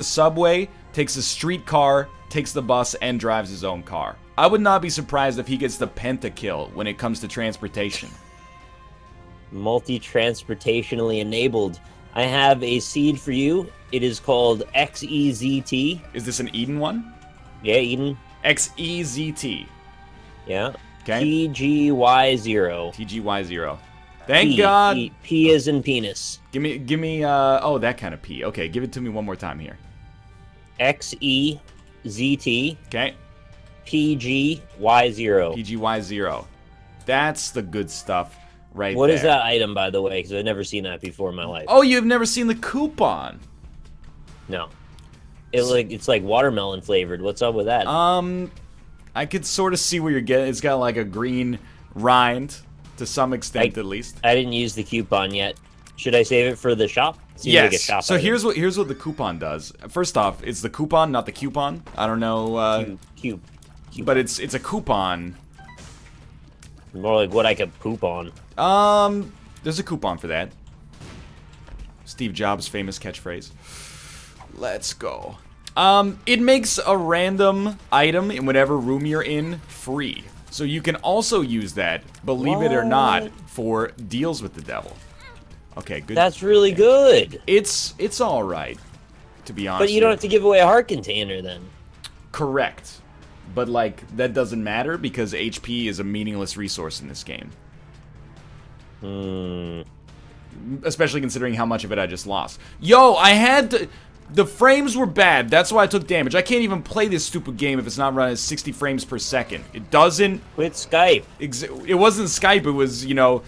the subway, takes a streetcar, takes the bus, and drives his own car. I would not be surprised if he gets the pentakill when it comes to transportation. Multi-transportationally enabled. I have a seed for you. It is called XEZT. Is this an Eden one? Yeah, Eden. XEZT. Yeah. Okay. TGY0. TGY0. Thank God. P as in penis. Give me, oh, that kind of P. Okay, give it to me one more time here. XEZT. Okay. PGY0. PGY0. That's the good stuff right What there. is that item, by the way? Because I've never seen that before in my life. Oh, you've never seen the coupon? No. It's like watermelon flavored. What's up with that? I could sort of see where you're getting. It's got like a green rind to some extent, at least. I didn't use the coupon yet. Should I save it for the shop? Seems yes. Like a shop so item. here's what the coupon does. First off, it's the coupon, not the coupon. I don't know. Coupon. But it's a coupon. More like what I could poop on. There's a coupon for that. Steve Jobs' famous catchphrase. Let's go. It makes a random item in whatever room you're in free. So you can also use that, believe it or not, for deals with the devil. Okay, good. That's really good. It's all right, to be honest. But you don't have to give away a heart container then. Correct. But, like, that doesn't matter because HP is a meaningless resource in this game. Especially considering how much of it I just lost. Yo, I had to... The frames were bad. That's why I took damage. I can't even play this stupid game if it's not running at 60 frames per second. It doesn't... Quit Skype. It wasn't Skype. It was, you know...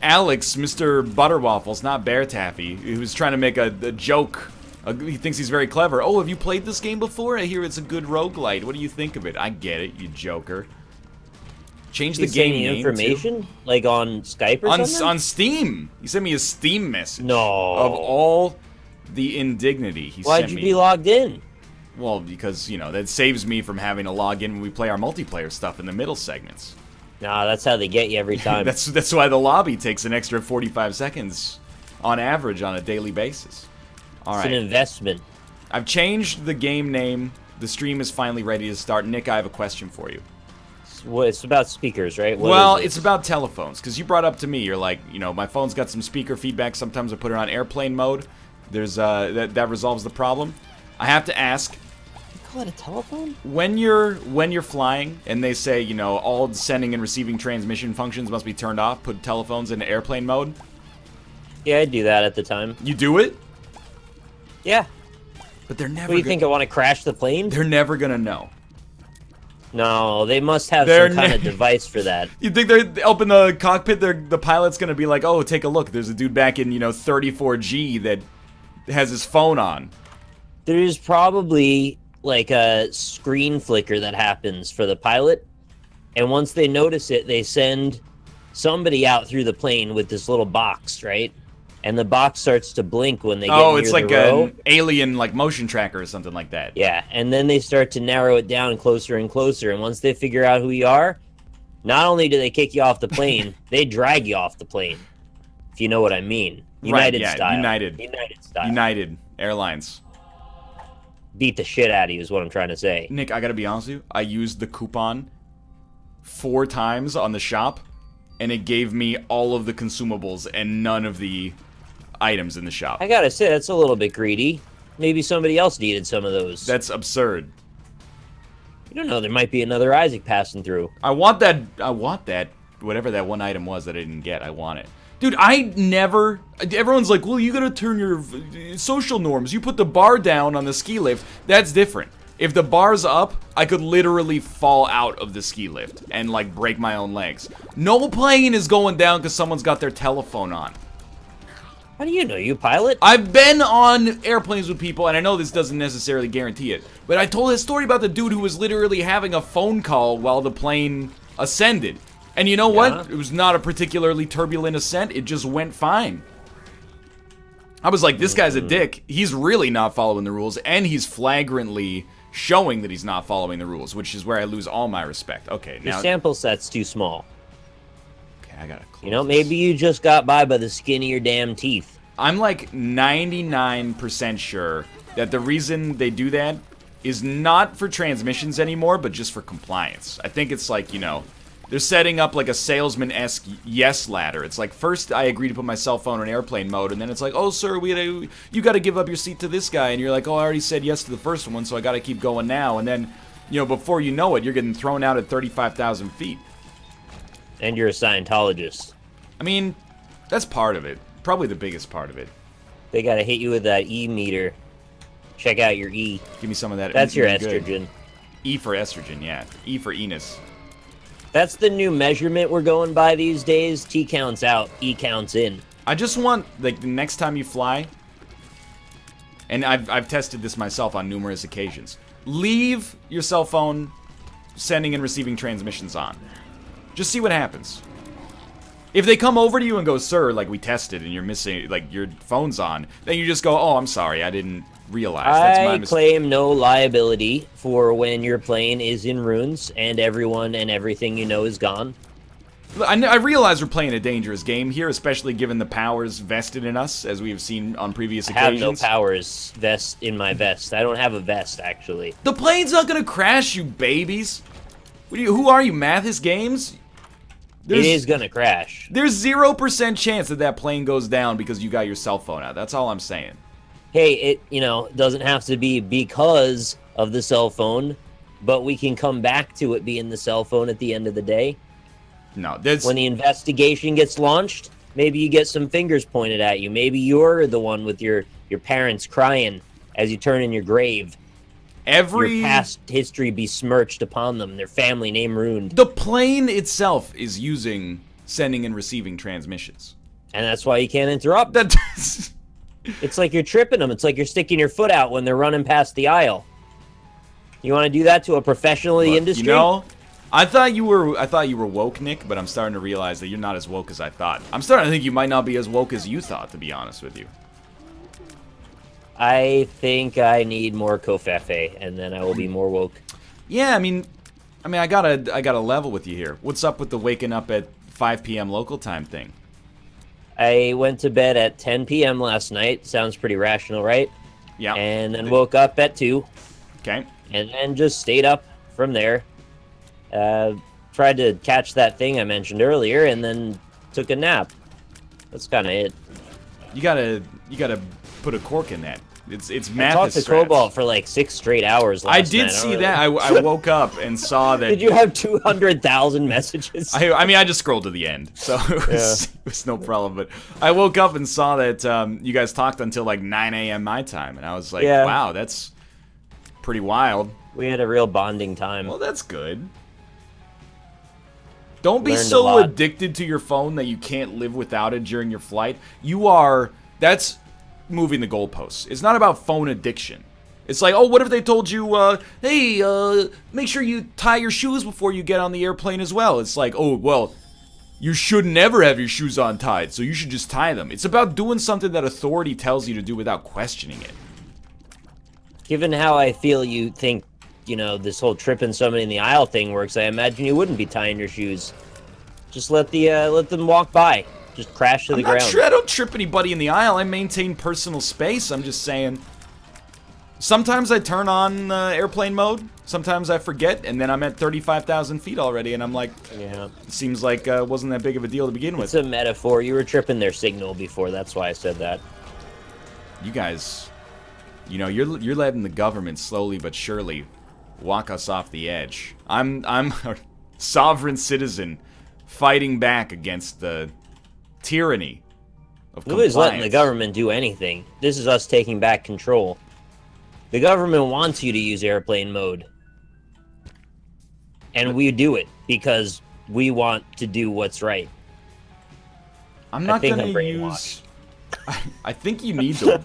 Alex, Mr. Butterwaffles, not Bear Taffy. He was trying to make a joke. He thinks he's very clever. Oh, have you played this game before? I hear it's a good roguelite. What do you think of it? I get it, you joker. Change the game name. Information? Too? Like on Skype or something? On Steam. He sent me a Steam message. No. Of all the indignity he sent me. Why'd you be logged in? Well, because, you know, that saves me from having to log in when we play our multiplayer stuff in the middle segments. Nah, that's how they get you every time. That's why the lobby takes an extra 45 seconds on average on a daily basis. All right. It's an investment. I've changed the game name. The stream is finally ready to start. Nick, I have a question for you. It's about speakers, right? Well, it's about telephones, because you brought up to me, you're like, you know, my phone's got some speaker feedback. Sometimes I put it on airplane mode. There's that resolves the problem. I have to ask. You call it a telephone? When you're flying and they say, you know, all sending and receiving transmission functions must be turned off, put telephones into airplane mode. Yeah, I do that at the time. You do it? Yeah. But they're never. What, do you think I want to crash the plane? They're never gonna know. No, they must have some kind of device for that. You think they open the cockpit? The pilot's gonna be like, "Oh, take a look. There's a dude back in 34G that has his phone on." There's probably like a screen flicker that happens for the pilot, and once they notice it, they send somebody out through the plane with this little box, right? And the box starts to blink when they get near it's like the row. an alien like motion tracker or something like that. Yeah, and then they start to narrow it down closer and closer, and once they figure out who you are, not only do they kick you off the plane, they drag you off the plane, if you know what I mean. United style. United style. United Airlines. Beat the shit out of you is what I'm trying to say. Nick, I gotta be honest with you. I used the coupon 4 times on the shop, and it gave me all of the consumables and none of the items in the shop. I gotta say, that's a little bit greedy. Maybe somebody else needed some of those. That's absurd. You don't know, there might be another Isaac passing through. I want that. Whatever that one item was that I didn't get, I want it. Dude, I never... Everyone's like, well, you gotta turn your social norms. You put the bar down on the ski lift. That's different. If the bar's up, I could literally fall out of the ski lift and, like, break my own legs. No plane is going down because someone's got their telephone on. How do you know? You pilot? I've been on airplanes with people, and I know this doesn't necessarily guarantee it, but I told a story about the dude who was literally having a phone call while the plane ascended. And you know what? It was not a particularly turbulent ascent. It just went fine. I was like, this guy's a dick. He's really not following the rules, and he's flagrantly showing that he's not following the rules, which is where I lose all my respect. Okay, now... Your sample set's too small. Okay, I gotta close You know, maybe you just got by the skin of your damn teeth. I'm like 99% sure that the reason they do that is not for transmissions anymore, but just for compliance. I think it's like, you know, they're setting up like a salesman-esque yes ladder. It's like, first I agree to put my cell phone in airplane mode, and then it's like, oh, sir, you got to give up your seat to this guy. And you're like, oh, I already said yes to the first one, so I got to keep going now. And then, you know, before you know it, you're getting thrown out at 35,000 feet. And you're a Scientologist. I mean, that's part of it. Probably the biggest part of it. They got to hit you with that E meter. Check out your E. Give me some of that. That's your good. estrogen. E for estrogen, yeah. E for Enos. That's the new measurement we're going by these days. T counts out, E counts in. I just want, like, the next time you fly, and I've tested this myself on numerous occasions, leave your cell phone sending and receiving transmissions on. Just see what happens. If they come over to you and go, sir, like, we tested and you're missing, like, your phone's on, then you just go, oh, I'm sorry, I didn't realize. That's my mistake. I claim no liability for when your plane is in ruins and everyone and everything you know is gone. I realize we're playing a dangerous game here, especially given the powers vested in us, as we have seen on previous occasions. I have no powers vest in my vest. I don't have a vest, actually. The plane's not gonna crash, you babies. Who are you, Mathis Games? It is gonna crash. There's 0% chance that plane goes down because you got your cell phone out. That's all I'm saying. Hey, it, you know, doesn't have to be because of the cell phone, but we can come back to it being the cell phone at the end of the day. No, there's... When the investigation gets launched, maybe you get some fingers pointed at you. Maybe you're the one with your parents crying as you turn in your grave. Your past history besmirched upon them, their family name ruined. The plane itself is using sending and receiving transmissions. And that's why you can't interrupt. It's like you're tripping them. It's like you're sticking your foot out when they're running past the aisle. You want to do that to a professional in the industry? You know, I thought you were woke, Nick, but I'm starting to realize that you're not as woke as I thought. I'm starting to think you might not be as woke as you thought, to be honest with you. I think I need more kofefe, and then I will be more woke. Yeah, I mean, I gotta level with you here. What's up with the waking up at 5 p.m. local time thing? I went to bed at 10 p.m. last night. Sounds pretty rational, right? Yeah. And then woke up at 2. Okay. And then just stayed up from there. Tried to catch that thing I mentioned earlier, and then took a nap. That's kind of it. You gotta put a cork in that. It's math. I talked to Cobalt for like 6 straight hours last night. I did see that. I woke up and saw that. Did you have 200,000 messages? I mean, I just scrolled to the end, so it was no problem. But I woke up and saw that you guys talked until like 9 a.m. my time, and I was like, wow, that's pretty wild. We had a real bonding time. Well, that's good. Don't be so addicted to your phone that you can't live without it during your flight. That's moving the goalposts. It's not about phone addiction. It's like, oh, what if they told you, hey, make sure you tie your shoes before you get on the airplane as well. It's like, oh, well, you should never have your shoes untied, so you should just tie them. It's about doing something that authority tells you to do without questioning it. Given how I feel you think, you know, this whole tripping somebody in the aisle thing works, I imagine you wouldn't be tying your shoes. Just let them walk by. Just crash to the ground. I don't trip anybody in the aisle. I maintain personal space. I'm just saying. Sometimes I turn on airplane mode. Sometimes I forget, and then I'm at 35,000 feet already, and I'm like, yeah. It seems like it wasn't that big of a deal to begin with. It's a metaphor. You were tripping their signal before. That's why I said that. You guys, you know, you're letting the government slowly but surely walk us off the edge. I'm a sovereign citizen fighting back against the tyranny of compliance. Nobody's letting the government do anything. This is us taking back control. The government wants you to use airplane mode. And we do it because we want to do what's right. I'm not going to use... I think you need to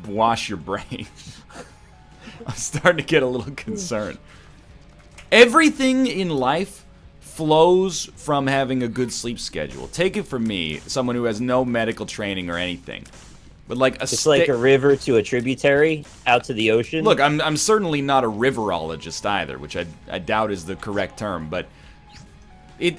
wash your brain. I'm starting to get a little concerned. Everything in life flows from having a good sleep schedule. Take it from me, someone who has no medical training or anything. But like it's like a river to a tributary out to the ocean. Look, I'm certainly not a riverologist either, which I doubt is the correct term, but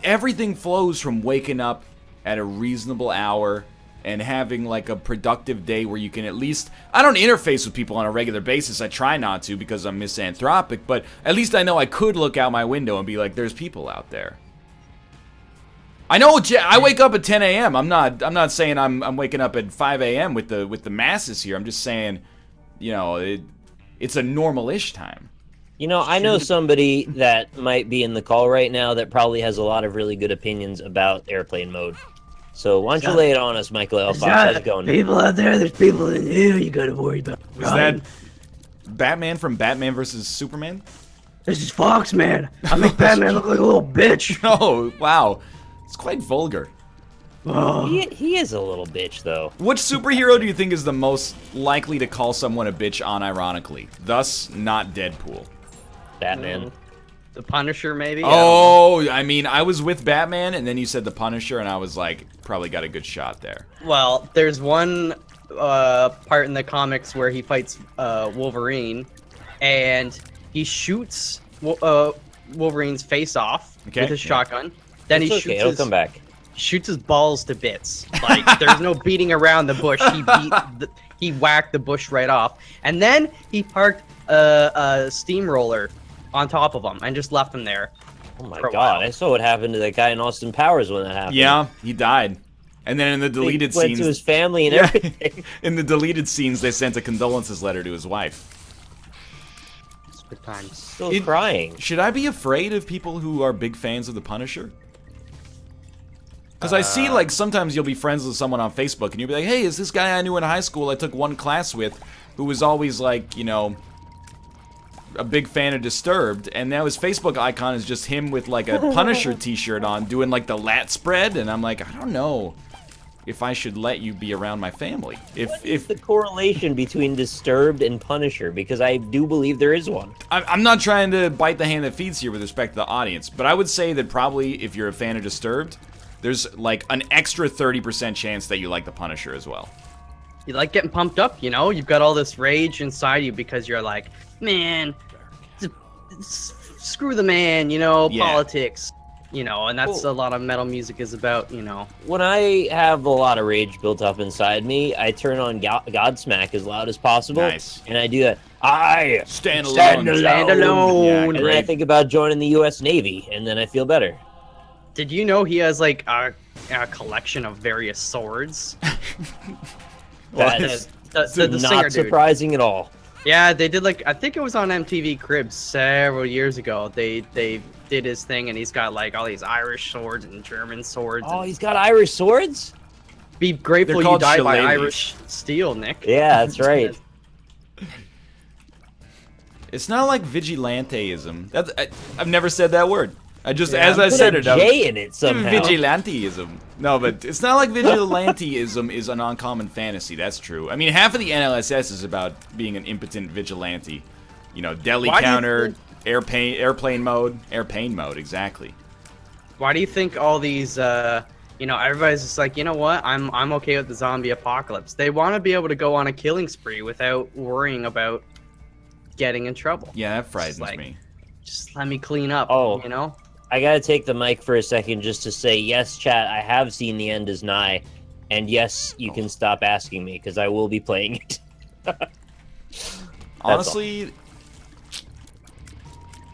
everything flows from waking up at a reasonable hour, and having like a productive day where you can at least, I don't interface with people on a regular basis. I try not to because I'm misanthropic, but at least I know I could look out my window and be like, there's people out there. I know I wake up at 10 a.m. I'm not saying I'm waking up at 5 a.m. with the masses here. I'm just saying, you know, it's a normal-ish time. You know, I know somebody that might be in the call right now that probably has a lot of really good opinions about airplane mode. So why don't you lay it on us, Michael L. Fox? How's it going? People out there, there's people in here you gotta worry about. Is that Batman from Batman vs. Superman? This is Fox, man. I make Batman look like a little bitch. Oh, wow. It's quite vulgar. He is a little bitch, though. Which superhero do you think is the most likely to call someone a bitch unironically? Thus, not Deadpool. Batman. The Punisher, maybe? Oh, I mean, I was with Batman, and then you said the Punisher, and I was like, probably got a good shot there. Well, there's one part in the comics where he fights Wolverine, and he shoots Wolverine's face off with his shotgun. Then It's he okay, shoots it'll come back. shoots his balls to bits. Like, there's no beating around the bush. He whacked the bush right off, and then he parked a steamroller on top of him and just left him there. Oh my god, I saw what happened to that guy in Austin Powers when that happened. Yeah, he died. And then in the deleted went scenes, to his family and everything. in the deleted scenes, they sent a condolences letter to his wife. It's good times. Still crying. Should I be afraid of people who are big fans of the Punisher? Because I see, like, sometimes you'll be friends with someone on Facebook, and you'll be like, hey, is this guy I knew in high school I took one class with, who was always, like, you know, a big fan of Disturbed, and now his Facebook icon is just him with, like, a Punisher t-shirt on, doing, like, the lat spread, and I'm like, I don't know if I should let you be around my family. What is the correlation between Disturbed and Punisher? Because I do believe there is one. I'm not trying to bite the hand that feeds here with respect to the audience, but I would say that probably if you're a fan of Disturbed, there's like an extra 30% chance that you like the Punisher as well. You like getting pumped up, you know? You've got all this rage inside you because you're like, man, screw the man, you know, politics, you know, and that's a lot of metal music is about, you know. When I have a lot of rage built up inside me, I turn on Godsmack as loud as possible. Nice. And I do that. I stand alone. Stand alone. Yeah, and then I think about joining the U.S. Navy, and then I feel better. Did you know he has like a collection of various swords? That's the singer not dude. surprising at all. Yeah, they did like, I think it was on MTV Cribs several years ago. They did his thing, and he's got like all these Irish swords and German swords. Oh, he's got Irish swords? Be grateful They're you called died by shillelaghs. Irish steel, Nick. Yeah, that's right. It's not like vigilanteism. I've never said that word. I just, Yeah, as I Put said a it, J in it somehow. Vigilanteism. No, but it's not like vigilanteism is an uncommon fantasy. That's true. I mean, half of the NLSS is about being an impotent vigilante. You know, deli Why do you counter, airplane mode, exactly. Why do you think all these, you know, everybody's just like, you know what? I'm okay with the zombie apocalypse. They want to be able to go on a killing spree without worrying about getting in trouble. Yeah, that frightens like- me. Just let me clean up. Oh. You know. I gotta take the mic for a second just to say, yes, chat, I have seen The End Is Nigh, and yes, you can stop asking me, because I will be playing it. Honestly,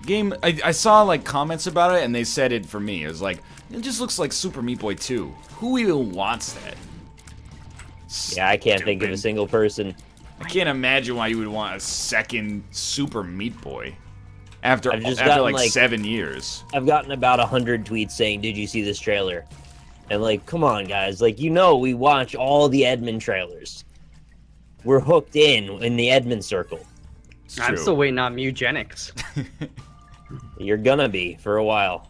game, I saw like comments about it, and they said it for me. It was like, it just looks like Super Meat Boy 2. Who even wants that? Yeah, I can't think of a Stupid. single person. I can't imagine why you would want a second Super Meat Boy after I've just after gotten, like like- 7 years. I've gotten about 100 tweets saying, did you see this trailer? And like, come on, guys. Like, you know, we watch all the Edmund trailers. We're hooked in the Edmund circle. It's I'm true. still waiting on Mugenics. You're gonna be for a while.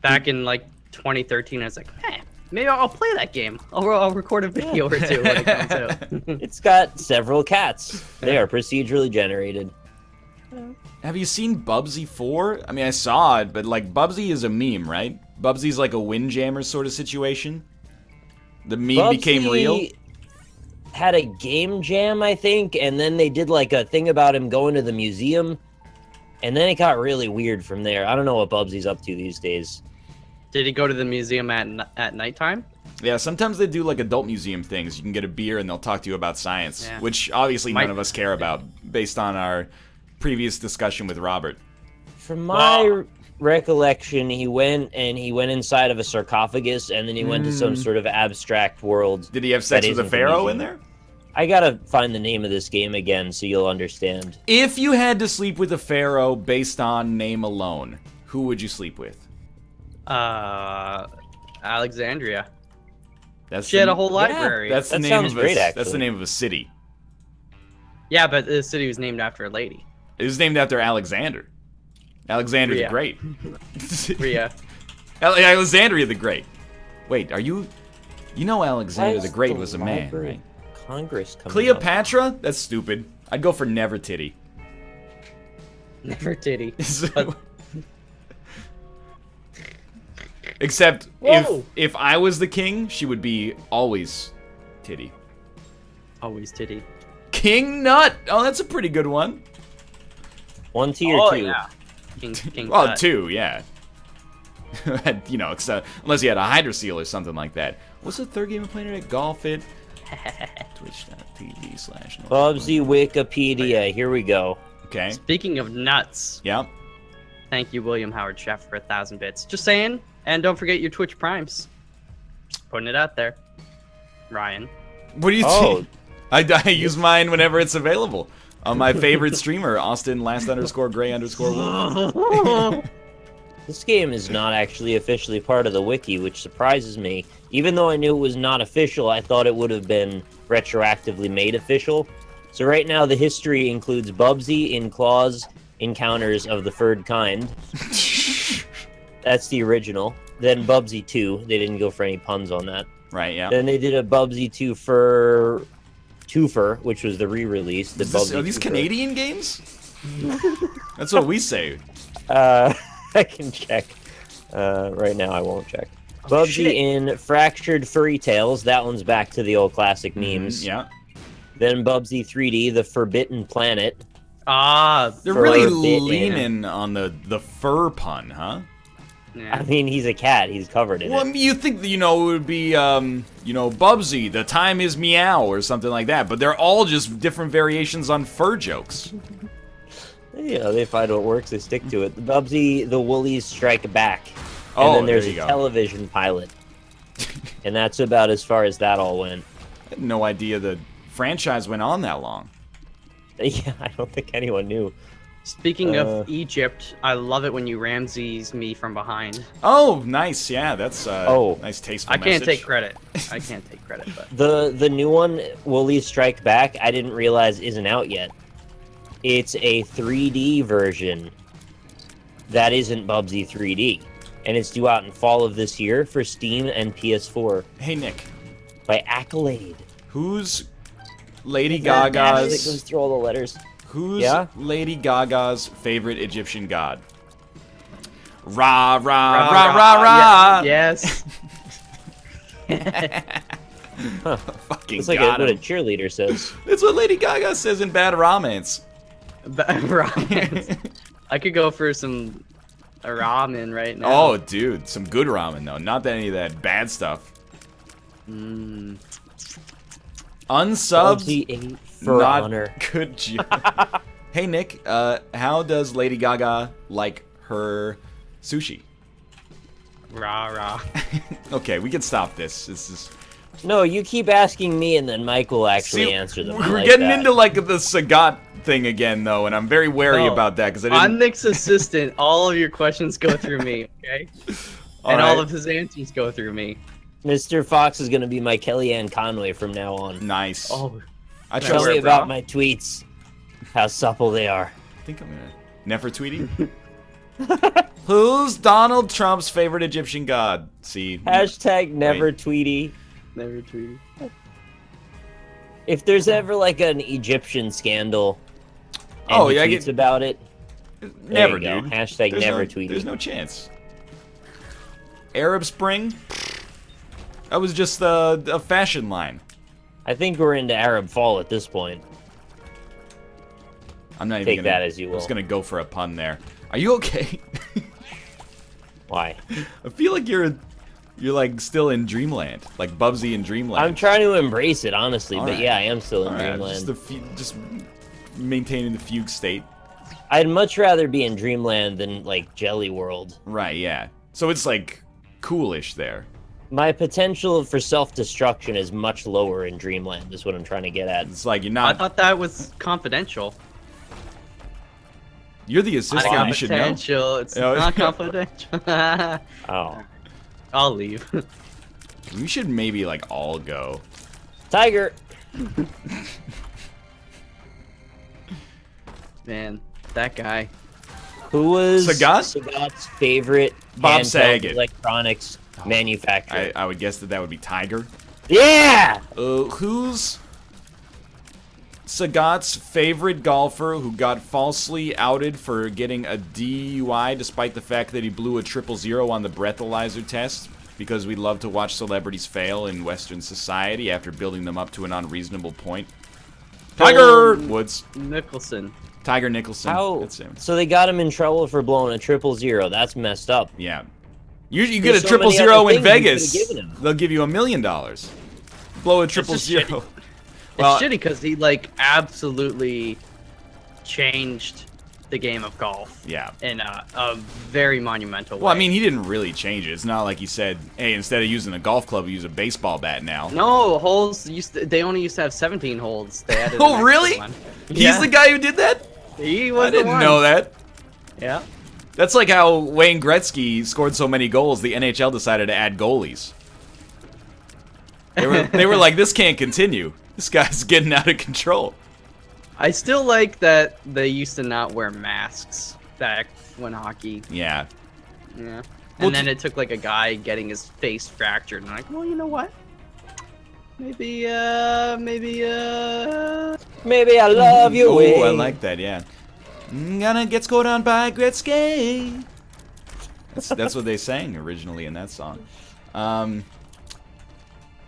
Back in like 2013, I was like, hey, maybe I'll play that game. I'll record a video or two when it comes out. It's got several cats. They are procedurally generated. Have you seen Bubsy 4? I mean, I saw it, but like Bubsy is a meme, right? Bubsy's like a Windjammer sort of situation. The meme became real. Bubsy had a game jam, I think, and then they did like a thing about him going to the museum, and then it got really weird from there. I don't know what Bubsy's up to these days. Did he go to the museum at nighttime? Yeah, sometimes they do like adult museum things. You can get a beer and they'll talk to you about science, Yeah. which obviously Mike- none of us care about based on our previous discussion with Robert. From my recollection, he went inside of a sarcophagus, and then he went to some sort of abstract world. Did he have sex that with a isn't pharaoh museum. in there? I gotta find the name of this game again so you'll understand. If you had to sleep with a pharaoh based on name alone, who would you sleep with? Alexandria. That's She had a whole library. That's the That name sounds of great, That's the actually. name of a city. Yeah, but the city was named after a lady. It was named after Alexander. Alexander the Rhea. Great. Rhea. Alexandria the Great. Wait, are you? You know Alexander Why the is Great the was a man, Library right? of Congress coming up? Cleopatra? That's stupid. I'd go for Nefertiti. Nefertiti. Except Whoa. if I was the king, she would be always titty. Always titty. King Nut. Oh, that's a pretty good one. 1 tier Oh 2. yeah. King Well, Tut. 2, yeah. You know, unless you had a Hydra Seal or something like that. What's the third game of playing today? Golf it. Twitch.tv/. Bubsy Wikipedia. Here we go. Okay. Speaking of nuts, Yep. thank you, William Howard Chef, for 1,000 bits. Just saying. And don't forget your Twitch Primes. Putting it out there. Ryan. What do you Oh. think? I use mine whenever it's available. On my favorite streamer, Austin _Gray_Wolf. This game is not actually officially part of the wiki, which surprises me. Even though I knew it was not official, I thought it would have been retroactively made official. So right now, the history includes Bubsy in Claws Encounters of the Furred Kind. That's the original. Then Bubsy 2. They didn't go for any puns on that. Right, yeah. Then they did a Bubsy 2 for Twofer, which was the re-release. The Bubsy Are these Twofer. Canadian games? That's what we say. I can check. Right now, I won't check. Bubsy shit. in Fractured Furry Tales. That one's back to the old classic memes. Yeah. Then Bubsy 3D, The Forbidden Planet. Ah. They're really Forbidden. leaning on the fur pun, huh? Yeah. I mean, he's a cat. He's covered in Well, it. you think that, it would be, Bubsy, the time is meow, or something like that, but they're all just different variations on fur jokes. They find what works. They stick to it. Bubsy, The Woolies Strike Back. And Oh, then there's there a you go. television pilot. And that's about as far as that all went. I had no idea the franchise went on that long. Yeah, I don't think anyone knew. Speaking of Egypt, I love it when you Ramses me from behind. Oh, nice, yeah, that's nice tasteful I can't message. take credit. I can't take credit, but The new one, Woolies Strike Back, I didn't realize isn't out yet. It's a 3D version that isn't Bubsy 3D. And it's due out in fall of this year for Steam and PS4 Hey, Nick, by Accolade. who's Lady It Gaga's goes through all the letters. Who's Lady Gaga's favorite Egyptian god? Ra ra ra ra ra. Yes. Fucking It's like got what a him. cheerleader says. That's what Lady Gaga says in Bad Romance. Ramen. I could go for some ramen right now. Oh, dude, some good ramen though. Not any of that bad stuff. Mm. Unsubs. Bubsy 8 for not honor. good job. Hey Nick, how does Lady Gaga like her sushi? Rah rah. Okay, we can stop this. This is No, you keep asking me, and then Mike will actually See, answer them. I We're like getting that. into like the Sagat thing again though, and I'm very wary No, about that because I I'm didn't. Nick's assistant. All of your questions go through me, okay? And all of his answers go through me. Mr. Fox is going to be my Kellyanne Conway from now on. Nice. Oh, I Can I Tell trust. wear me a bra? about my tweets. How supple they are. I think I'm gonna. Nefertiti. Who's Donald Trump's favorite Egyptian god? See. Hashtag never Tweety. never tweeted. If there's ever like an Egyptian scandal and Oh, he yeah, I tweets get- about it, Never, there you go. dude. Hashtag There's never no, Tweety. There's no chance. Arab Spring. That was just a fashion line. I think we're into Arab Fall at this point. I'm not even Take gonna, that as you I was will. gonna go for a pun there. Are you okay? Why? I feel like you're You're like still in dreamland, like Bubsy in dreamland. I'm trying to embrace it, honestly, All but right. yeah, I am still in All right, dreamland. just maintaining the fugue state. I'd much rather be in dreamland than like Jelly World. Right, yeah. So it's like coolish there. My potential for self-destruction is much lower in dreamland, is what I'm trying to get at. It's like you're I not. thought that was confidential. You're the assistant. You should know. Confidential. It's Oh. not confidential. Oh. I'll leave. We should maybe like all go. Tiger! Man, that guy. Who was Sagat? Sagat's favorite Bob handheld Saget. electronics manufacturer? I would guess that would be Tiger. Yeah! Who's Sagat's favorite golfer who got falsely outed for getting a DUI despite the fact that he blew a 000 on the breathalyzer test? Because we love to watch celebrities fail in Western society after building them up to an unreasonable point. Tiger Woods. Nicholson. Tiger Nicholson. How? That's him. So they got him in trouble for blowing a 000. That's messed up. Yeah. You get a There's so many 000 other in things we Vegas. could've given him. They'll give you $1 million. Blow a 000. just shitty. Well, It's shitty because he like absolutely changed the game of golf yeah. in a very monumental way. Well, I mean, he didn't really change it. It's not like he said, "Hey, instead of using a golf club, we use a baseball bat now." no holes. They only used to have 17 holes. They added an Oh, extra really? one. He's the guy who did that? He was I the didn't one. know that. Yeah. That's like how Wayne Gretzky scored so many goals, the NHL decided to add goalies. They were like, this can't continue. This guy's getting out of control. I still like that they used to not wear masks back when hockey. Yeah. Yeah. Well, And then it took like a guy getting his face fractured, and I'm like, well, you know what? Maybe Maybe I love you. Oh, I like that, yeah. Gonna get scored on by Gretzky. That's what they sang originally in that song.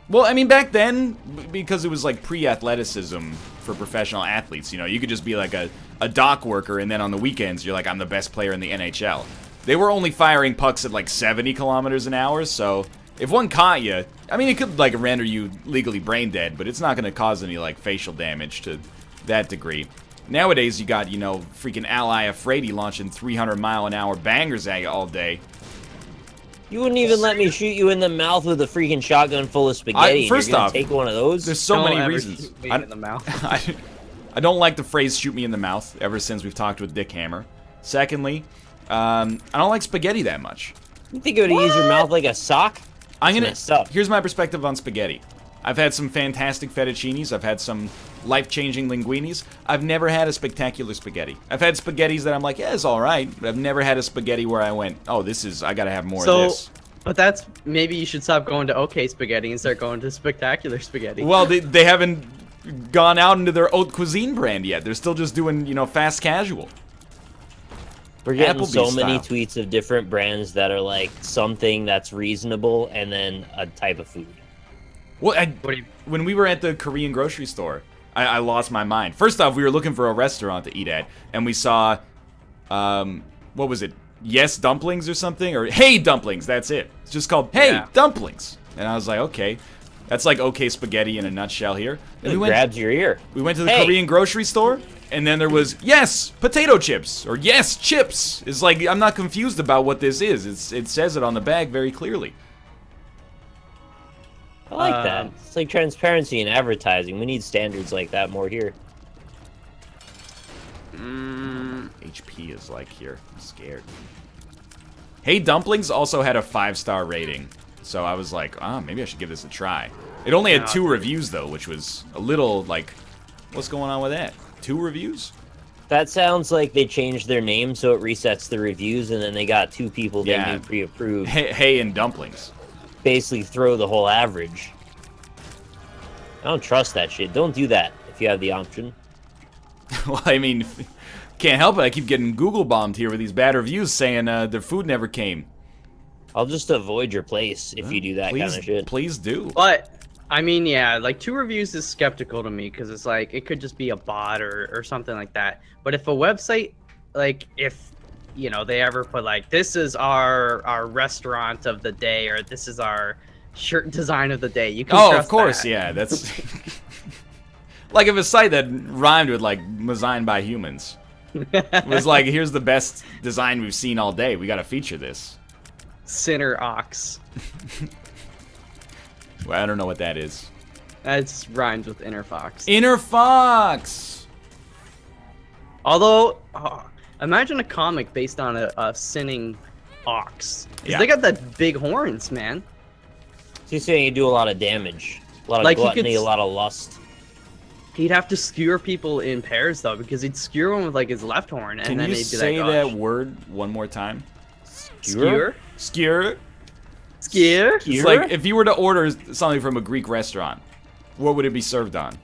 Well, I mean, back then, because it was like pre-athleticism for professional athletes, you know, you could just be like a dock worker, and then on the weekends, you're like, I'm the best player in the NHL. They were only firing pucks at like 70 kilometers an hour, so if one caught you, I mean, it could like render you legally brain dead, but it's not going to cause any like facial damage to that degree. Nowadays, you got, you know, freaking Ally Afraidy launching 300-mile-an-hour bangers at you all day. You wouldn't even let me shoot you in the mouth with a freaking shotgun full of spaghetti. And First you're gonna off, take one of those. There's so don't many ever reasons. shoot me in the mouth. I don't like the phrase "shoot me in the mouth" ever since we've talked with Dick Hammer. Secondly, I don't like spaghetti that much. You think it would use your mouth like a sock? I'm gonna. messed up. Here's my perspective on spaghetti. I've had some fantastic fettuccinis. I've had some life-changing linguinis. I've never had a spectacular spaghetti. I've had spaghettis that I'm like, yeah, it's all right, but I've never had a spaghetti where I went, oh, I gotta have more of this. But that's maybe you should stop going to OK Spaghetti and start going to Spectacular Spaghetti. Well, they haven't gone out into their haute cuisine brand yet. They're still just doing, you know, fast casual. We're getting Applebee's so many style. tweets of different brands that are like something that's reasonable and then a type of food. Well, What do you- when we were at the Korean grocery store, I lost my mind. First off, we were looking for a restaurant to eat at, and we saw, what was it? Yes Dumplings or something? Or Hey Dumplings, that's it. It's just called Hey Yeah. Dumplings. And I was like, okay. That's like OK Spaghetti in a nutshell here. And It grabs your ear. we went to the Hey. Korean grocery store, and then there was, yes, potato chips, or yes, chips. It's like, I'm not confused about what this is. It says it on the bag very clearly. I like that. It's like transparency in advertising. We need standards like that more here. HP is like here. I'm scared. Hey Dumplings also had a 5-star rating, so I was like, maybe I should give this a try. It only had 2 reviews though, which was a little like, what's going on with that? 2 reviews? That sounds like they changed their name so it resets the reviews, and then they got 2 people they Yeah. knew pre-approved. Hey and Dumplings. Basically throw the whole average. I don't trust that shit. Don't do that if you have the option. Well, I mean, can't help it. I keep getting Google bombed here with these bad reviews saying their food never came. I'll just avoid your place if you do that Please, kind of shit. please do. But I mean, yeah, like 2 reviews is skeptical to me because it's like it could just be a bot or something like that. But if a website, like if you know, they ever put like, this is our restaurant of the day, or this is our shirt design of the day, you can Oh, trust of course, that. yeah. That's like if a site that rhymed with like designed by humans was like, here's the best design we've seen all day. We got to feature this. Sinner Ox. Well, I don't know what that is. That's rhymes with Inner Fox. Inner Fox. Although, imagine a comic based on a sinning ox. 'Cause Yeah. they got that big horns, man. So you're saying you do a lot of damage, a lot of Like, he gluttony, could a lot of lust. He'd have to skewer people in pairs though, because he'd skewer one with like his left horn, and Can then you he'd be say like, that "Oh, word one more time? skewer, Skewer. skewer." It's like if you were to order something from a Greek restaurant, what would it be served on?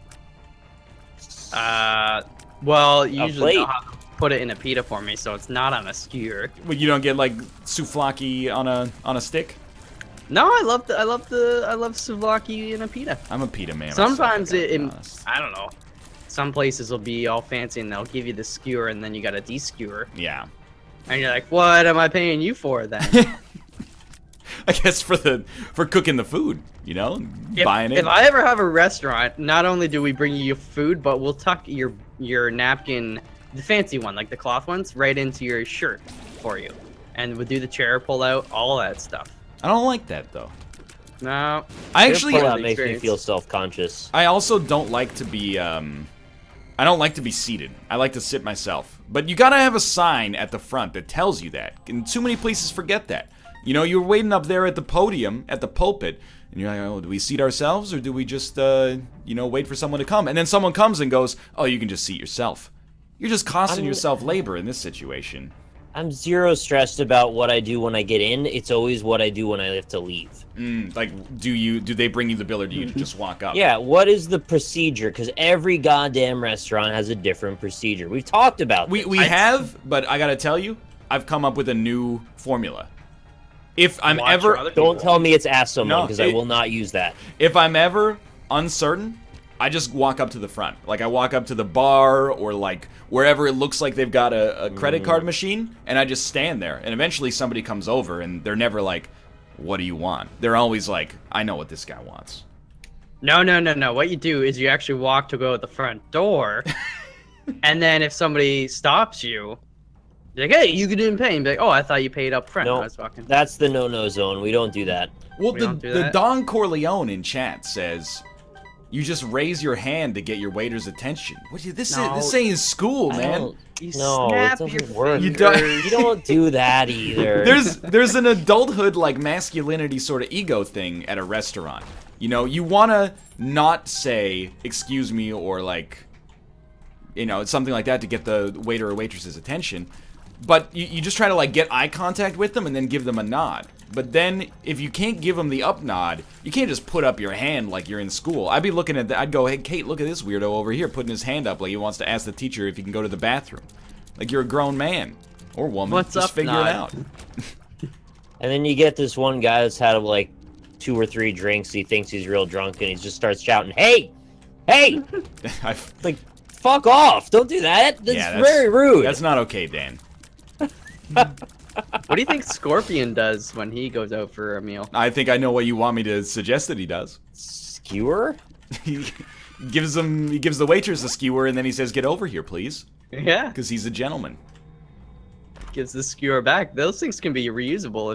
Well, you usually know plate. how to put it in a pita for me, so it's not on a skewer. Well, you don't get like souvlaki on a stick. No, I love souvlaki in a pita. I'm a pita man. myself, Sometimes I gotta be it, honest. I don't know. Some places will be all fancy and they'll give you the skewer and then you got a de-skewer. Yeah. And you're like, what am I paying you for then? I guess for cooking the food, you know, buying it. If I ever have a restaurant, not only do we bring you food, but we'll tuck your napkin, the fancy one, like the cloth ones, right into your shirt for you. And we'll do the chair pull out, all that stuff. I don't like that though. No. I actually, Pull out the makes me experience. feel self-conscious. I also don't like to be I don't like to be seated. I like to sit myself. But you gotta have a sign at the front that tells you that. And too many places forget that. You know, you're waiting up there at the podium, at the pulpit, and you're like, oh, do we seat ourselves or do we just, you know, wait for someone to come? And then someone comes and goes, oh, you can just seat yourself. You're just costing yourself labor in this situation. I'm zero stressed about what I do when I get in. It's always what I do when I have to leave. Like, do they bring you the bill or do you just walk up? Yeah, what is the procedure? Because every goddamn restaurant has a different procedure. We've talked about this. We have, but I gotta tell you, I've come up with a new formula. If I'm Watch ever... other people. Don't tell me it's ask someone, No, because I will not use that. If I'm ever uncertain, I just walk up to the front. Like, I walk up to the bar or, like, wherever it looks like they've got a credit card machine, and I just stand there. And eventually somebody comes over, and they're never like, what do you want? They're always like, I know what this guy wants. No. What you do is you actually walk to go at the front door, and then if somebody stops you, you're like, hey, you didn't pay. And be like, oh, I thought you paid up front. No, I was walking. that's the no-no zone. We don't do that. Well, We the, don't do the that? Don Corleone in chat says, you just raise your hand to get your waiter's attention. This ain't school, I man. don't- You No, snap it your doesn't work. You don't- You don't do that either. There's an adulthood like masculinity sort of ego thing at a restaurant. You know, you want to not say excuse me or like, you know, something like that to get the waiter or waitress's attention. But you just try to like get eye contact with them and then give them a nod. But then if you can't give them the up nod, you can't just put up your hand like you're in school. I'd be looking at that. I'd go, hey, Kate, look at this weirdo over here putting his hand up like he wants to ask the teacher if he can go to the bathroom. Like you're a grown man or woman. What's just up, figure nod? it out. And then you get this one guy that's had like 2 or 3 drinks. He thinks he's real drunk, and he just starts shouting, "Hey, hey!" I've- Like, fuck off! Don't do that. That's, Yeah, very rude. That's not okay, Dan. What do you think Scorpion does when he goes out for a meal? I think I know what you want me to suggest that he does. Skewer. He gives the waitress a skewer and then he says, "Get over here, please," Yeah, because he's a gentleman. gives the skewer back. Those things can be reusable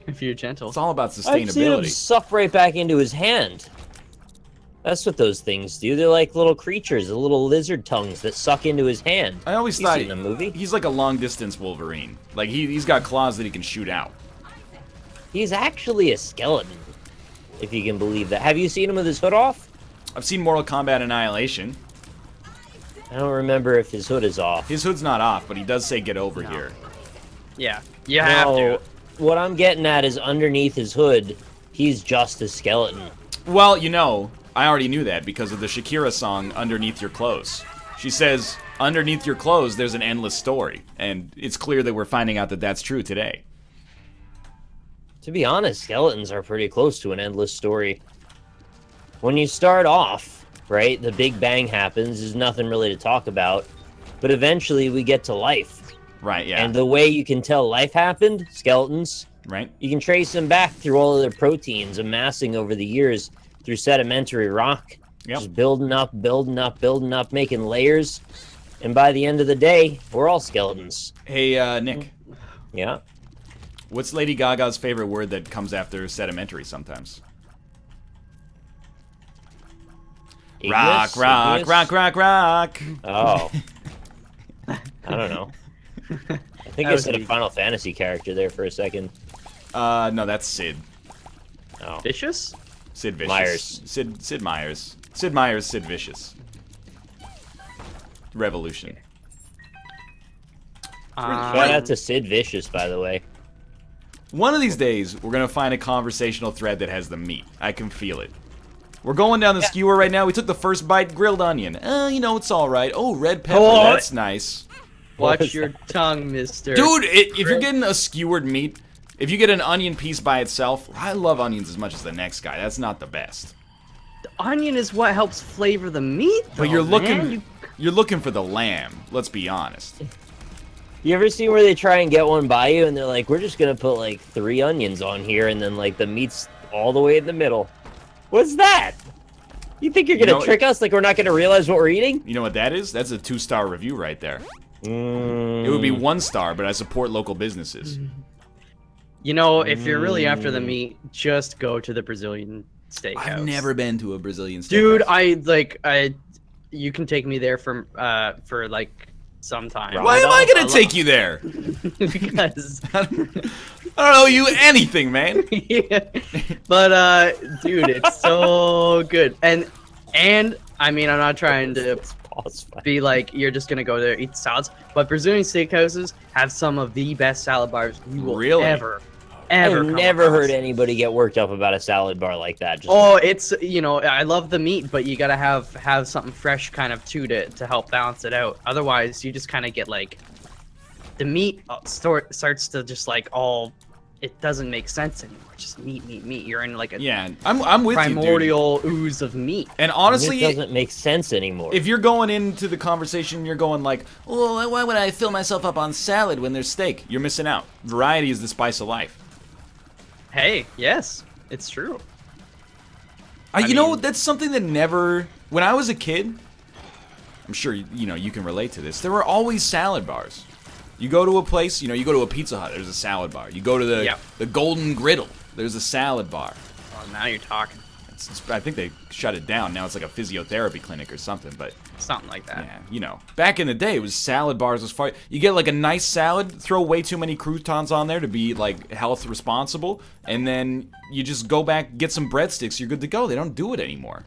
if you're gentle. It's all about I've seen him sustainability. suck right back into his hand. That's what those things do. They're like little creatures, the little lizard tongues that suck into his hand. I always You've thought seen the movie. he's like a long distance Wolverine. Like he's got claws that he can shoot out. He's actually a skeleton, if you can believe that. Have you seen him with his hood off? I've seen Mortal Kombat Annihilation. I don't remember if his hood is off. His hood's not off, but he does say, "Get over No. here." Yeah, you have No, to. what I'm getting at is underneath his hood, he's just a skeleton. Well, you know, I already knew that because of the Shakira song "Underneath Your Clothes." She says, "Underneath your clothes, there's an endless story," and it's clear that we're finding out that that's true today. To be honest, skeletons are pretty close to an endless story. When you start off, right, the Big Bang happens, there's nothing really to talk about, but eventually we get to life. Right, yeah. And the way you can tell life happened, skeletons, Right? you can trace them back through all of their proteins amassing over the years through sedimentary rock. Yep. Just building up, building up, building up, making layers. And by the end of the day, we're all skeletons. Hey, Nick. Yeah. What's Lady Gaga's favorite word that comes after sedimentary sometimes? Igneous? Rock. Oh. I don't know. I think I said a Final Fantasy character there for a second. No, that's Sid. Oh. Vicious? Sid Vicious. Myers. Sid Myers. Sid Myers, Sid Vicious. Revolution. Shout out to Sid Vicious, by the way. One of these days, we're gonna find a conversational thread that has the meat. I can feel it. We're going down the skewer right now. We took the first bite, grilled onion. You know, it's all right. Oh, red pepper, that's nice. Watch your tongue, mister. Dude, if you're getting a skewered meat, if you get an onion piece by itself, I love onions as much as the next guy. That's not the best. The onion is what helps flavor the meat, though, But you're looking, man. you're looking for the lamb. Let's be honest. You ever see where they try and get one by you and they're like, we're just gonna put like 3 onions on here and then like the meat's all the way in the middle. What's that? You think you're gonna trick us like we're not gonna realize what we're eating? You know what that is? That's a 2-star review right there. It would be 1 star, but I support local businesses. You know, if you're really after the meat, just go to the Brazilian steakhouse. I've never been to a Brazilian steakhouse. Dude, you can take me there for like some time. Why am I gonna take you there? Because I don't owe you anything, man. yeah. But dude, it's so good. And I mean, I'm not trying to be like you're just gonna go there eat salads, but Brazilian steakhouses have some of the best salad bars you will ever I've come never across. heard anybody get worked up about a salad bar like that. Just It's I love the meat, but you gotta have something fresh kind of too to help balance it out. Otherwise, you just kind of get like the meat starts to just like it doesn't make sense anymore. Just meat. You're in like a I'm with primordial ooze of meat. And honestly, it doesn't make sense anymore. If you're going into the conversation, you're going like, well, why would I fill myself up on salad when there's steak? You're missing out. Variety is the spice of life. Hey, yes, it's true. You know, that's something that never... When I was a kid, I'm sure, you can relate to this. There were always salad bars. You go to a place, you go to a Pizza Hut, there's a salad bar. You go to the Golden Griddle, there's a salad bar. Oh, now you're talking. I think they shut it down. Now it's like a physiotherapy clinic or something, but... Something like that. Yeah, back in the day, it was salad bars as far... You get like a nice salad, throw way too many croutons on there to be like health responsible, and then you just go back, get some breadsticks, you're good to go. They don't do it anymore.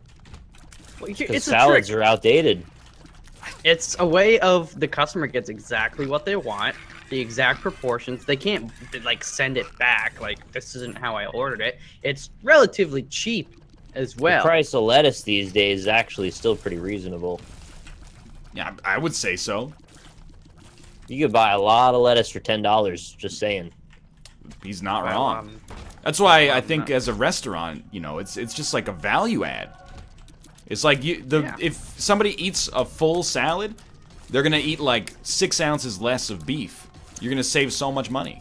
Well, it's salads are outdated. It's a way of the customer gets exactly what they want, the exact proportions. They can't like send it back like this isn't how I ordered it. It's relatively cheap as well. The price of lettuce these days is actually still pretty reasonable. Yeah, I would say so. You could buy a lot of lettuce for $10, just saying. He's not wrong. That's why I think as a restaurant, it's just like a value add. It's like if somebody eats a full salad, they're gonna eat like 6 ounces less of beef. You're gonna save so much money,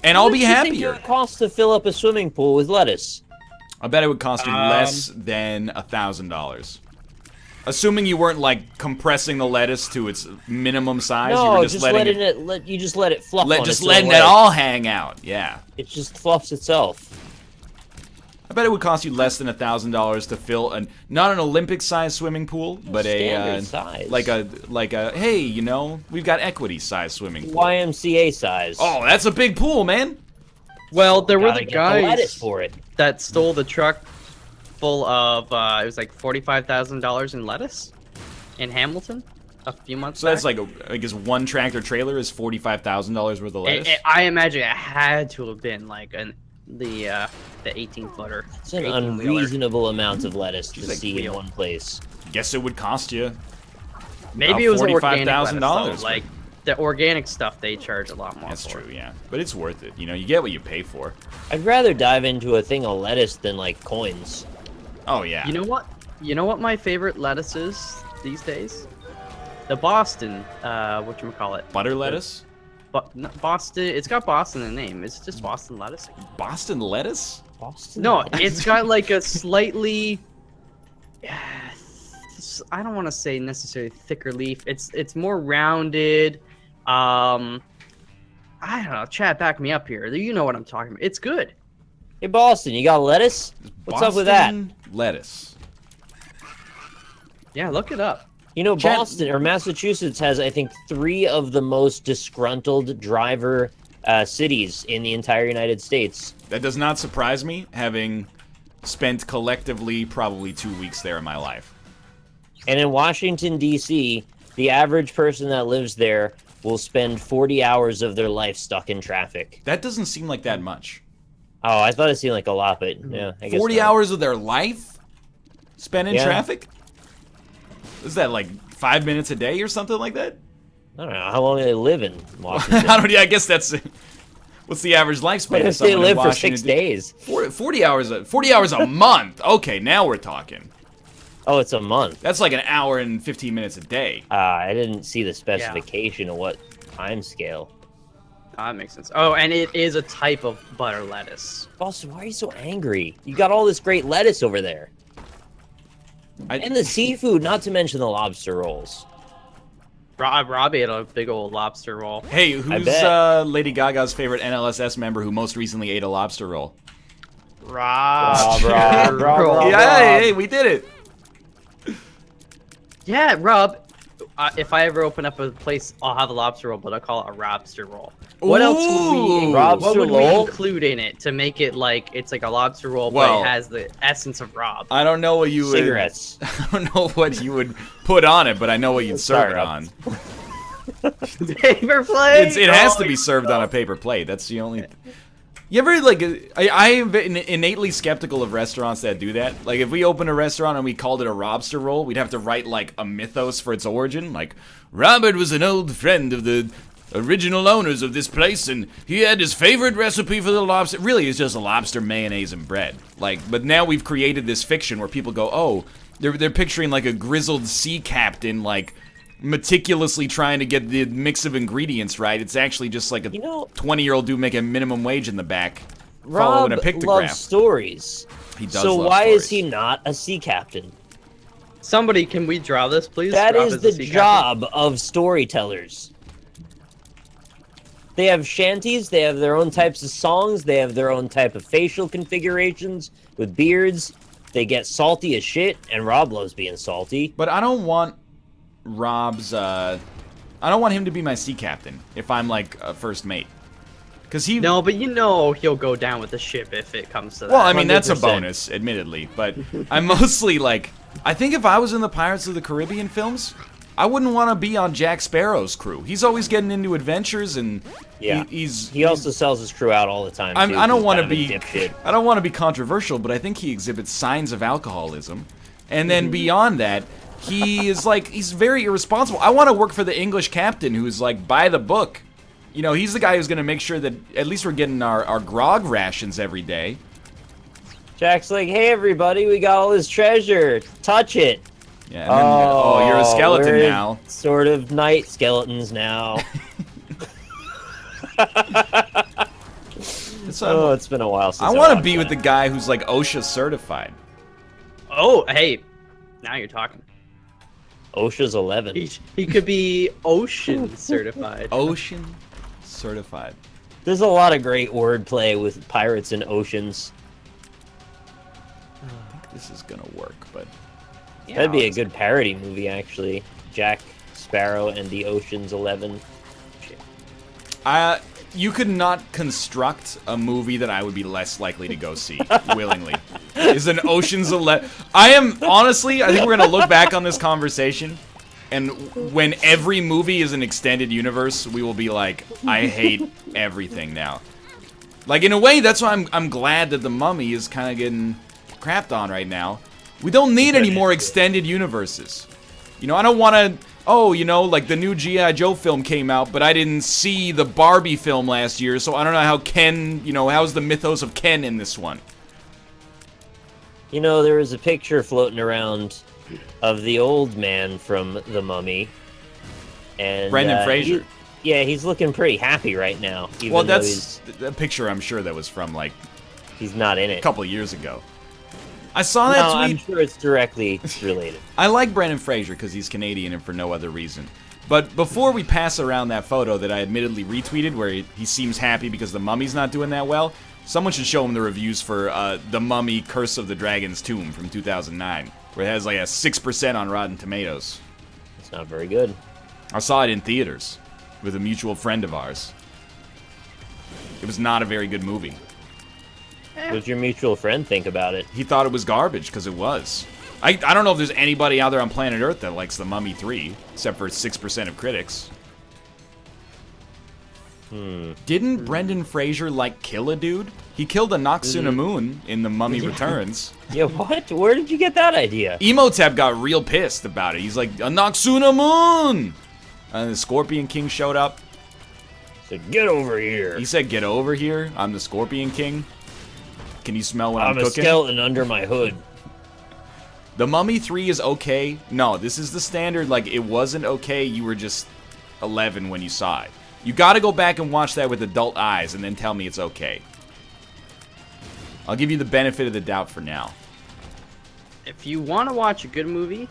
and I'll be happier. What do you think it would cost to fill up a swimming pool with lettuce? I bet it would cost you less than $1,000. Assuming you weren't like compressing the lettuce to its minimum size. No, you were just letting you just let it fluff. Just letting it all hang out. Yeah. It just fluffs itself. I bet it would cost you less than $1,000 to fill not an Olympic-sized swimming pool, but size. like a hey, we've got equity-sized swimming pool. YMCA size. Oh, that's a big pool, man. Well, there were the guys for it that stole the truck full of it was like $45,000 in lettuce in Hamilton a few months back. That's like I guess one tractor trailer is $45,000 worth of lettuce. I imagine it had to have been like the 18-footer. It's an unreasonable amount of lettuce to see in one place. Guess it would cost you maybe it was $45,000. Like the organic stuff, they charge a lot more. That's true, yeah. But it's worth it. You get what you pay for. I'd rather dive into a thing of lettuce than like coins. Oh yeah. You know what? You know what my favorite lettuce is these days? The Boston, whatchamacallit? Butter lettuce? Boston. It's got Boston in the name. It's just Boston lettuce. Boston lettuce? Boston. No, it's got like a slightly. I don't want to say necessarily thicker leaf. It's more rounded. I don't know. Chad, back me up here. You know what I'm talking about. It's good. Hey, Boston, you got lettuce? What's up with that? Boston lettuce. Yeah, look it up. You know, Chad- Boston or Massachusetts has, I think, 3 of the most disgruntled driver cities in the entire United States. That does not surprise me, having spent collectively probably 2 weeks there in my life. And in Washington, D.C., the average person that lives there will spend 40 hours of their life stuck in traffic. That doesn't seem like that much. Oh, I thought it seemed like a lot, but yeah, I guess 40 not. hours of their life spent in Yeah. traffic? Is that like 5 minutes a day or something like that? I don't know. How long do they live in Washington? I guess that's... What's the average lifespan What of if they someone in live for Washington 6 days? 40 hours a month. Okay, now we're talking. Oh, it's a month. That's like an hour and 15 minutes a day. I didn't see the specification of what time scale. That makes sense. Oh, and it is a type of butter lettuce. Boston, why are you so angry? You got all this great lettuce over there. And the seafood, not to mention the lobster rolls. Rob ate a big old lobster roll. Hey, who's bet. Lady Gaga's favorite NLSS member who most recently ate a lobster roll? Rob. Yeah, hey, we did it. Yeah, Rob. If I ever open up a place, I'll have a lobster roll, but I'll call it a robster roll. What else would we Lobster what would we roll? include in it to make it like it's like a lobster roll, Well, but it has the essence of Rob? I don't know what you would... Cigarettes. I don't know what you would put on it, but I know what you'd serve it on. Paper plate. It has to be served on a paper plate. That's the only... You ever, like, I'm innately skeptical of restaurants that do that. Like, if we opened a restaurant and we called it a Robster roll, we'd have to write, like, a mythos for its origin. Like, Robert was an old friend of the original owners of this place, and he had his favorite recipe for the lobster. Really, it's just a lobster, mayonnaise, and bread. Like, but now we've created this fiction where people go, oh, they're picturing, like, a grizzled sea captain, like, meticulously trying to get the mix of ingredients right. It's actually just like a 20-year-old dude making minimum wage in the back, following a Rob pictograph. loves stories. He does. So love why stories. is he not a sea captain? Somebody, can we draw this, please? That Rob is a the sea job of storytellers. They have shanties, they have their own types of songs, they have their own type of facial configurations with beards. They get salty as shit, and Rob loves being salty. But I don't want Rob's. I don't want him to be my sea captain if I'm like a first mate, because he. No, but you know he'll go down with the ship if it comes to that. Well, I mean that's a 100%. bonus, admittedly, but I'm mostly like. I think if I was in the Pirates of the Caribbean films, I wouldn't want to be on Jack Sparrow's crew. He's always getting into adventures, and Yeah, he's he also sells his crew out all the time. I too, don't he's want to kind of a be. dipshit. I don't want to be controversial, but I think he exhibits signs of alcoholism, and then beyond that, he is like he's very irresponsible. I want to work for the English captain who's like by the book. You know, he's the guy who's going to make sure that at least we're getting our grog rations every day. Jack's like, hey everybody, we got all this treasure. Touch it. Yeah. And then, you're a skeleton we're now. Sort of night skeletons now. It's been a while since I want to watched be with that. the guy who's like OSHA certified. Oh, hey, now you're talking. OSHA's 11. He could be ocean certified. Ocean certified. There's a lot of great wordplay with pirates and oceans. I think this is gonna work, but Yeah, That'd be a good parody movie, actually. Jack Sparrow and the Ocean's 11. you could not construct a movie that I would be less likely to go see willingly. Is an Ocean's 11. I am honestly, I think we're gonna look back on this conversation, and when every movie is an extended universe, we will be like, I hate everything now. Like in a way, that's why I'm glad that the Mummy is kind of getting crapped on right now. We don't need any more extended universes. You know, I don't want to. Oh, you know, like the new G.I. Joe film came out, but I didn't see the Barbie film last year, so I don't know how Ken, you know, how's the mythos of Ken in this one? You know, there was a picture floating around of the old man from The Mummy. And Brendan Fraser. Yeah, he's looking pretty happy right now. Even Well, though that's a picture I'm sure that was from like he's not in it. a couple of years ago. I saw that No, tweet. I'm sure it's directly related. I like Brendan Fraser because he's Canadian and for no other reason. But before we pass around that photo that I admittedly retweeted where he seems happy because the Mummy's not doing that well, someone should show him the reviews for The Mummy Curse of the Dragon's Tomb from 2009, where it has like a 6% on Rotten Tomatoes. It's not very good. I saw it in theaters with a mutual friend of ours. It was not a very good movie. What does your mutual friend think about it? He thought it was garbage because it was. I don't know if there's anybody out there on planet Earth that likes The Mummy 3, except for 6% of critics. Didn't Brendan Fraser like kill a dude? He killed a Noxuna Moon in The Mummy Returns. Yeah, what? Where did you get that idea? Emotep got real pissed about it. He's like, a Noxuna Moon! And the Scorpion King showed up. So get over here. He said, get over here. I'm the Scorpion King. Can you smell what I'm I'm a cooking? skeleton under my hood. The Mummy 3 is okay. No, this is the standard. Like, it wasn't okay. You were just 11 when you saw it. You gotta go back and watch that with adult eyes and then tell me it's okay. I'll give you the benefit of the doubt for now. If you want to watch a good movie,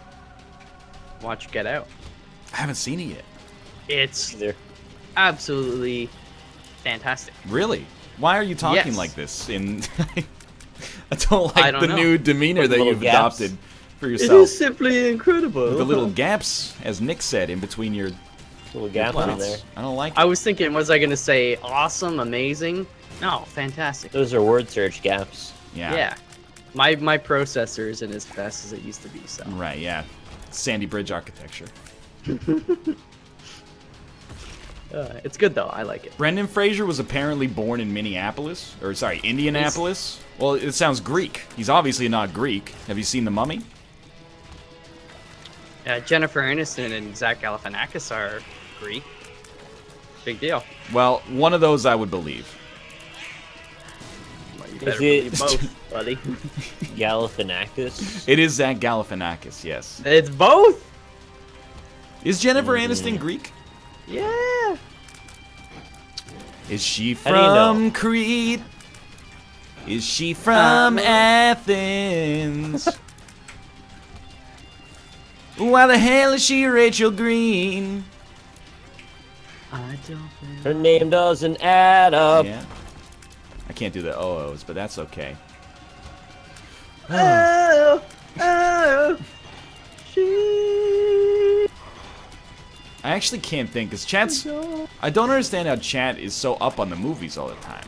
watch Get Out. I haven't seen it yet. It's Either. absolutely fantastic. Really? Why are you talking Yes. like this? I don't like I don't the know. new demeanor that Little you've gaps. adopted for It yourself. is simply incredible. The little gaps, as Nick said, in between your Little gaps in there. I don't like it. I was thinking, was I going to say awesome, amazing? No, fantastic. Those are word search gaps. Yeah. My processor isn't as fast as it used to be, so. Right, yeah. Sandy Bridge architecture. It's good, though. I like it. Brendan Fraser was apparently born in Minneapolis. Or, sorry, Indianapolis. Well, it sounds Greek. He's obviously not Greek. Have you seen The Mummy? Jennifer Aniston and Zach Galifianakis are Greek. Big deal. Well, one of those I would believe. Well, you Is better it- believe both, buddy. Galifianakis. It is Zach Galifianakis, yes. It's both? Is Jennifer Aniston Greek? Yeah. Is she How do you know? from Crete? Is she from Athens? Why the hell is she Rachel Green? I don't Her name doesn't add up. Yeah. I can't do the OOs, but that's okay. Oh, she. I actually can't think, because chat's... I don't understand how chat is so up on the movies all the time.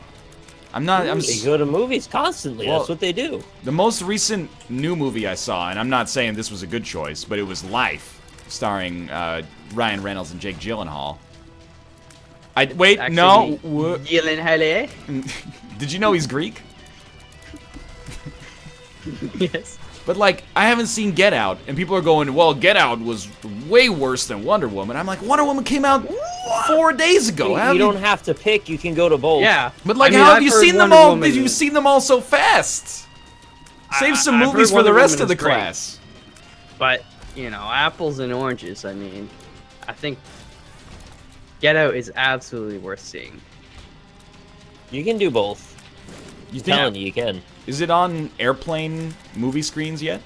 I'm They go to movies constantly. Well- That's what they do. The most recent new movie I saw, and I'm not saying this was a good choice, but it was Life, starring Ryan Reynolds and Jake Gyllenhaal. Wait, no. Gyllenhaal. Did you know he's Greek? Yes. But, like, I haven't seen Get Out, and people are going, well, Get Out was way worse than Wonder Woman. I'm like, Wonder Woman came out 4 days ago. How You have don't have to pick. You can go to both. Yeah. But, like, I mean, how have I've you heard seen them Wonder all? Woman- You've seen them all so fast. Save some I've movies heard for the Wonder rest Woman of the is great. class. But, you know, apples and oranges, I mean, I think Get Out is absolutely worth seeing. You can do both. You I'm telling you can. Is it on airplane movie screens yet?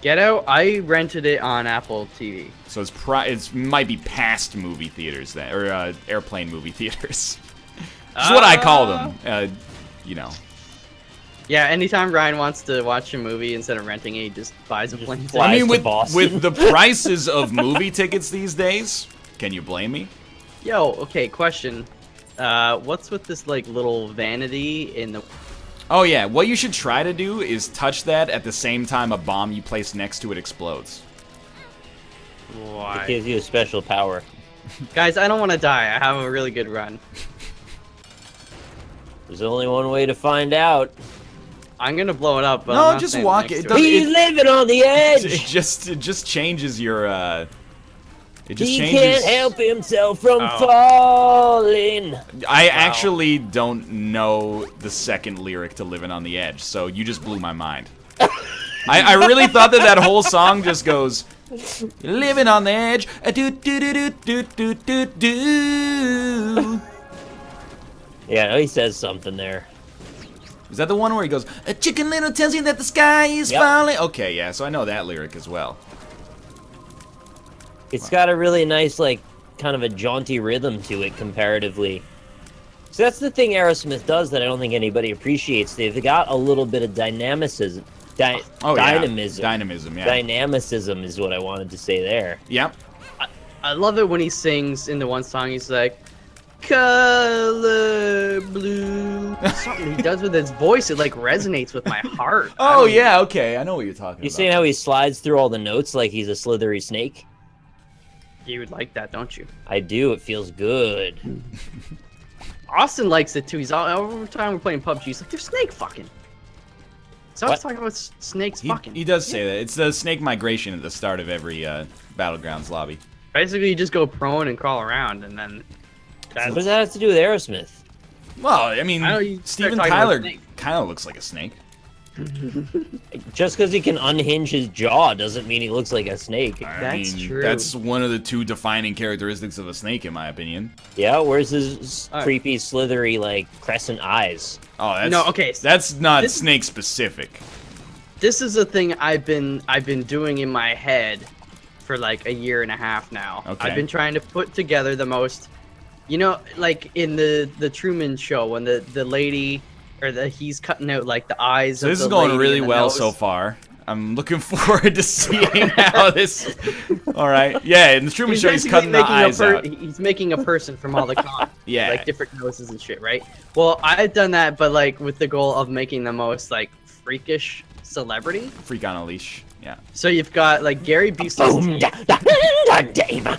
Get Out, I rented it on Apple TV. So it's might be past movie theaters then, or airplane movie theaters. That's what I call them. You know. Yeah, anytime Ryan wants to watch a movie instead of renting it, he just buys a plane fly. I ticket. mean, to Boston. with the prices of movie tickets these days, can you blame me? Yo, okay, question. What's with this, like, little vanity in the... Oh yeah, what you should try to do is touch that at the same time a bomb you place next to it explodes. It Why? gives you a special power. Guys, I don't want to die. I have a really good run. There's only one way to find out. I'm gonna blow it up, but No, I'm not just standing walk next it. to Doesn't- He's living on the edge. It just changes your it just He changes. can't help himself from Oh. falling. I actually don't know the second lyric to Living on the Edge, so you just blew my mind. I really thought that whole song just goes, You're living on the edge. Do do do do do do do do. Yeah, I know he says something there. Is that the one where he goes, "A chicken little tells you that the sky is Yep. falling"? Okay, yeah, so I know that lyric as well. It's got a really nice, like, kind of a jaunty rhythm to it comparatively. So that's the thing Aerosmith does that I don't think anybody appreciates. They've got a little bit of dynamicism. Dynamism. Dynamism, yeah. Dynamicism is what I wanted to say there. Yep. I love it when he sings in the one song. He's like, "Color blue." Something he does with his voice, it like resonates with my heart. Oh, yeah, okay, I know what you're talking You about. see how he slides through all the notes like he's a slithery snake? You would like that, don't you? I do. It feels good. Austin likes it too. He's all every time we're playing PUBG. He's like, "They're snake fucking." So I was What? talking about snakes fucking. He does say that. It's the snake migration at the start of every Battlegrounds lobby. Basically, you just go prone and crawl around, and then. What does that have to do with Aerosmith? Well, I mean, I know you start Steven talking about Tyler snake. kind of looks like a snake. Just because he can unhinge his jaw doesn't mean he looks like a snake. That's true. That's one of the two defining characteristics of a snake, in my opinion. Yeah, where's his Alright. creepy, slithery, like, crescent eyes? Oh, that's No, okay, That's not this- snake specific. This is a thing I've been doing in my head for like a year and a half now. Okay. I've been trying to put together the most, you know, like in the Truman Show when the lady or he's cutting out like the eyes. So of this is the going lady really and the well nose. so far. I'm looking forward to seeing how this. All right, yeah. In the Truman Show, he's basically cutting the making eyes out. He's making a person from all the con, Yeah. like different noses and shit, right? Well, I've done that, but like with the goal of making the most like freakish celebrity. Freak on a leash. Yeah. So you've got like Gary Busey's Boom, teeth, da, da, da, da.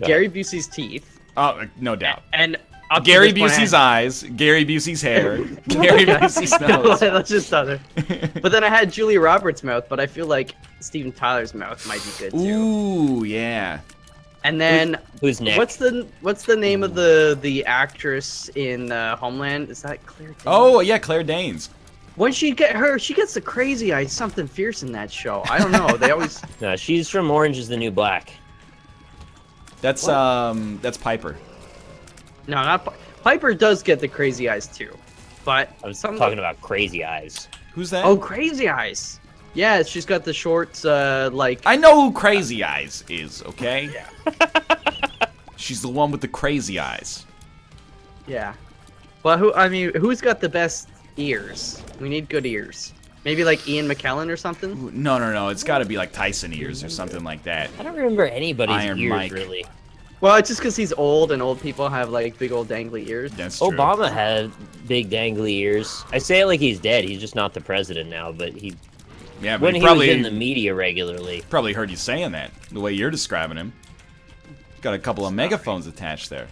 Gary Busey's teeth, Oh, no doubt. and up to Gary this point, Busey's eyes, Gary Busey's hair, Gary Busey's nose. Let's just start there. But then I had Julia Roberts' mouth, but I feel like Steven Tyler's mouth might be good too. Ooh, yeah. And then Who's next? what's the name of the actress in Homeland? Is that Claire Danes? Oh, yeah, Claire Danes. When she gets the crazy eyes, something fierce in that show. I don't know. They always No, she's from Orange is the New Black. That's Piper. no, not Piper does get the crazy eyes too, but I was some talking about crazy eyes. Who's that? oh crazy eyes. Yeah, she's got the shorts like I know who Crazy Eyes is, okay? Yeah. She's the one with the crazy eyes. yeah. Well, who's got the best ears? We need good ears. Maybe like Ian McKellen or something. Ooh, no. It's got to be like Tyson ears or something like that. I don't remember anybody's Iron ears, Mike. really. Well, it's just because he's old and old people have like big old dangly ears. That's true. Obama had big dangly ears. I say it like he's dead. He's just not the president now, but he Yeah, but when he he probably was in the media regularly. probably heard you saying that the way you're describing him. Got a couple of megaphones attached there.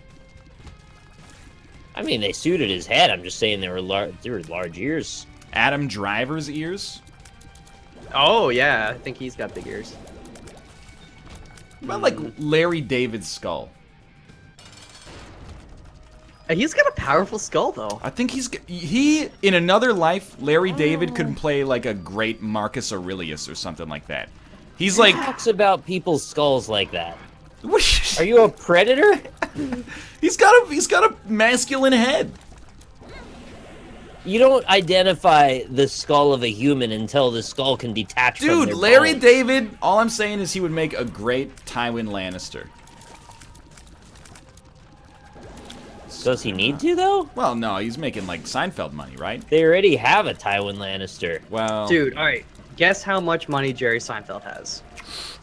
I mean, they suited his head. I'm just saying they were large ears. Adam Driver's ears. Oh yeah, I think he's got big ears. What about like Larry David's skull? He's got a powerful skull though. I think he in another life, Larry David could play like a great Marcus Aurelius or something like that. He's like, Who talks about people's skulls like that? Are you a predator? he's got a masculine head. You don't identify the skull of a human until the skull can detach from Dude, their Larry bones. David, all I'm saying is he would make a great Tywin Lannister. Does he need to, though? Well, no, he's making like Seinfeld money, right? They already have a Tywin Lannister. Well, Dude, all right. Guess how much money Jerry Seinfeld has?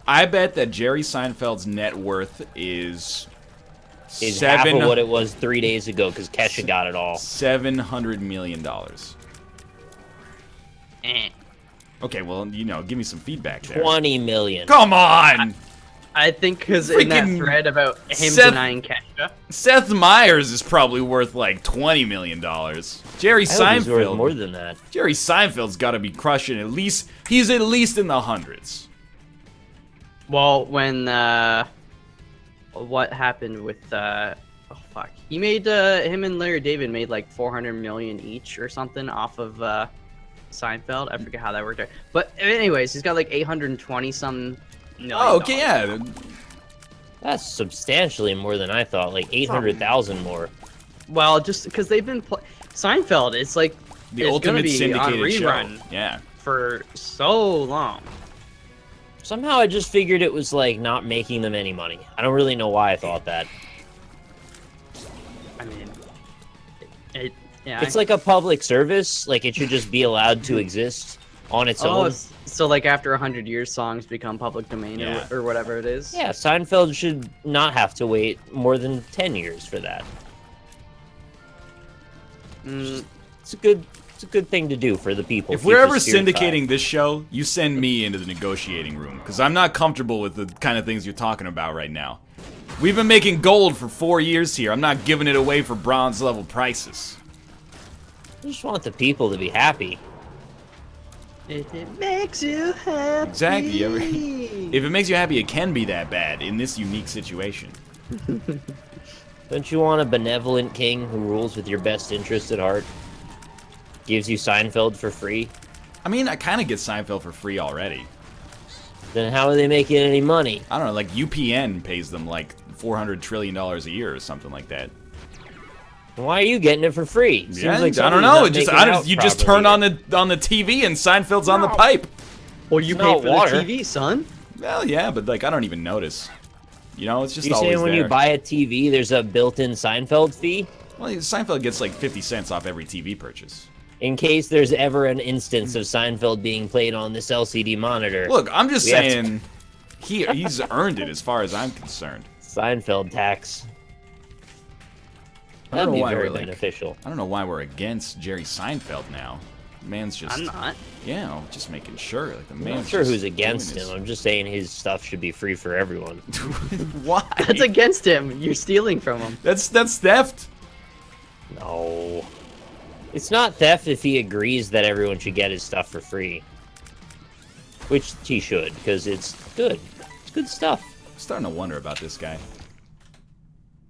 I bet that Jerry Seinfeld's net worth is Half of what it was 3 days ago because Kesha got it all. $700 million. Eh. Okay, well, give me some feedback there. 20 million. Come on! I think because in that Freaking thread about him Seth- denying Kesha. Seth Meyers is probably worth like $20 million. Jerry I hope he's worth more Seinfeld. than that. Jerry Seinfeld's got to be crushing at least. He's at least in the hundreds. Well, when what happened with oh fuck, he made him and Larry David made like 400 million each or something off of Seinfeld. I forget how that worked out. But anyways, he's got like 820 some Oh, okay, yeah. That's substantially more than I thought. Like 800,000 more. Well, just because they've been Seinfeld, it's like The it's gonna ultimate be on syndicated rerun show. Yeah. for so long. Somehow I just figured it was like not making them any money. I don't really know why I thought that. I mean, yeah. It's like a public service. Like it should just be allowed to exist on its own. So like after 100 years, songs become public domain Yeah. or whatever it is. Yeah, Seinfeld should not have to wait more than 10 years for that. It's a good thing to do for the people. If Keep we're the ever spirit syndicating high. this show, you send me into the negotiating room, because I'm not comfortable with the kind of things you're talking about right now. We've been making gold for 4 years here. I'm not giving it away for bronze level prices. I just want the people to be happy. If it makes you happy. Exactly. If it makes you happy, it can be that bad in this unique situation. Don't you want a benevolent king who rules with your best interest at heart? Gives you Seinfeld for free? I mean, I kind of get Seinfeld for free already. Then how are they making any money? I don't know, like UPN pays them like $400 trillion a year or something like that. Why are you getting it for free? Seems Yeah, like I don't somebody's know. not It just, making out you just properly. turn on the TV and Seinfeld's on the pipe. Well, you It's pay not for water. the TV, son. Well, yeah, but like I don't even notice. You know, it's just You always saying when there. you buy a TV, there's a built-in Seinfeld fee? Well, Seinfeld gets like 50 cents off every TV purchase. In case there's ever an instance of Seinfeld being played on this LCD monitor. Look, I'm just We have to- saying, he's earned it as far as I'm concerned. Seinfeld tax. I don't That'd know be why very we're like, beneficial. I don't know why we're against Jerry Seinfeld now. Man's just, I'm not. yeah, I'm just making sure. Like the I'm man's not sure just who's against doing him. this. I'm just saying his stuff should be free for everyone. Why? That's against him. You're stealing from him. That's theft. No. It's not theft if he agrees that everyone should get his stuff for free. Which he should, because it's good. It's good stuff. I'm starting to wonder about this guy.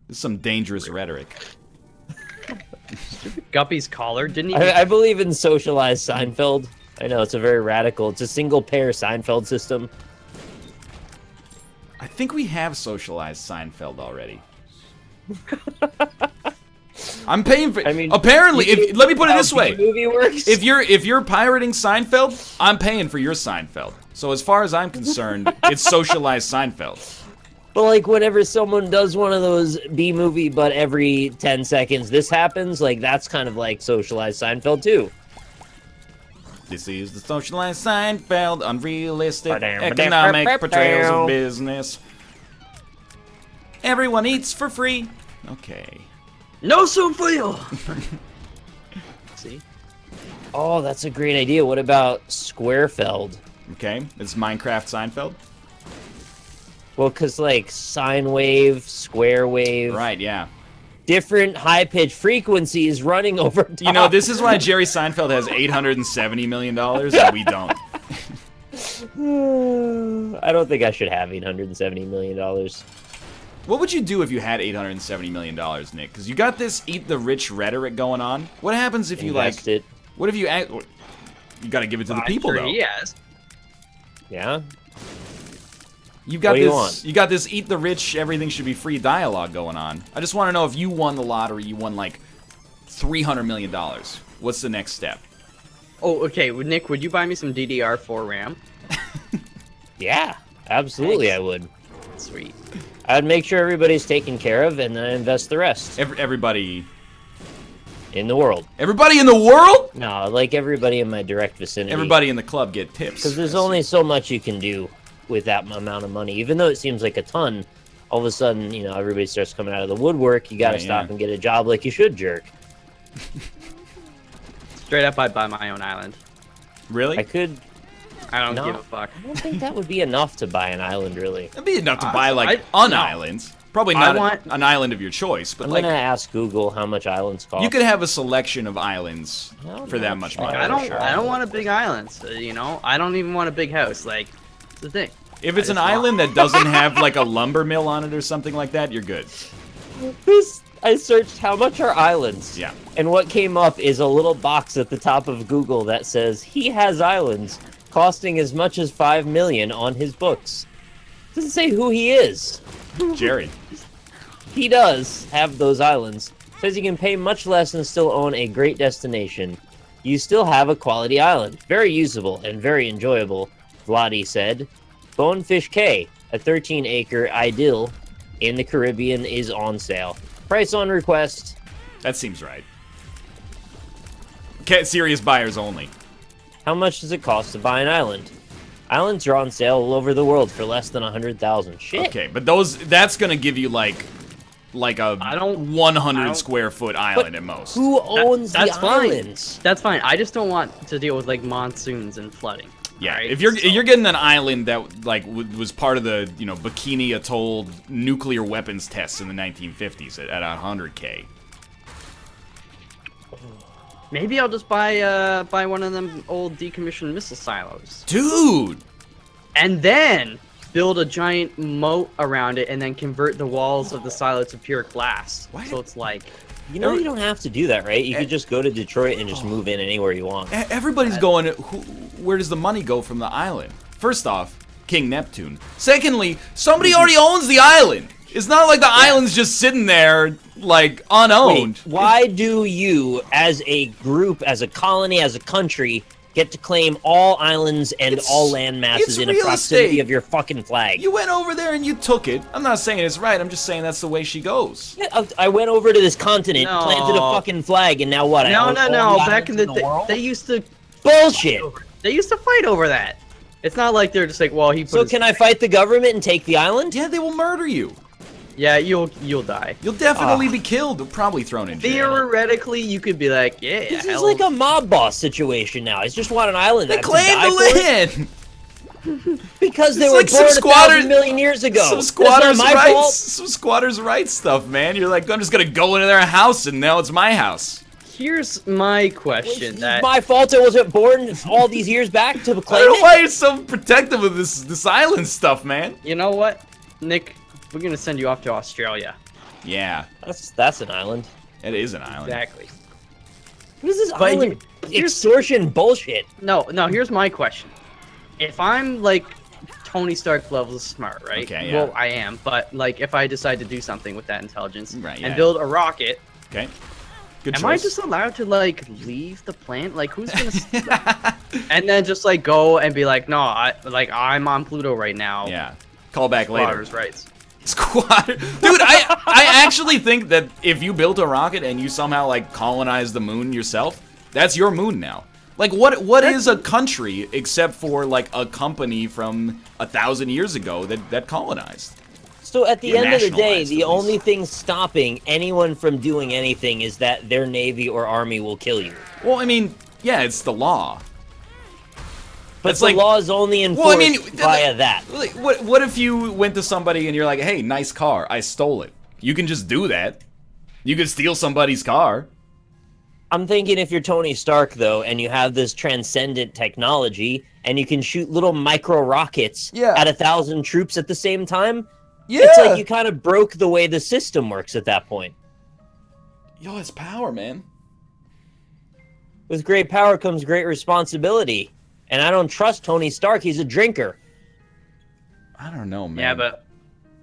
This is some dangerous rhetoric. Guppy's collar didn't he? I believe in socialized Seinfeld. I know, it's a very radical. It's a single-pair Seinfeld system. I think we have socialized Seinfeld already. I'm paying for. I mean, apparently, let me put it how this way: B-movie works. if you're pirating Seinfeld, I'm paying for your Seinfeld. So as far as I'm concerned, it's socialized Seinfeld. But like whenever someone does one of those B-movie, but every 10 seconds this happens, like that's kind of like socialized Seinfeld too. This is the socialized Seinfeld, unrealistic economic portrayals of business. Everyone eats for free. Okay. No soup for you. See? Oh, that's a great idea. What about Squarefeld? Okay. It's Minecraft Seinfeld. Well, because like sine wave, square wave, Right. Yeah. different high-pitched frequencies running over top. You know, this is why Jerry Seinfeld has $870 million and we don't. I don't think I should have $870 million. What would you do if you had $870 million, Nick? Because you got this eat the rich rhetoric going on. What happens if you Invest like? it. What if you act? You got to give it to the people, though. Yes. Yeah. You've got What do you this. want? You got this eat the rich, everything should be free dialogue going on. I just want to know if you won the lottery, you won like $300 million. What's the next step? Oh, okay. Nick, would you buy me some DDR4 RAM? Yeah. Absolutely, Thanks. I would. Sweet. I'd make sure everybody's taken care of, and then I invest the rest Everybody in the world. in the world. No, like everybody in my direct vicinity. Everybody in the club get tips. Because there's only so much you can do with that amount of money. Even though it seems like a ton, all of a sudden, you know, everybody starts coming out of the woodwork. You got to Right, stop yeah. and get a job like you should, jerk. Straight up, I'd buy my own island. Really? I could. I don't No. give a fuck. I don't think that would be enough to buy an island, really. It'd be enough to buy like I- an no. island. Probably I not want- an island of your choice, but I'm like gonna ask Google how much islands cost. you could have a selection of islands for that much money. I for sure. don't want a big island. So, you know, I don't even want a big house. Like, it's the thing. If it's I an just want- island that doesn't have like a lumber mill on it or something like that, you're good. I searched how much are islands. Yeah. And what came up is a little box at the top of Google that says he has islands costing as much as $5 million on his books. Doesn't say who he is. Jerry. He does have those islands. Says you can pay much less and still own a great destination. You still have a quality island. Very usable and very enjoyable, Vladi said. Bonefish Cay, a 13-acre idyll in the Caribbean, is on sale. Price on request. That seems right. Serious buyers only. How much does it cost to buy an island? Islands are on sale all over the world for less than 100,000. Shit. Okay, but that's gonna give you like a 100 square foot island at most. Who owns the That's fine. islands? That's fine. I just don't want to deal with like monsoons and flooding. Yeah, right? if you're getting an island that like was part of the Bikini Atoll nuclear weapons tests in the 1950s at 100K. Maybe I'll just buy one of them old decommissioned missile silos, Dude! and then build a giant moat around it, and then convert the walls of the silo to pure glass. What? So it's like, You know you don't have to do that, right? You could just go to Detroit and just move in anywhere you want. Everybody's going, where does the money go from the island? First off, King Neptune. Secondly, somebody already owns the island. It's not like the island's just sitting there, like, unowned. Wait, why do you, as a group, as a colony, as a country, get to claim all islands and all land masses in a proximity of your fucking flag? You went over there and you took it. I'm not saying it's right. I'm just saying that's the way she goes. Yeah, I went over to this continent, planted a fucking flag, and now what? no. Back in the day, they used to Bullshit! They used to fight over that. It's not like they're just like, well, he put So his... can I fight the government and take the island? Yeah, they will murder you. Yeah, you'll die. You'll definitely be killed. Probably thrown in jail. Theoretically, you could be like, yeah, This is like a mob boss situation now. I just want an island. They I have to claim die the for it? land. Because they It's were like some born squatter- 1,000 million years ago. Some That's squatters' not my rights. fault. Some squatters' rights stuff, man. You're like, I'm just gonna go into their house and now it's my house. Here's my question. It's That my fault I wasn't born all these years back to I claim don't know it. why you're so protective of this island stuff, man. you know what, Nick? We're gonna send you off to Australia. Yeah, That's an island. it is an island. Exactly. What is this But island extortion bullshit? No. Here's my question. If I'm like Tony Stark levels smart, right? Okay, yeah. Well, I am, but like if I decide to do something with that intelligence Right, yeah. and build a rocket, Okay. Good am choice. I just allowed to like leave the planet? Like who's gonna and then just like go and be like, no, I'm on Pluto right now. Yeah. Call back later. Squatters' rights. Squatter. Dude, I actually think that if you built a rocket and you somehow like colonize the moon yourself, that's your moon now. Like what is a country except for like a company from 1,000 years ago that colonized? So at the end of the day, nationalized, the at least. only thing stopping anyone from doing anything is that their navy or army will kill you. Well, I mean, yeah, it's the law. But It's the like- law is only enforced Well, I mean, via that. Like, what if you went to somebody and you're like, hey, nice car, I stole it. You can just do that. You could steal somebody's car. I'm thinking if you're Tony Stark, though, and you have this transcendent technology, and you can shoot little micro rockets Yeah. at 1,000 troops at the same time, Yeah. it's like you kind of broke the way the system works at that point. Yo, it's power, man. With great power comes great responsibility. And I don't trust Tony Stark, he's a drinker. I don't know, man. Yeah, but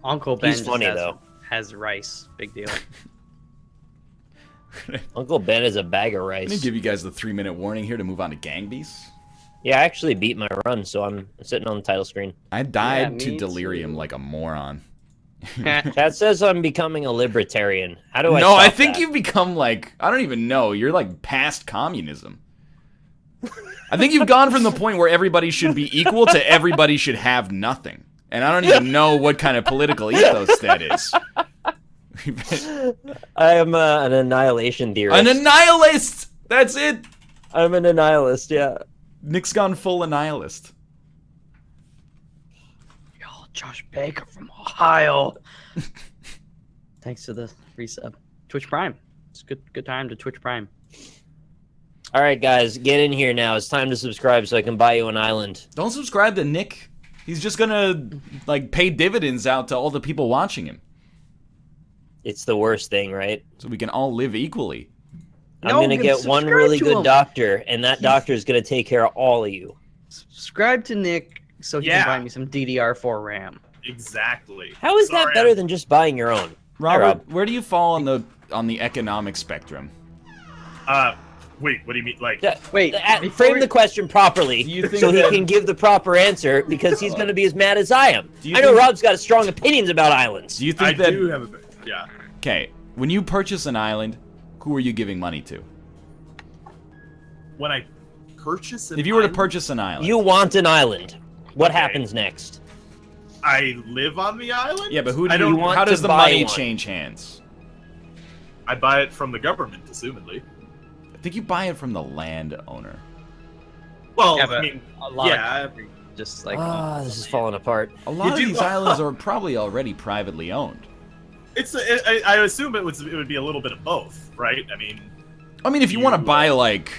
Uncle Ben He's just funny, has, though. has rice. Big deal. Uncle Ben is a bag of Let me rice. give you guys the 3-minute warning here to move on to Gang Beasts. Yeah, I actually beat my run, so I'm sitting on the title screen. I died Yeah, to me delirium too. like a moron. That says I'm becoming a libertarian. How do I No, stop I think that? you've become like, I don't even know. You're like past communism. I think you've gone from the point where everybody should be equal to everybody should have nothing. And I don't even know what kind of political ethos that is. I am an annihilation theorist. An annihilist! That's it! I'm an annihilist, yeah. Nick's gone full annihilist. Yo, Josh Baker from Ohio. Thanks to the resub. Twitch Prime. It's good time to Twitch Prime. All right, guys, get in here now. It's time to subscribe so I can buy you an island. Don't subscribe to Nick. He's just gonna, like, pay dividends out to all the people watching him. It's the worst thing, right? So we can all live equally. I'm No, going to get one subscribe really to good him. doctor, and that doctor is going to take care of all of you. Subscribe to Nick so he Yeah. can buy me some DDR4 RAM. Exactly. How is that Sorry, better than just buying your own? Robert, Rob. where do you fall on the economic spectrum? Wait, what do you mean? Like, Wait, before Frame we- the question properly Do you think so he that- can give the proper answer because he's going to be as mad as I am. Do you I know think- Rob's got strong opinions about islands. Do you I think that? do have a bit. Yeah. Okay, when you purchase an island, who are you giving money to? When I purchase an If you were to island, purchase an island, You want an island. What Okay. happens next? I live on the island. yeah, but who I do you? don't want How to does the buy money one? change hands? I buy it from the government, assumedly. I think you buy it from the landowner. Well, Yeah, I but mean, a lot yeah, of countries just like This is falling apart. A lot of do- these islands are probably already privately owned. I assume it would be a little bit of both, right? I mean, if you want to buy like,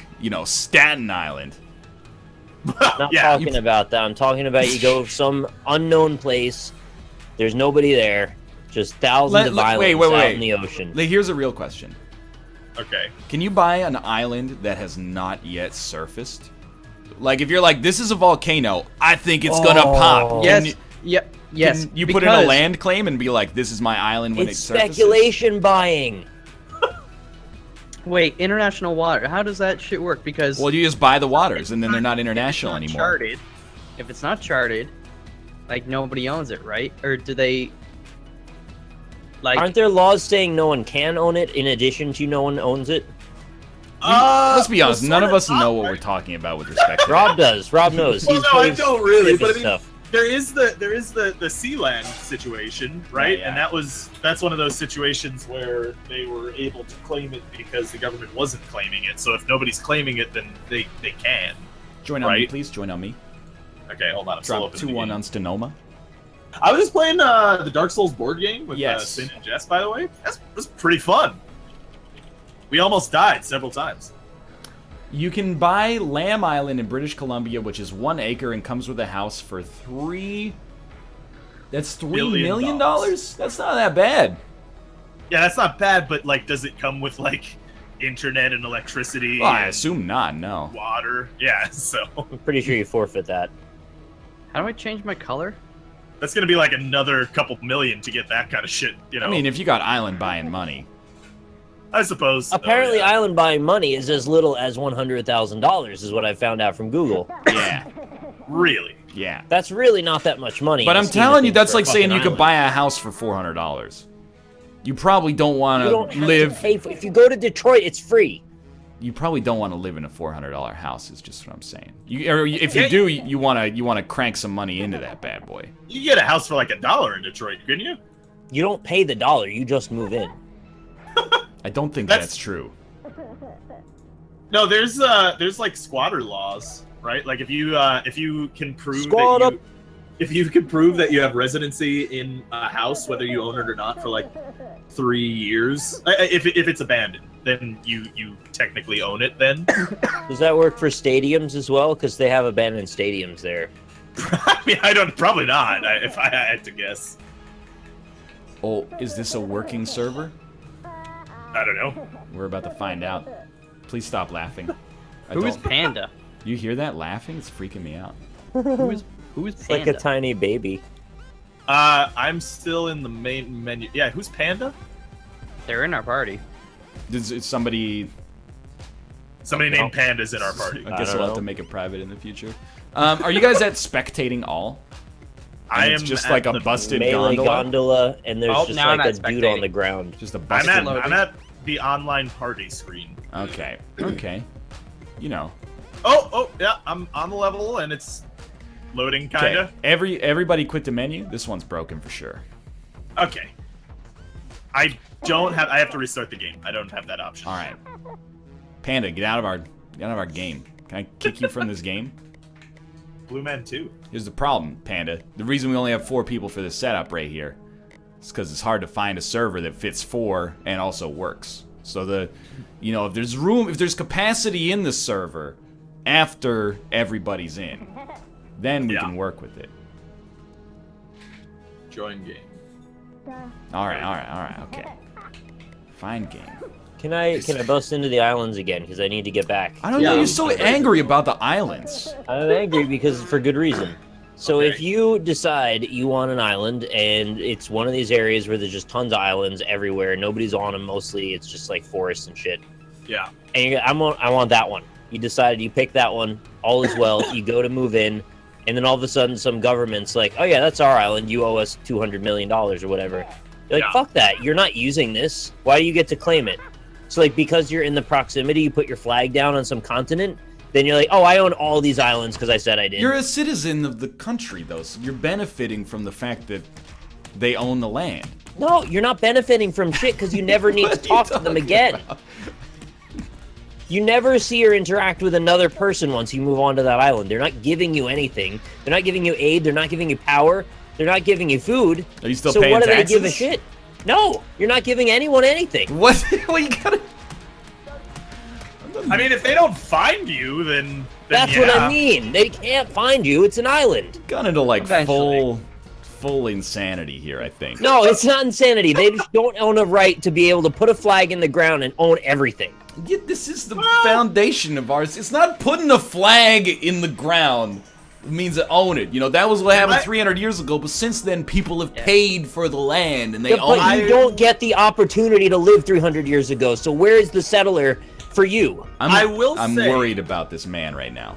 Staten Island, Not yeah, talking about that. I'm talking about you go to some unknown place. There's nobody there. Just thousands of islands wait. out in the ocean. like, here's a real question. okay. Can you buy an island that has not yet surfaced? Like, if you're like, this is a volcano, I think it's gonna pop. yes, Can yep, yes. you put in a because- land claim and be like, this is my island when It's it surfaces? speculation buying. Wait, international water. How does that shit work? Because Well, you just buy the waters, and then they're not international not anymore. charted. If it's not charted, like nobody owns it, right? Or do they? Like, Aren't there laws saying no one can own it in addition to no one owns it? Let's be honest, well, none of sorta us know not, what right? we're talking about with respect to Rob does. Rob knows. Well, He's no, I plays don't really, stupid but I mean, stuff. there is the sea land situation, right? Yeah. And that's one of those situations where they were able to claim it because the government wasn't claiming it. So if nobody's claiming it, then they can. Join on me, Right. please. Join on me. Okay, hold on. I'm still Drop opening the 2-1 game. on Stenoma. I was just playing the Dark Souls board game with Yes. Sin and Jess, by the way. That was pretty fun. We almost died several times. You can buy Lamb Island in British Columbia, which is 1 acre and comes with a house for That's $3 million? That's not that bad. Yeah, that's not bad, but like, does it come with like internet and electricity? Well, I and assume not, no. water. Yeah, so I'm pretty sure you forfeit that. how do I change my color? that's gonna be like another couple million to get that kind of shit. I mean, if you got island buying money. I suppose. Apparently, yeah. island buying money is as little as $100,000, is what I found out from Google. Yeah, Really. yeah. That's really not that much money. But in I'm the scheme of telling you, things that's for a like saying fucking you could island. buy a house for $400. You probably don't want You don't to have live. to pay for. If you go to Detroit, it's free. You probably don't want to live in a $400 house. Is just what I'm saying. If you do, you wanna crank some money into that bad boy. You get a house for like $1 in Detroit, couldn't you? You don't pay the dollar. You just move in. I don't think That's- that's true. No, there's like squatter laws, right? Like if you can prove Squat that up. if you can prove that you have residency in a house, whether you own it or not, for like 3 years, if it's abandoned, then you technically own it. Then Does that work for stadiums as well? Because they have abandoned stadiums there. I mean, probably not. If I had to guess, Oh, is this a working server? I don't know. We're about to find out. Please stop laughing. Who is Panda? You hear that laughing? It's freaking me out. Who is It's like Panda? a tiny baby. I'm still in the main menu. Yeah, who's Panda? They're in our party. Is somebody? Somebody named Panda's in our party. I guess don't we'll have know. to make it private in the future. Are you guys at spectating all? I It's am just at like a the- busted Melee gondola. gondola, and there's Oh, just now I'm like a at dude on spectating. the ground. Just a I'm busted. at the online party screen. Okay. Okay. You know. Oh, yeah, I'm on the level and it's loading, Okay. kinda. Everybody quit the menu. This one's broken for sure. Okay. I have to restart the game. I don't have that option. All right. Panda, get out of our game. Can I kick you from this game? Blue Man 2. Here's the problem, Panda. The reason we only have 4 people for this setup right here is because it's hard to find a server that fits 4 and also works. So if there's room, if there's capacity in the server after everybody's in, then we Yeah. can work with it. Join game. All right, okay. Find game. Can I bust into the islands again? Because I need to get back. I don't know. You're so angry about the islands. I'm angry because for good reason. So Okay. if you decide you want an island, and it's one of these areas where there's just tons of islands everywhere, nobody's on them, mostly it's just like forests and shit. Yeah. And I want that one. You decided you pick that one, all is well, you go to move in, and then all of a sudden some government's like, oh yeah, that's our island, you owe us $200 million or whatever. You're like, Yeah. fuck that, you're not using this. Why do you get to claim it? So like, because you're in the proximity, you put your flag down on some continent, then you're like, oh, I own all these islands because I said I did. You're a citizen of the country, though, so you're benefiting from the fact that they own the land. No, you're not benefiting from shit because you never need to What are you talk to them talking again. about? You never see or interact with another person once you move onto that island. They're not giving you anything. They're not giving you aid. They're not giving you power. They're not giving you food. Are you still so paying what do taxes? they give a shit? No, you're not giving anyone anything. What? Well, you gotta... I mean, if they don't find you, then That's yeah. what I mean. They can't find you. It's an island. Gone into like Eventually. full insanity here, I think. No, it's not insanity. They just don't own a right to be able to put a flag in the ground and own everything. Yeah, this is the foundation of ours. It's not putting a flag in the ground. It means to own it. You know, that was what happened 300 years ago, but since then people have paid for the land and they Yeah, own but you it. don't get the opportunity to live 300 years ago. So where is the settler for you? I'm say- worried about this man right now.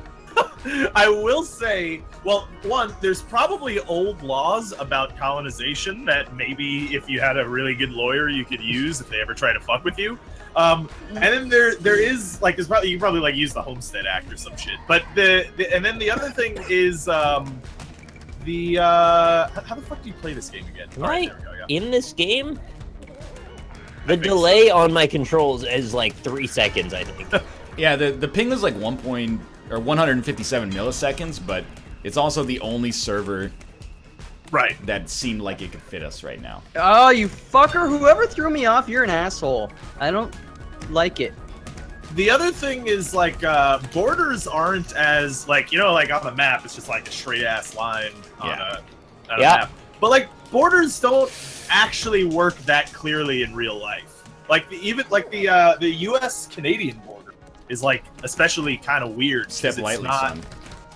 I will say, well, one, there's probably old laws about colonization that maybe if you had a really good lawyer you could use if they ever try to fuck with you. And then there is like there's probably you can probably like use the Homestead Act or some shit. But and then the other thing is how the fuck do you play this game again? All Right. there we go, yeah. In this game, the think delay on my controls is like 3 seconds, I think. Yeah, the ping was like 157 milliseconds, but it's also the only server Right. that seemed like it could fit us right now. Oh, you fucker! Whoever threw me off, you're an asshole. I don't like it. The other thing is like borders aren't as like like on the map it's just like a straight ass line on a map. But like borders don't actually work that clearly in real life. Like even the U.S. Canadian border is like especially kind of weird. Step 'cause it's lightly, not- son.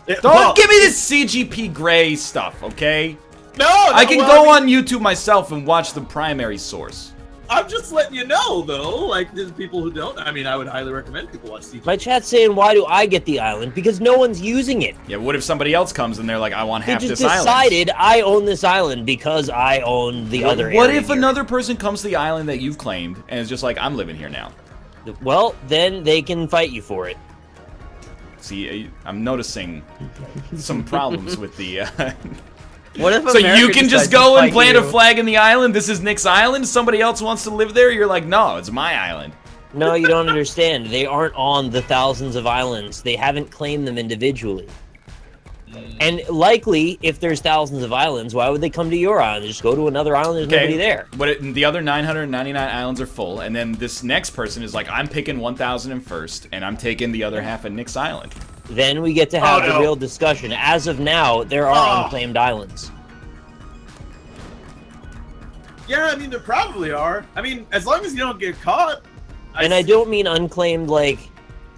It- Don't well, give me this CGP gray stuff, okay? No, I can well, go I mean, on YouTube myself and watch the primary source. I'm just letting you know though. Like there's people who don't. I mean, I would highly recommend people watch CG. My chat's saying, why do I get the island? Because no one's using it. Yeah, what if somebody else comes and they're like, I want They half just this island? decided I own this island because I own the other What area if here. another person comes to the island that you've claimed and is just like, I'm living here now? Well, then they can fight you for it. See, I'm noticing some problems with the... What if So America you can just decides to go and fight plant a you? flag in the island? This is Nick's island? Somebody else wants to live there? You're like, no, it's my island. No, you don't understand. They aren't on the thousands of islands. They haven't claimed them individually. And likely, if there's thousands of islands, why would they come to your island? Just go to another island, there's nobody there. But the other 999 islands are full, and then this next person is like, I'm picking 1001st, and I'm taking the other half of Nick's island. Then we get to have the no. real discussion. As of now, there are unclaimed islands. Yeah, I mean there probably are. I mean, as long as you don't get caught. And I don't mean unclaimed like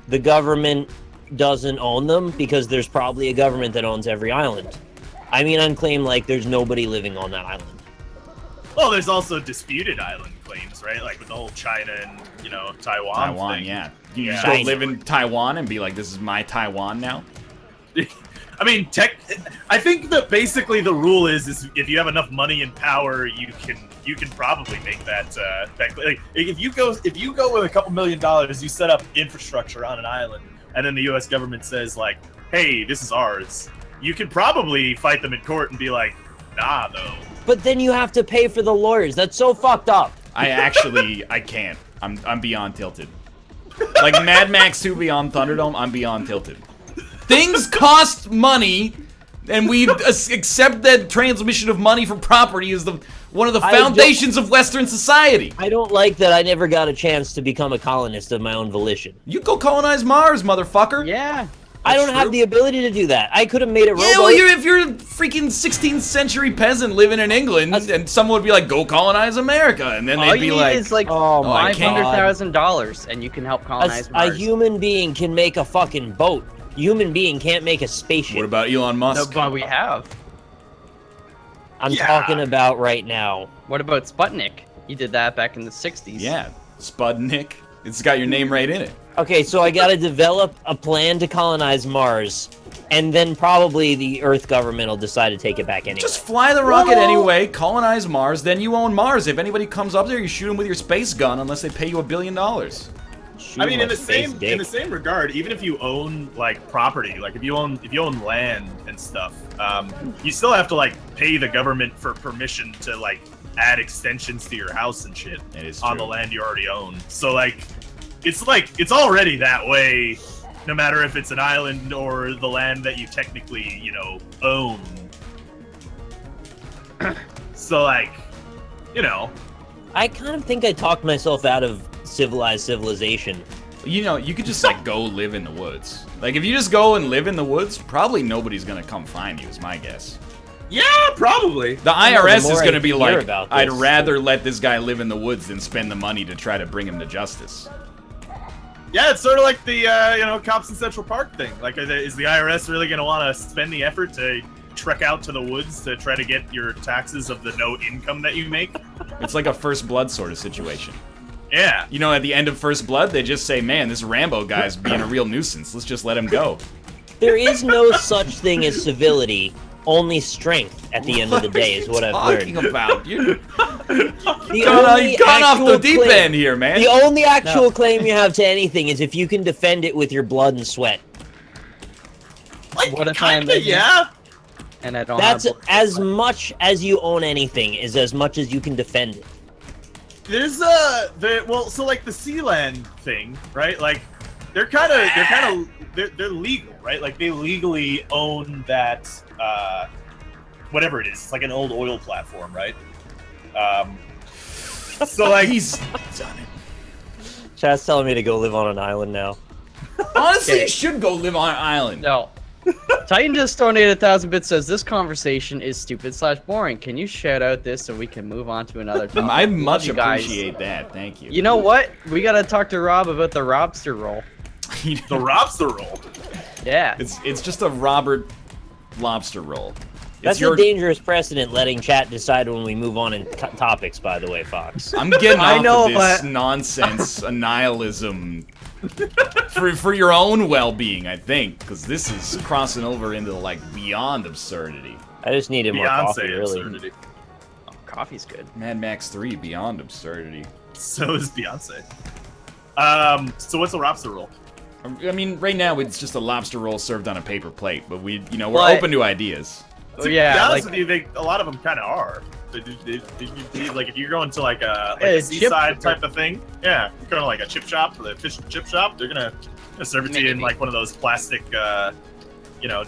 the government doesn't own them, because there's probably a government that owns every island. I mean unclaimed like there's nobody living on that island. Well, there's also disputed island claims, right? Like with the whole China and Taiwan. Taiwan, thing. yeah. You just China. don't live in Taiwan and be like, this is my Taiwan now? I mean, I think that basically the rule is if you have enough money and power, you can probably make that. Like, if you go with a couple $1 million, you set up infrastructure on an island, and then the U.S. government says like, "Hey, this is ours." You can probably fight them in court and be like, "Nah, though." But then you have to pay for the lawyers. That's so fucked up. I can't. I'm beyond tilted. Like Mad Max 2 Beyond Thunderdome, I'm beyond tilted. Things cost money, and we accept that transmission of money for property is one of the foundations of Western society. I don't like that I never got a chance to become a colonist of my own volition. You go colonize Mars, motherfucker. Yeah. I don't true. have the ability to do that. I could have made it Yeah, well, if you're a freaking 16th century peasant living in England, and someone would be like, go colonize America, and then All they'd be you need like, is like oh my I can't. $500,000, and you can help colonize a Mars. human being can make a fucking boat. human being can't make a spaceship. What about Elon No, Musk? but we have. I'm Yeah. talking about right now. What about Sputnik? He did that back in the 60s. Yeah, Spudnik. It's got your name right in it. Okay, so I gotta develop a plan to colonize Mars, and then probably the Earth government will decide to take it back anyway. Just fly the rocket anyway, colonize Mars, then you own Mars. If anybody comes up there, you shoot them with your space gun unless they pay you $1 billion. Shoot I mean, him in the with space same dick. regard, even if you own like property, like if you own land and stuff, you still have to like pay the government for permission to like add extensions to your house and shit It is on true. the land you already own. So like it's already that way, no matter if it's an island or the land that you technically own. So like, I kind of think I talked myself out of civilization. You could just like go live in the woods. Like if you just go and live in the woods, probably nobody's gonna come find you, is my guess. yeah, probably. The I know, the IRS more is I gonna be hear like, about I'd this, rather let this guy live in the woods than spend the money to try to bring him to justice. Yeah, it's sort of like the cops in Central Park thing. Like, is the IRS really going to want to spend the effort to trek out to the woods to try to get your taxes of the no income that you make? It's like a First Blood sort of situation. Yeah. At the end of First Blood, they just say, man, this Rambo guy's being a real nuisance. Let's just let him go. There is no such thing as civility, only strength at the end of the day is what I've Talking learned. about you. The You've only gone off the actual deep claim- end here, man. The only actual claim you have to anything is if you can defend it with your blood and sweat. Like, What if I'm kinda, the- yeah. And I don't That's have as much as you own anything is as much as you can defend it. There's so like the Sealand thing, right? Like, they're legal, right? Like they legally own that, whatever it is. It's like an old oil platform, right? So like He's done it. Chad's telling me to go live on an island now. Honestly, Okay. you should go live on an island. No. Titan just donated 1,000 bits. Says this conversation is stupid/boring. Can you shout out this so we can move on to another topic? I Love much you guys. appreciate that. Thank you. You know what? We gotta talk to Rob about the Robster roll. the lobster roll. Yeah. It's just a Robert lobster roll. That's a dangerous precedent, letting chat decide when we move on in topics, by the way, Fox. I'm getting I off know, of this but- nonsense nihilism for your own well-being, I think, because this is crossing over into like beyond absurdity. I just needed more coffee, Beyonce really. absurdity. Oh, coffee's good. Mad Max 3 beyond absurdity. So is Beyonce. So what's the lobster roll? I mean, right now it's just a lobster roll served on a paper plate, but we're But- open to ideas. To be yeah, honest like with you, a lot of them kind of are. Like if you're going to like a Hey, seaside chip- type of thing, yeah, you're going to like a chip shop, or a fish and chip shop. They're gonna serve it to you in Maybe. like one of those plastic,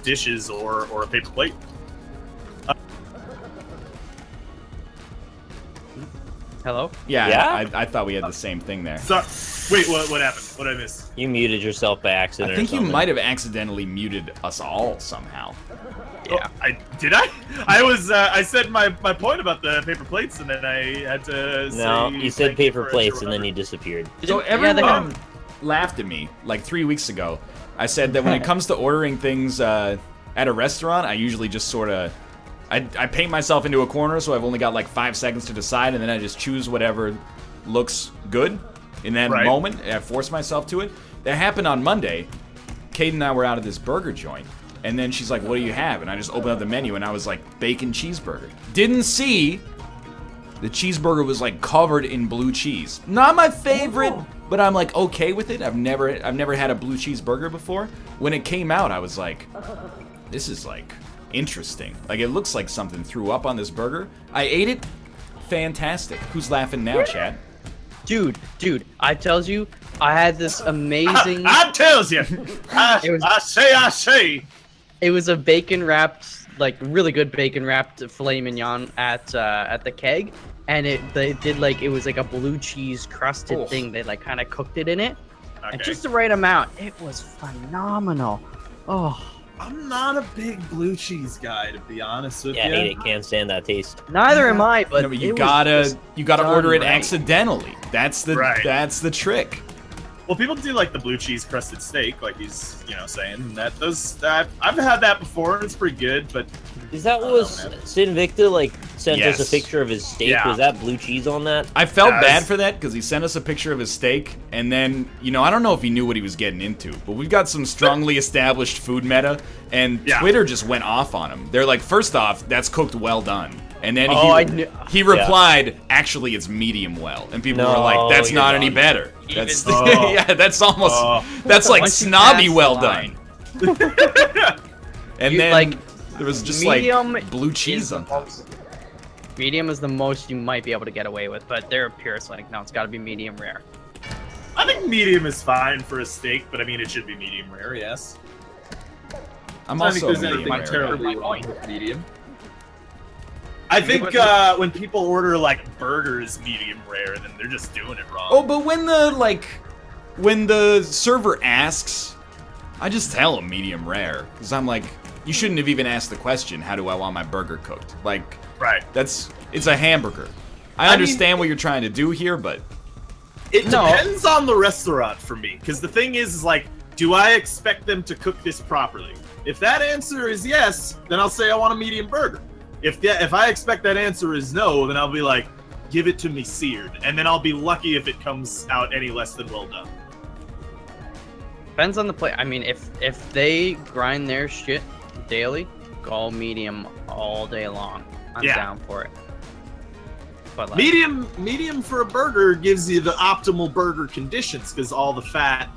dishes or a paper plate. hello. Yeah, Yeah? I thought we had the same thing there. So, wait, what happened? What did I miss? You muted yourself by accident. I think or you something. might have accidentally muted us all somehow. Yeah. Oh, I said my point about the paper plates, and then I had to. No, say you said thank you paper for plates extra and then you rubber. disappeared. So Yeah, they everyone have- laughed at me like 3 weeks ago. I said that when it comes to ordering things at a restaurant, I usually just sort of I paint myself into a corner, so I've only got like 5 seconds to decide, and then I just choose whatever looks good in that Right. moment. I force myself to it. That happened on Monday. Kate and I were out of this burger joint, and then she's like, "What do you have?" And I just opened up the menu, and I was like, "Bacon cheeseburger." Didn't see the cheeseburger was like covered in blue cheese. Not my favorite, but I'm like okay with it. I've never had a blue cheeseburger before. When it came out, I was like, this is like interesting. Like it looks like something threw up on this burger. I ate it. Fantastic. Who's laughing now, Chad? Dude, I tells you, I had this amazing. I tells you. It was- I say. It was a bacon wrapped, like really good bacon wrapped filet mignon at the keg, and they did like it was like a blue cheese crusted Oh. thing. They like kind of cooked it in it, and Okay. just the right amount. It was phenomenal. Oh, I'm not a big blue cheese guy, to be honest with Yeah, I you. hate it. Can't stand that taste. neither am I, but No, but you it was gotta just order done it right. accidentally. That's the Right. that's the trick. Well, people do like the blue cheese crusted steak, like he's, saying that I've had that before. It's pretty good, but Is that what was Sinvicta sent us Yes. a picture of his steak? Yeah. Was that blue cheese on that? I felt Yes. bad for that because he sent us a picture of his steak, and then, I don't know if he knew what he was getting into, but we've got some strongly established food meta, and Yeah. Twitter just went off on him. They're like, first off, that's cooked well done. And then I knew. he replied, actually, it's medium well. And people were like, that's you're not any done. better. Even That's so. yeah, that's almost, Oh. that's like Once you snobby pass well the done. line. And You, then like, there was just medium like blue cheese is on the top. most- Medium is the most you might be able to get away with, but they're purists no, it's got to be medium rare. I think medium is fine for a steak, but I mean it should be medium rare. Yes. I'm I don't think also there's medium anything rare. terribly wrong with medium. I think but- when people order like burgers medium rare, then they're just doing it wrong. Oh, but when the server asks, I just tell them medium rare because I'm like, you shouldn't have even asked the question. How do I want my burger cooked? Like, Right. it's a hamburger. I mean- understand what you're trying to do here, but It No. depends on the restaurant for me, because the thing is like, do I expect them to cook this properly? If that answer is yes, then I'll say I want a medium burger. If I expect that answer is no, then I'll be like, give it to me seared, and then I'll be lucky if it comes out any less than well done. Depends on the plate. I mean, if they grind their shit daily, go medium all day long. I'm Yeah. down for it. But like, Medium for a burger gives you the optimal burger conditions because all the fat,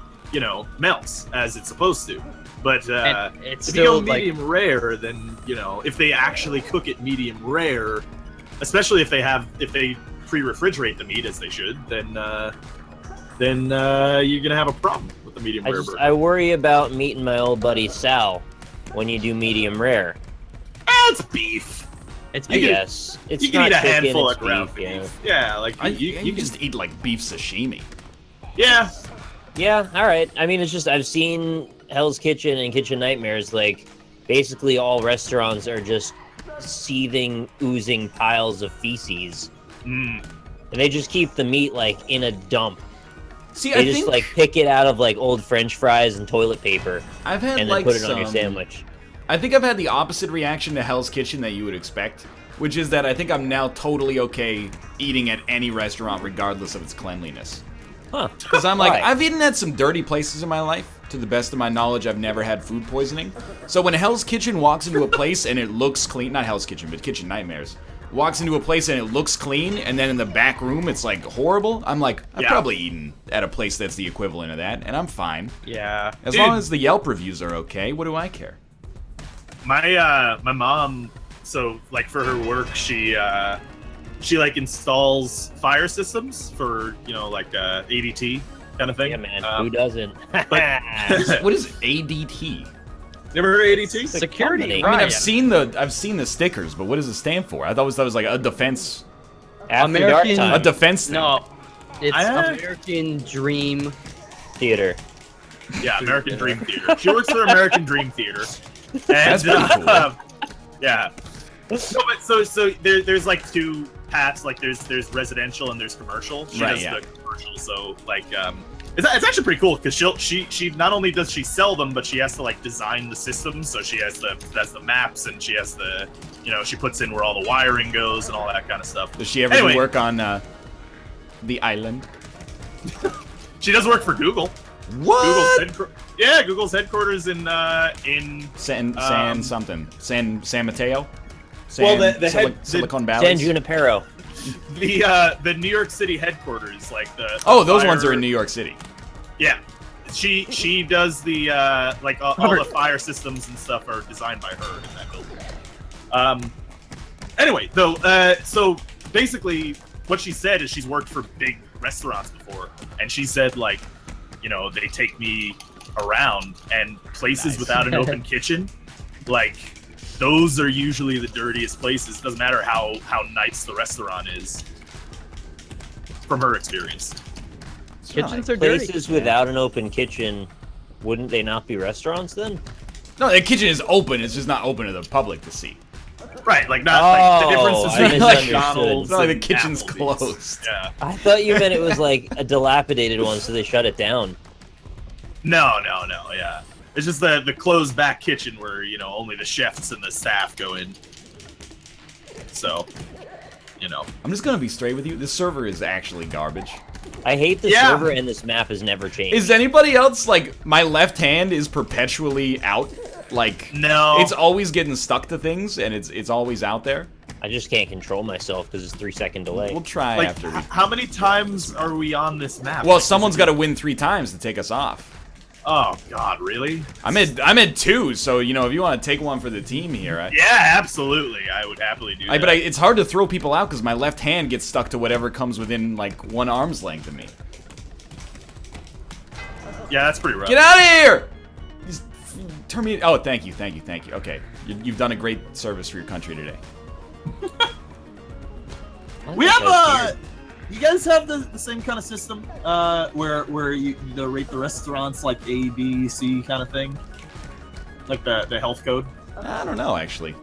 melts as it's supposed to. But and it's if you go still like medium rare, then if they actually cook it medium rare, especially if they pre-refrigerate the meat as they should, then you're gonna have a problem with the medium rare burger. I worry about meeting my old buddy Sal when you do medium rare. It's beef. it's I You can- guess it's You can not eat a chicken, handful it's of ground beef, beef. Yeah, like you you can just eat like beef sashimi. yeah. Yeah, all right. I mean, it's just I've seen Hell's Kitchen and Kitchen Nightmares. Basically, all restaurants are just seething, oozing piles of feces, Mm. and they just keep the meat in a dump. See, They I just think pick it out of old French fries and toilet paper, I've had and then like put it on your some- sandwich. I think I've had the opposite reaction to Hell's Kitchen that you would expect, which is that I think I'm now totally okay eating at any restaurant regardless of its cleanliness. Huh? Because I'm like, Why? I've eaten at some dirty places in my life. To the best of my knowledge, I've never had food poisoning. So when Hell's Kitchen walks into a place and it looks clean, not Hell's Kitchen, but Kitchen Nightmares, walks into a place and it looks clean, and then in the back room it's horrible, I'm like, I've Yeah. probably eaten at a place that's the equivalent of that, and I'm fine. yeah. As Dude. long as the Yelp reviews are okay, what do I care? My mom, so for her work, she installs fire systems for ADT kind of thing. Yeah, man. Who doesn't? What is ADT? Never heard of ADT? Security. company. I mean, Ryan. I've seen the stickers, but what does it stand for? I thought that was like a defense After American- dark a time defense thing. No, it's I- American Dream. theater. Yeah, American Dream Theater. She works for American Dream Theater. And, That's pretty cool. yeah. No, but so there's two paths. There's residential and there's commercial. She Right, does yeah. the commercial. So it's actually pretty cool because she not only does she sell them, but she has to design the system. So she has the maps and she has she puts in where all the wiring goes and all that kind of stuff. Does she ever Anyway. do work on the island? She does work for Google. What? Google's headquarters in San Mateo. Well, the Silicon San Valley. Junipero. the New York City headquarters, Oh, those ones are in New York City. Yeah, she does the all the fire systems and stuff are designed by her in that building. Anyway, though, so basically, what she said is she's worked for big restaurants before, and she said they take me around and places Nice. without an open kitchen, those are usually the dirtiest places. Doesn't matter how nice the restaurant is. From her experience. Kitchens are dirty. Places without an open kitchen, wouldn't they not be restaurants then? No, the kitchen is open. It's just not open to the public to see. Right, like not like the Oh, difference I between misunderstood. McDonald's It's not like and the kitchen's Applebee's. closed. Yeah. I thought you meant it was like a dilapidated one, so they shut it down. No, yeah. It's just the closed back kitchen where, you know, only the chefs and the staff go in. So, you know. I'm just gonna be straight with you. This server is actually garbage. I hate the Yeah. server, and this map has never changed. Is anybody else like my left hand is perpetually out? Like No. it's always getting stuck to things, and it's always out there. I just can't control myself because it's 3-second delay. We'll try Like, after we. how many times are we on this map? Well, Like, someone's is got it- to win 3 times to take us off. Oh God, really? I'm at 2, so you know if you want to take one for the team here. Yeah, absolutely. I would happily do that. But it's hard to throw people out because my left hand gets stuck to whatever comes within like 1 arm's length of me. Yeah, that's pretty rough. Get out of here! Just turn me. Oh, thank you. Okay, you've done a great service for your country today. We have you guys have the same kind of system where you rate the restaurants like A, B, C kind of thing, like the health code. I don't know actually.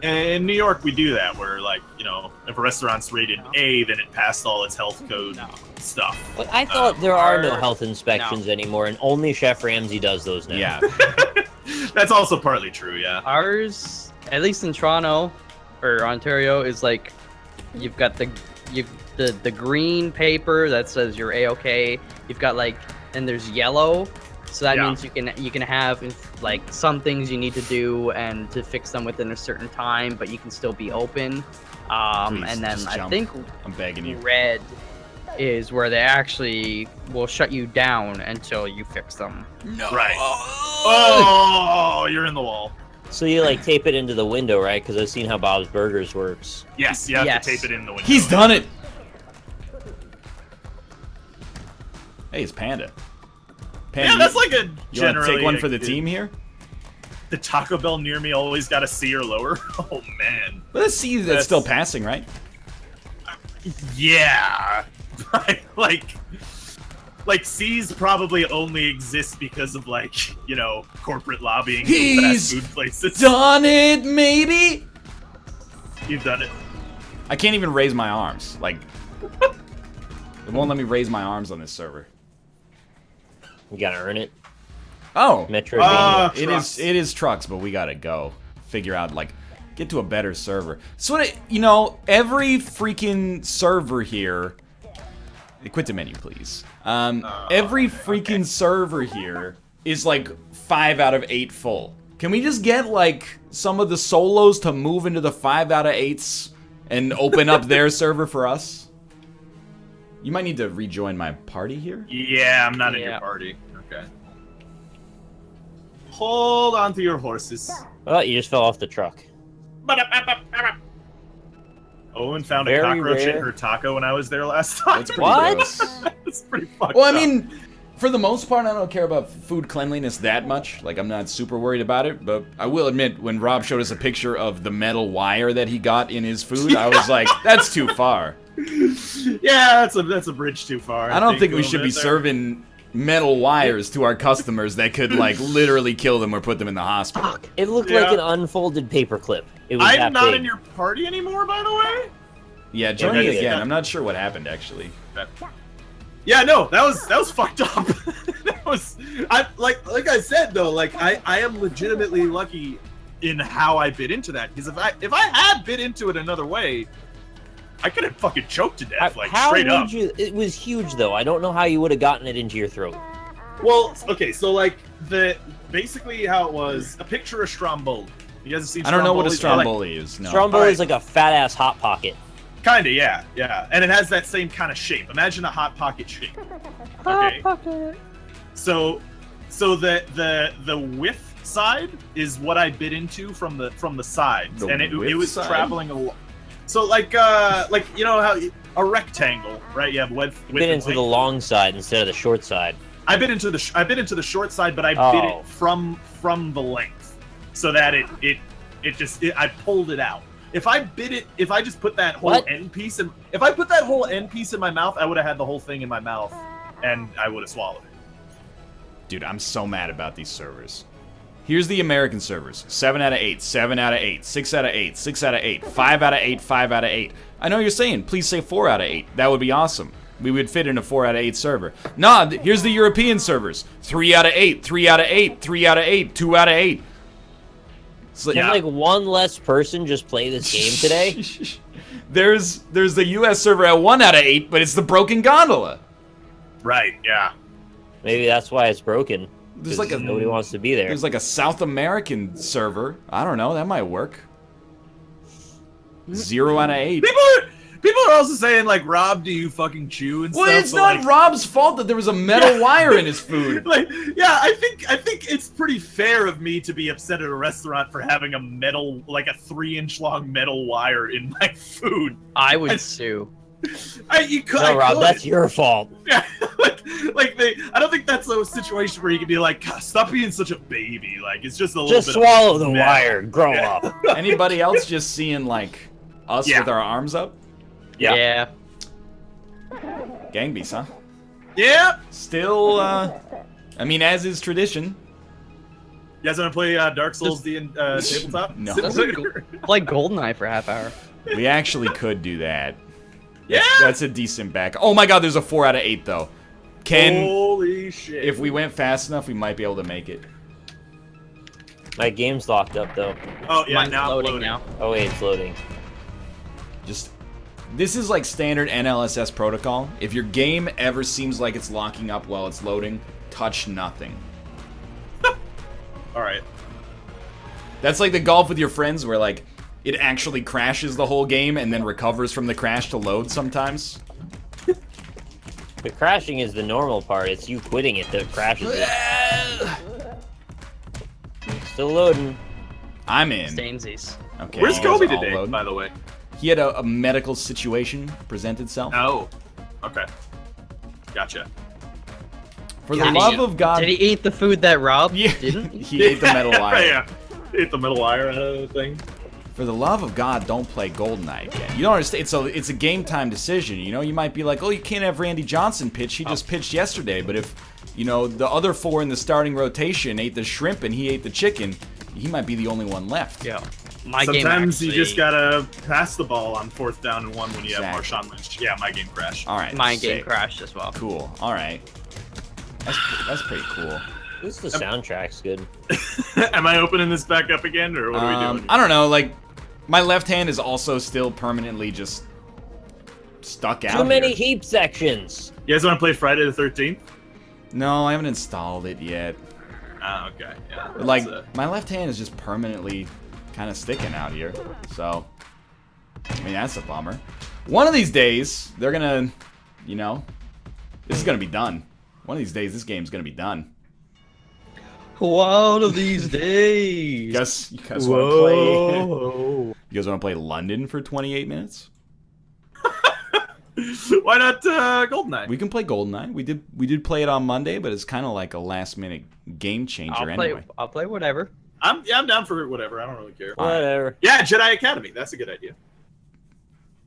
In New York, we do that where, like, you know, if a restaurant's rated A, then it passed all its health code stuff. But I thought there are no our- health inspections anymore, and only Chef Ramsay does those now. Yeah. That's also partly true, yeah. Ours, at least in Toronto or Ontario, is like you've got the green paper that says you're A-okay. You've got like, and there's yellow, so that Yeah. means you can have like some things you need to do and to fix them within a certain time, but you can still be open. Please, And then just I jump. think I'm begging you. red is where they actually will shut you down until you fix them. No. Right. Oh, you're in the wall. So you like tape it into the window, right? Because I've seen how Bob's Burgers works. Yes, you have Yes. to tape it in the window. He's done it. Hey, it's Panda. Panda, Yeah, that's like a you want to generally. take one for a the good- team here? The Taco Bell near me always got a C or lower. Oh man. But let's see that's still passing, right? Yeah. like C's probably only exist because of, like, you know, corporate lobbying for He's fast food places. Done it, maybe. You've done it. I can't even raise my arms. Like, it won't let me raise my arms on this server. You gotta earn it. Oh, Metroidvania. it is trucks, but we gotta go figure out, like, get to a better server. So you know, every freaking server here. Quit the menu, please. Every freaking server here is like 5 out of 8 full. Can we just get like some of the solos to move into the 5 out of 8s and open up their server for us? You might need to rejoin my party here. Yeah, I'm not in Yeah. your party. Okay. Hold on to your horses. Oh, you just fell off the truck. Owen found a Very cockroach in rare. her taco when I was there last time. That's pretty What? gross. That's pretty fucked Well, I up. mean, for the most part, I don't care about food cleanliness that much. Like, I'm not super worried about it. But I will admit, when Rob showed us a picture of the metal wire that he got in his food, I was like, that's too far. Yeah, that's a bridge too far. I don't think a we little should be bit there. serving metal wires to our customers that could, like, literally kill them or put them in the hospital. It looked Yeah. like an unfolded paperclip. It was I'm that not big. in your party anymore, by the way. Yeah, join Yeah, me yeah. again. I'm not sure what happened, actually. Yeah, no, that was fucked up. That was like I said though, like I am legitimately lucky in how I bit into that, because if I had bit into it another way, I could have fucking choked to death, like How straight would up. you? It was huge, though. I don't know how you would have gotten it into your throat. Well, okay, so like basically how it was, a picture of Stromboli. You guys have seen I don't know what a Stromboli? Stromboli is. No. Stromboli Alright. is like a fat ass hot pocket. Kinda, yeah. And it has that same kind of shape. Imagine a hot pocket shape. Okay. So the width side is what I bit into from the sides, The and it width was side? traveling along. So like you know how a rectangle, right? You have width. You bit into the long side instead of the short side. I bit into the short side, but I bit Oh. it from the length, so that I pulled it out. If I just put that whole What? end piece in, if I put that whole end piece in my mouth, I would have had the whole thing in my mouth, and I would have swallowed it. Dude, I'm so mad about these servers. Here's the American servers. 7 out of 8, 7 out of 8, 6 out of 8, 6 out of 8, 5 out of 8, 5 out of 8. I know you're saying, please say 4 out of 8. That would be awesome. We would fit in a 4 out of 8 server. Nah, here's the European servers. 3 out of 8, 3 out of 8, 3 out of 8, 2 out of 8. So, Can like one less person just play this game today? There's the US server at 1 out of 8, but it's the broken gondola. Right, yeah. Maybe that's why it's broken. There's like nobody wants to be there. There's like a South American server. I don't know, that might work. 0 out of 8. People are also saying, like, Rob, do you fucking chew and stuff? Well, it's not Rob's fault that there was a metal wire in his food. Like, yeah, I think it's pretty fair of me to be upset at a restaurant for having a metal, like a 3-inch long metal wire in my food. I would sue. No, Rob, that's your fault. Yeah, I don't think that's a situation where you can be like, God, stop being such a baby. Like, it's just a little bit. Just swallow the wire. Grow up. Anybody else just seeing like us with our arms up? Yeah. Gang beasts, huh? Yeah. Still, I mean, as is tradition. You guys want to play Dark Souls tabletop? No. Play Goldeneye for a half hour. We actually could do that. Yeah. That's a decent back. Oh my God, there's a 4 out of 8 though. Holy shit. If we went fast enough, we might be able to make it. My game's locked up though. Oh yeah, Mine's now loading now. Oh wait, it's loading. This is like standard NLSS protocol. If your game ever seems like it's locking up while it's loading, touch nothing. All right. That's like the golf with your friends where like it actually crashes the whole game and then recovers from the crash to load sometimes. The crashing is the normal part. It's you quitting it that crashes it. Still loading. I'm in. Stainsies. Okay. Where's you guys Kobe all today, loading? by the way? He had a medical situation present itself. Oh. Okay. Gotcha. For the love of God. Did he eat the food that Rob Yeah, didn't? he ate the metal wire. Yeah. Ate the metal wire out of the thing. For the love of God, don't play Goldeneye again. You don't understand. It's a game time decision. You know, you might be like, oh, you can't have Randy Johnson pitch. He just pitched yesterday. But if, you know, the other 4 in the starting rotation ate the shrimp and he ate the chicken, he might be the only one left. Yeah. Sometimes you just gotta pass the ball on 4th down and 1 when you have Marshawn Lynch. Yeah, my game crashed. All right. My game sick. crashed as well. Cool. All right. That's pretty cool. At least the soundtrack's good. Am I opening this back up again, or what are we doing? I don't know. Like, my left hand is also still permanently just stuck out. Too many here. heap sections. You guys want to play Friday the 13th? No, I haven't installed it yet. Oh, okay. Yeah. Like, my left hand is just permanently kind of sticking out here. So, I mean, that's a bummer. One of these days, they're gonna, you know, this is gonna be done. One of these days, this game's gonna be done. One of these days. You guys want to play? You guys want to play London for 28 minutes? Why not Goldeneye? We can play Goldeneye. We did play it on Monday, but it's kind of like a last-minute game changer anyway. I'll play whatever. I'm down for whatever. I don't really care. Whatever. Yeah, Jedi Academy. That's a good idea.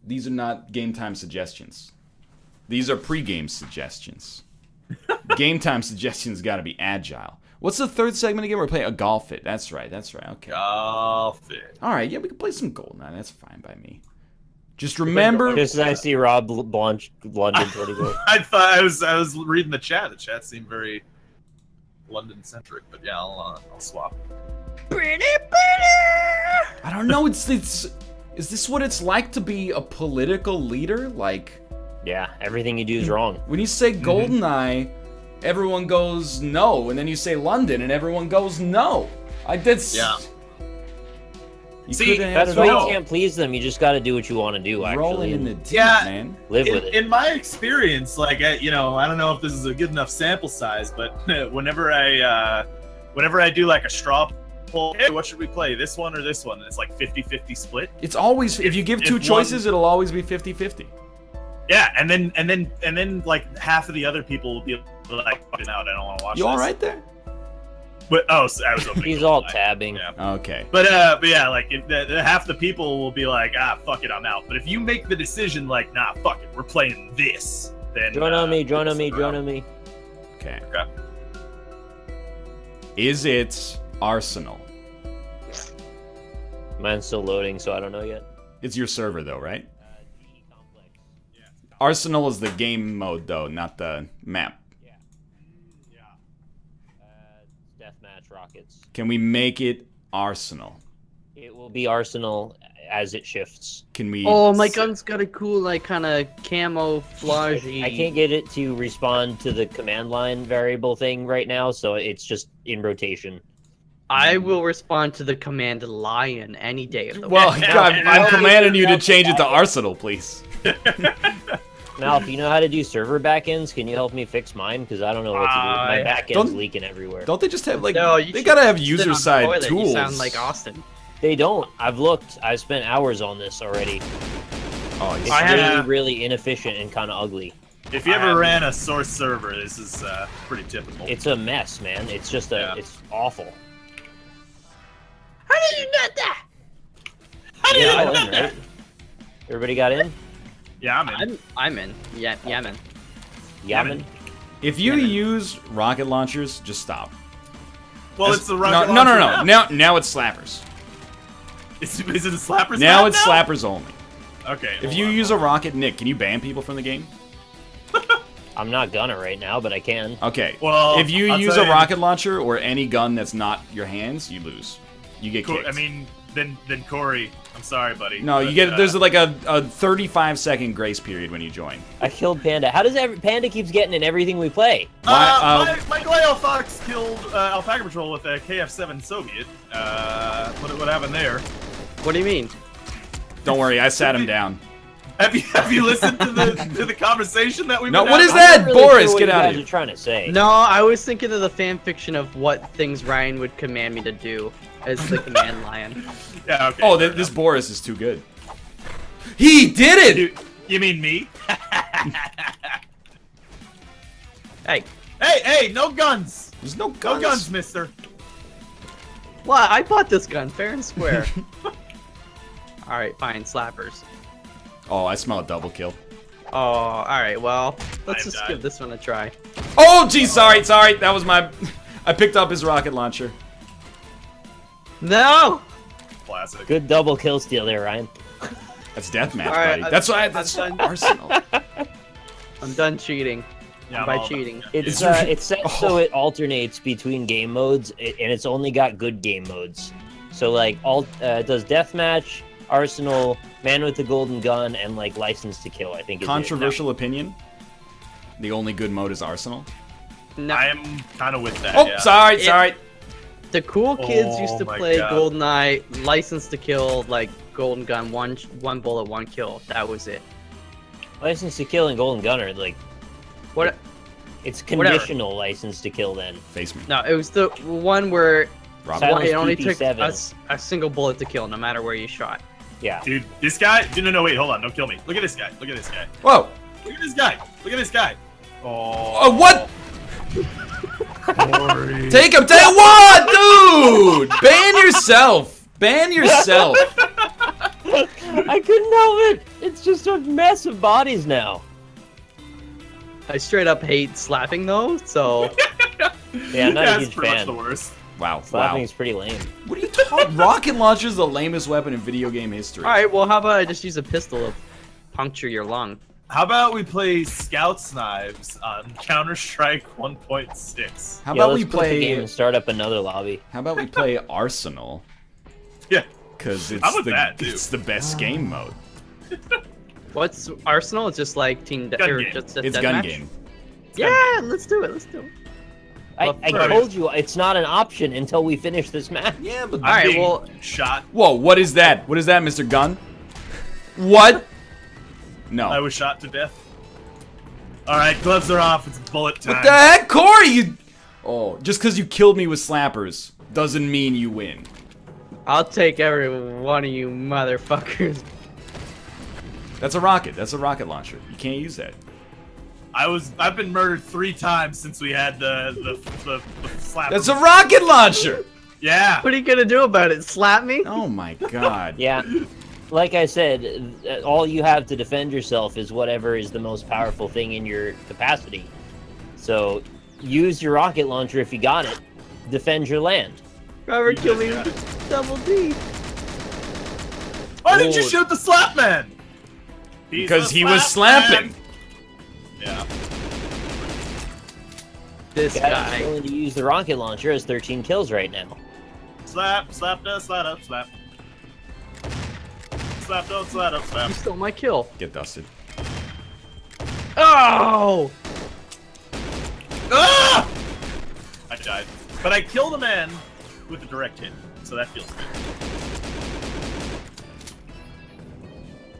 These are not game time suggestions. These are pre-game suggestions. Game time suggestions got to be agile. What's the third segment again? We're playing a Golf It. That's right. Okay. Golf It. All right. Yeah, we can play some Goldeneye. That's fine by me. Just remember. Just as I see Rob launch London 24. I thought I was reading the chat. The chat seemed very London centric, but yeah, I'll swap. I don't know. Is this what it's like to be a political leader? Like, Yeah, everything you do is wrong. when you say Goldeneye, everyone goes no, and then you say London, and everyone goes no. Yeah. You See, couldn't have That's it why all. you can't please them. You just got to do what you want to do. Actually, Rolling in the and deep, Yeah. man. live with it. In my experience, like I don't know if this is a good enough sample size, but whenever I do like a straw poll, hey, what should we play? This one or this one? And it's like 50-50 split. It's always, if you give two if choices, it'll always be 50-50. Yeah, and then like half of the other people will be like, fucking out. I don't want to watch. You this. all right there? But so I was opening. He's all Goldeneye. tabbing. Yeah. Okay. But yeah, like if half the people will be like, fuck it, I'm out. But if you make the decision like, nah, fuck it, we're playing this, then Join on me. Join it's on me. around. Join on me. Okay. Okay. Is it Arsenal. Mine's still loading, so I don't know yet. It's your server, though, right? Arsenal is the game mode, though, not the map. Deathmatch Rockets. Can we make it Arsenal? It will be Arsenal as it shifts. Can we... Oh, my gun's got a cool, like, kind of camouflage. I can't get it to respond to the command line variable thing right now, so it's just in rotation. I will respond to the command lion any day of the Well, week. I'm commanding you to change it to Arsenal, please. Mal, if you know how to do server backends, can you help me fix mine? Because I don't know what to do. My backend's Don't- leaking everywhere. Don't they just have, like... No, you they should gotta have sit on the user-side toilet. tools. You sound like Austin. They don't. I've looked. I've spent hours on this already. Oh, It's I really, have- really inefficient and kind of ugly. If you ever ran a source server, this is pretty typical. It's a mess, man. It's just it's awful. How did you get that? Yeah, all in, right? Everybody got in? Yeah, I'm in. I'm in. Yeah, Yemen. Yaman? If you use rocket launchers, just stop. Well, it's the rocket No, no, launcher no. map. Now it's slappers. Is it a slappers Now map it's slappers only. Okay. If hold you on, use a hold on. rocket, Nick, can you ban people from the game? I'm not gonna right now, but I can. Okay. Well, if you I'll use tell a you- rocket launcher or any gun that's not your hands, you lose. You get kicked. I mean, then Corey, I'm sorry, buddy. no, you but, get. There's like a 35-second grace period when you join. I killed Panda. How does Panda keeps getting in everything we play? my Glyle Fox killed Alpaca Patrol with a KF-7 Soviet. What happened there? What do you mean? Don't worry, I sat him down. Have you listened to the conversation that we? No, what is I'm that? not really Boris, sure what get you out of guys here. are trying to say. No, I was thinking of the fan fiction of what things Ryan would command me to do as the command lion. Yeah. Okay. Oh, fair this enough. Boris is too good. He did it! You mean me? Hey, Hey! No guns! There's no No guns. guns, mister. well, I bought this gun fair and square. All right, fine, slappers. Oh, I smell a double kill. Oh, all right. Well, let's I just died. give this one a try. Oh, geez, sorry. That was my... I picked up his rocket launcher. No. Classic. Good double kill steal there, Ryan. That's deathmatch, All right, buddy. That's why. That's I'm done. Arsenal. I'm done cheating. Yeah, I'm by all cheating. about- It's set Oh. so it alternates between game modes, and it's only got good game modes. So like it does deathmatch, Arsenal, Man with the Golden Gun, and like License to Kill. I think. Is Controversial opinion. The only good mode is Arsenal. No, I am kind of with that. Oh, yeah. sorry. the cool kids used to Oh my play God. Goldeneye, License to Kill, like Golden Gun, one bullet, one kill. That was it. License to Kill and Golden Gun are like What? it's conditional License to Kill. Then Face me. No, it was the one where Robert. Silence it only took PP7. a single bullet to kill, no matter where you shot. yeah. Dude, this guy. No, wait, hold on. Don't kill me. Look at this guy. Look at this guy. Whoa. Look at this guy. Look at this guy. Oh. What? Corey. Take him. Take what, dude? Ban yourself. Ban yourself. I couldn't help it. It's just a mess of bodies now. I straight up hate slapping though, so Yeah, I'm not a That's huge pretty much fan. the worst. Wow. Slapping Wow. is pretty lame. What are you talking? Rocket launcher is the lamest weapon in video game history. alright, well how about I just use a pistol to puncture your lung? How about we play Scout's Knives on Counter-Strike 1.6? How Yeah, about let's we quit the game play? and start up another lobby. How about we play Arsenal? Yeah. Because I'm with that, too. it's the best game mode. What's Arsenal? It's just like team Gun or game. just a It's gun deathmatch? game. Yeah, let's do it. Let's do it. I Well, told you it's not an option until we finish this match. Yeah, but Alright, Being well shot. whoa, what is that? What is that, Mr. Gunn? What? No. I was shot to death. All right, gloves are off. It's bullet time. What the heck, Corey? You... Oh, just because you killed me with slappers doesn't mean you win. I'll take every one of you motherfuckers. That's a rocket. That's a rocket launcher. You can't use that. I've been murdered 3 times since we had the slap. That's a rocket launcher. Yeah. What are you gonna do about it? Slap me? Oh my god. Yeah. Like I said, all you have to defend yourself is whatever is the most powerful thing in your capacity. So use your rocket launcher if you got it. Defend your land. Robert You killed me just with double D. Why didn't you Oh. shoot the slap man? He's Because the he was slap slapping. man. Yeah. This Guy's guy. willing to use the rocket launcher has 13 kills right now. Slap, slap, does, slap up, slap. Slap, don't, slap up, slap. You stole my kill. Get dusted. Oh! Ah! I died. But I killed a man with a direct hit, so that feels good.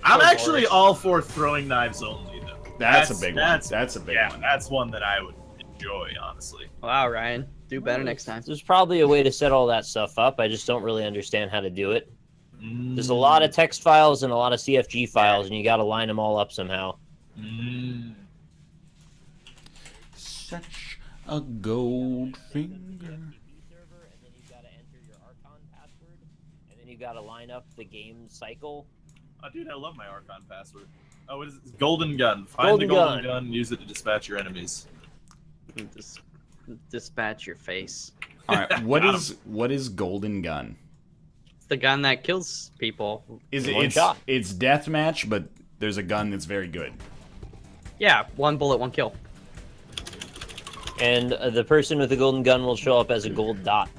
I'm actually all for throwing knives only, though. That's a big one. That's a big yeah, one. that's one that I would enjoy, honestly. Wow, Ryan. Do better next time. There's probably a way to set all that stuff up. I just don't really understand how to do it. There's a lot of text files and a lot of CFG files, and you got to line them all up somehow. Such a gold finger. Server, and then you got to enter your Archon password, and then you got to line up the game cycle. Oh, dude, I love my Archon password. Oh, what is it? Golden gun. Find Golden the golden gun. gun. Use it to dispatch your enemies. Dispatch your face. All right, what is golden gun? It's the gun that kills people. Is it? One shot. It's deathmatch, but there's a gun that's very good. Yeah, 1 bullet, 1 kill. And the person with the golden gun will show up as a gold dot.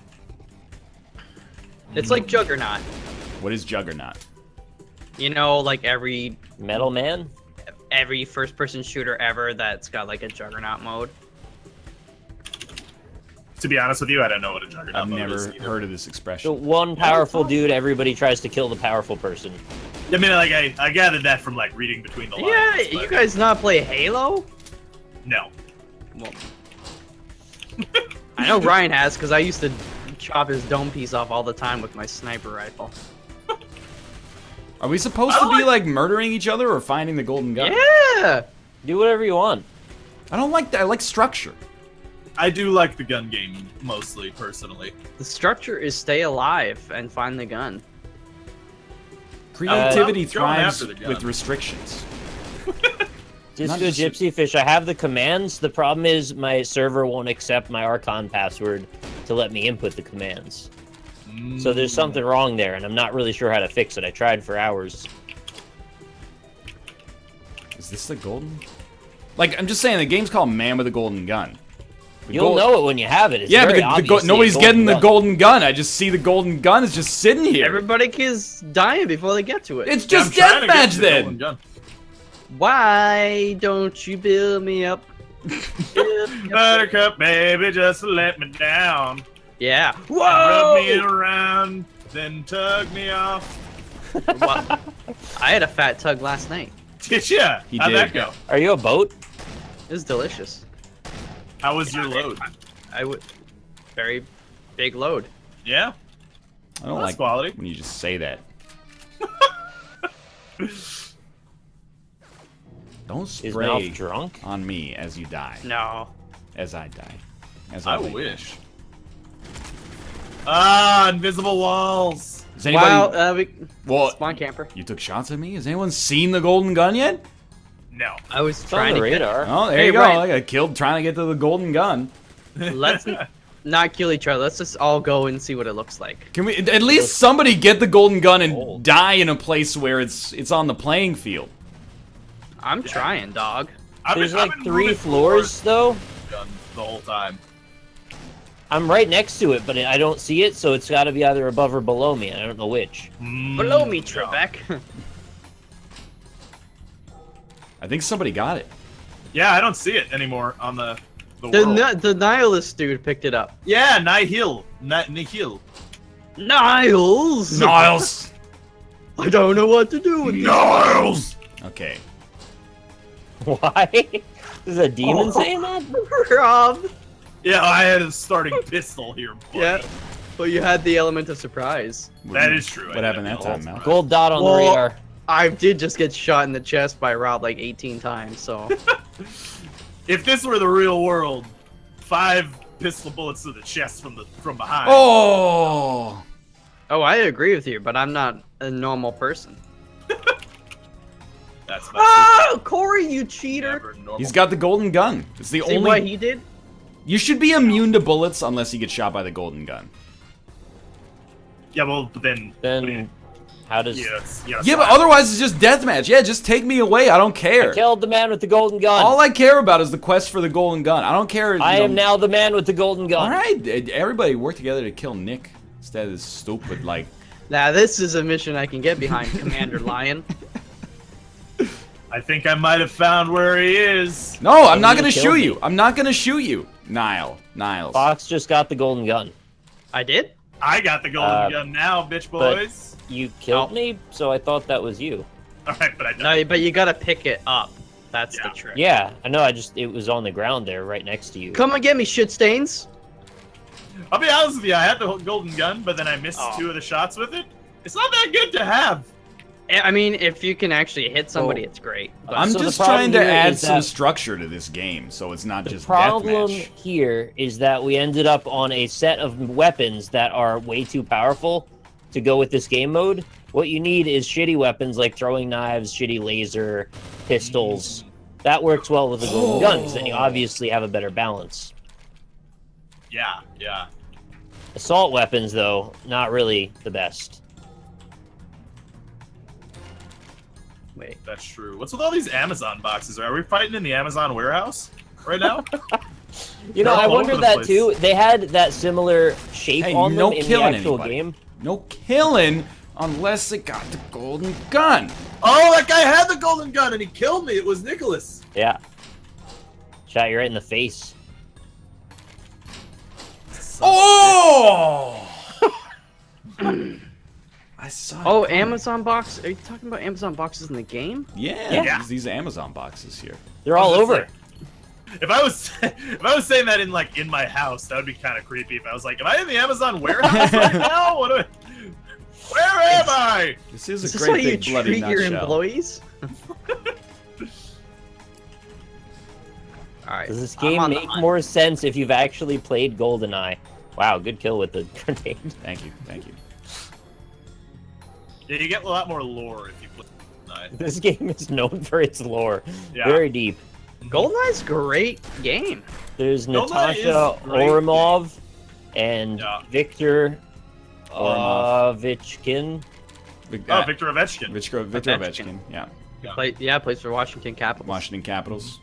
It's like Juggernaut. What is Juggernaut? You know, like every Metal Man? first-person shooter ever that's got like a Juggernaut mode. To be honest with you, I don't know what a juggernaut I've mode never is either. heard of this The expression. one powerful dude, everybody tries to kill the powerful person. I mean, like, I gathered that from, like, reading between the lines. Yeah, but you guys not play Halo? No. Well, I know Ryan has, because I used to chop his dome piece off all the time with my sniper rifle. Are we supposed to be like murdering each other or finding the golden gun? Yeah! Do whatever you want. I don't like that. I like structure. I do like the gun game, mostly, personally. The structure is stay alive and find the gun. Creativity I'm going thrives after the gun. with restrictions. Just Not go just- Gypsy Fish. I have the commands. The problem is my server won't accept my Archon password to let me input the commands. So there's something wrong there, and I'm not really sure how to fix it. I tried for hours. Is this the golden? Like, I'm just saying, the game's called Man with a Golden Gun. The You'll gold- know it when you have it. It's Yeah, but very obviously a nobody's golden getting the gun. golden gun. I just see the golden gun is just sitting here. Everybody is dying before they get to it. It's Yeah, just I'm trying to get deathmatch to the golden then. gun. Why don't you build me up? Buttercup, baby, just let me down. Yeah. Rub me Whoa! around, then tug me off. Well, I had a fat tug last night. Did ya? He How'd did. that go? Are you a boat? It was delicious. How was your load? I would very big load. Yeah? I don't That's like quality. when you just say that. Don't Is Mouth spray drunk? on me as you die. No. As I die. As I lay wish. Ah, invisible walls. down. Is anybody? Wow. well, Spawn camper. you took shots at me. Has anyone seen the golden gun yet? No. I was It's on trying the to radar. Oh, there Hey, you go. Ryan. I got killed trying to get to the golden gun. Let's not kill each other. Let's just all go and see what it looks like. Can we at least somebody get the golden gun and Old. die in a place where it's on the playing field? I'm trying, dog. There's like 3 floors, though. Gun the whole time. I'm right next to it, but I don't see it, so it's got to be either above or below me. I don't know which. Below me, Trebek. I think somebody got it. Yeah, I don't see it anymore on the world. The nihilist dude picked it up. Yeah, Nihil. Nihil. Niles. Niles. I don't know what to do with Niles. Okay. Why? Is a demon saying that? Rob. Yeah, I had a starting pistol here. Buddy. Yeah, but you had the element of surprise. That is true. What happened that time, Mal? Gold dot on Well, the radar. I did just get shot in the chest by Rob like 18 times, so. If this were the real world, 5 pistol bullets to the chest from behind. Oh. Oh, I agree with you, but I'm not a normal person. That's Oh, Corey, you cheater! never normal. He's got the golden gun. It's the See only. what he did? You should be immune to bullets unless you get shot by the golden gun. Yeah, well, but then. Then how does? Yeah, but otherwise it's just deathmatch. Yeah, just take me away. I don't care. I killed the man with the golden gun. All I care about is the quest for the golden gun. I don't care. I am now the man with the golden gun. All right, everybody work together to kill Nick instead of this stupid like. Now this is a mission I can get behind, Commander Lion. I think I might have found where he is. No, I'm not you gonna killed shoot me. you. I'm not gonna shoot you, Niles. Fox just got the golden gun. I did? I got the golden gun now, bitch but- boys. You killed me, so I thought that was you. All right, but I don't. No, but you gotta pick it up. That's the Yeah. trick. Yeah, I know. It was on the ground there, right next to you. Come and get me, shit stains. I'll be honest with you. I had the golden gun, but then I missed 2 of the shots with it. It's not that good to have. I mean, if you can actually hit somebody, it's great. But I'm So the just problem trying to here add is some that- structure to this game, so it's not The just problem deathmatch. here is that we ended up on a set of weapons that are way too powerful to go with this game mode. What you need is shitty weapons like throwing knives, shitty laser, pistols. That works well with the golden gun, because then you obviously have a better balance. Yeah, yeah. Assault weapons, though, not really the best. wait. That's true. What's with all these Amazon boxes? Are we fighting in the Amazon warehouse right now? You know, They're I all wondered over the that place. too. They had that similar shape Hey, on no them in the killing actual anybody. game. No killing unless it got the golden gun. Oh, that guy had the golden gun and he killed me. It was Nicholas. Yeah. Shot you right in the face. Oh! I saw. Oh, it coming. Amazon box? Are you talking about Amazon boxes in the game? Yeah, Yeah. these Amazon boxes here. They're all I was over. just If I was saying that in my house, that would be kind of creepy. If I was like, am I in the Amazon warehouse right now? Where am I? This is Is a this how great you big bloody treat your nutshell. employees? Alright. Does this I'm game on the make hunt. more sense if you've actually played Goldeneye? Wow, good kill with the grenade. Thank you, thank you. Yeah, you get a lot more lore if you play. This game is known for its lore. Yeah. Very deep. GoldenEye's a great game. There's Goldeneye Natasha is great. Orimov and Yeah. Victor Orimov. Ovechkin. Oh, Victor Ovechkin. Victor Ovechkin. Ovechkin, yeah. Plays for Washington Capitals. Washington Capitals.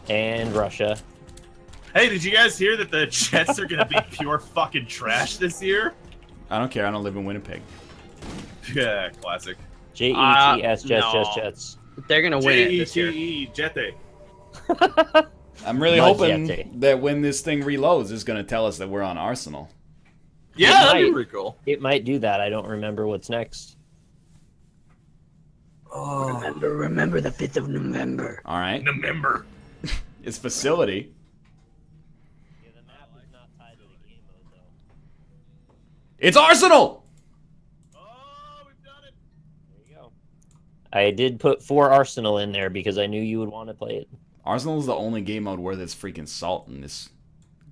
And Russia. Hey, did you guys hear that the Jets are gonna be pure fucking trash this year? I don't care. I don't live in Winnipeg. Yeah, classic. Jets, Jets, no. Jets, Jets. They're gonna win it this year. Jete. I'm really Magete. hoping that when this thing reloads, it's going to tell us that we're on Arsenal. Yeah, It that'd be might. pretty cool. It might do that. I don't remember what's next. Remember the 5th of November. All right. November. It's facility. Yeah, the map is not tied to the game mode, though. It's Arsenal! Oh, we've done it. There you go. I did put 4 Arsenal in there because I knew you would want to play it. Arsenal is the only game mode where there's freaking salt in this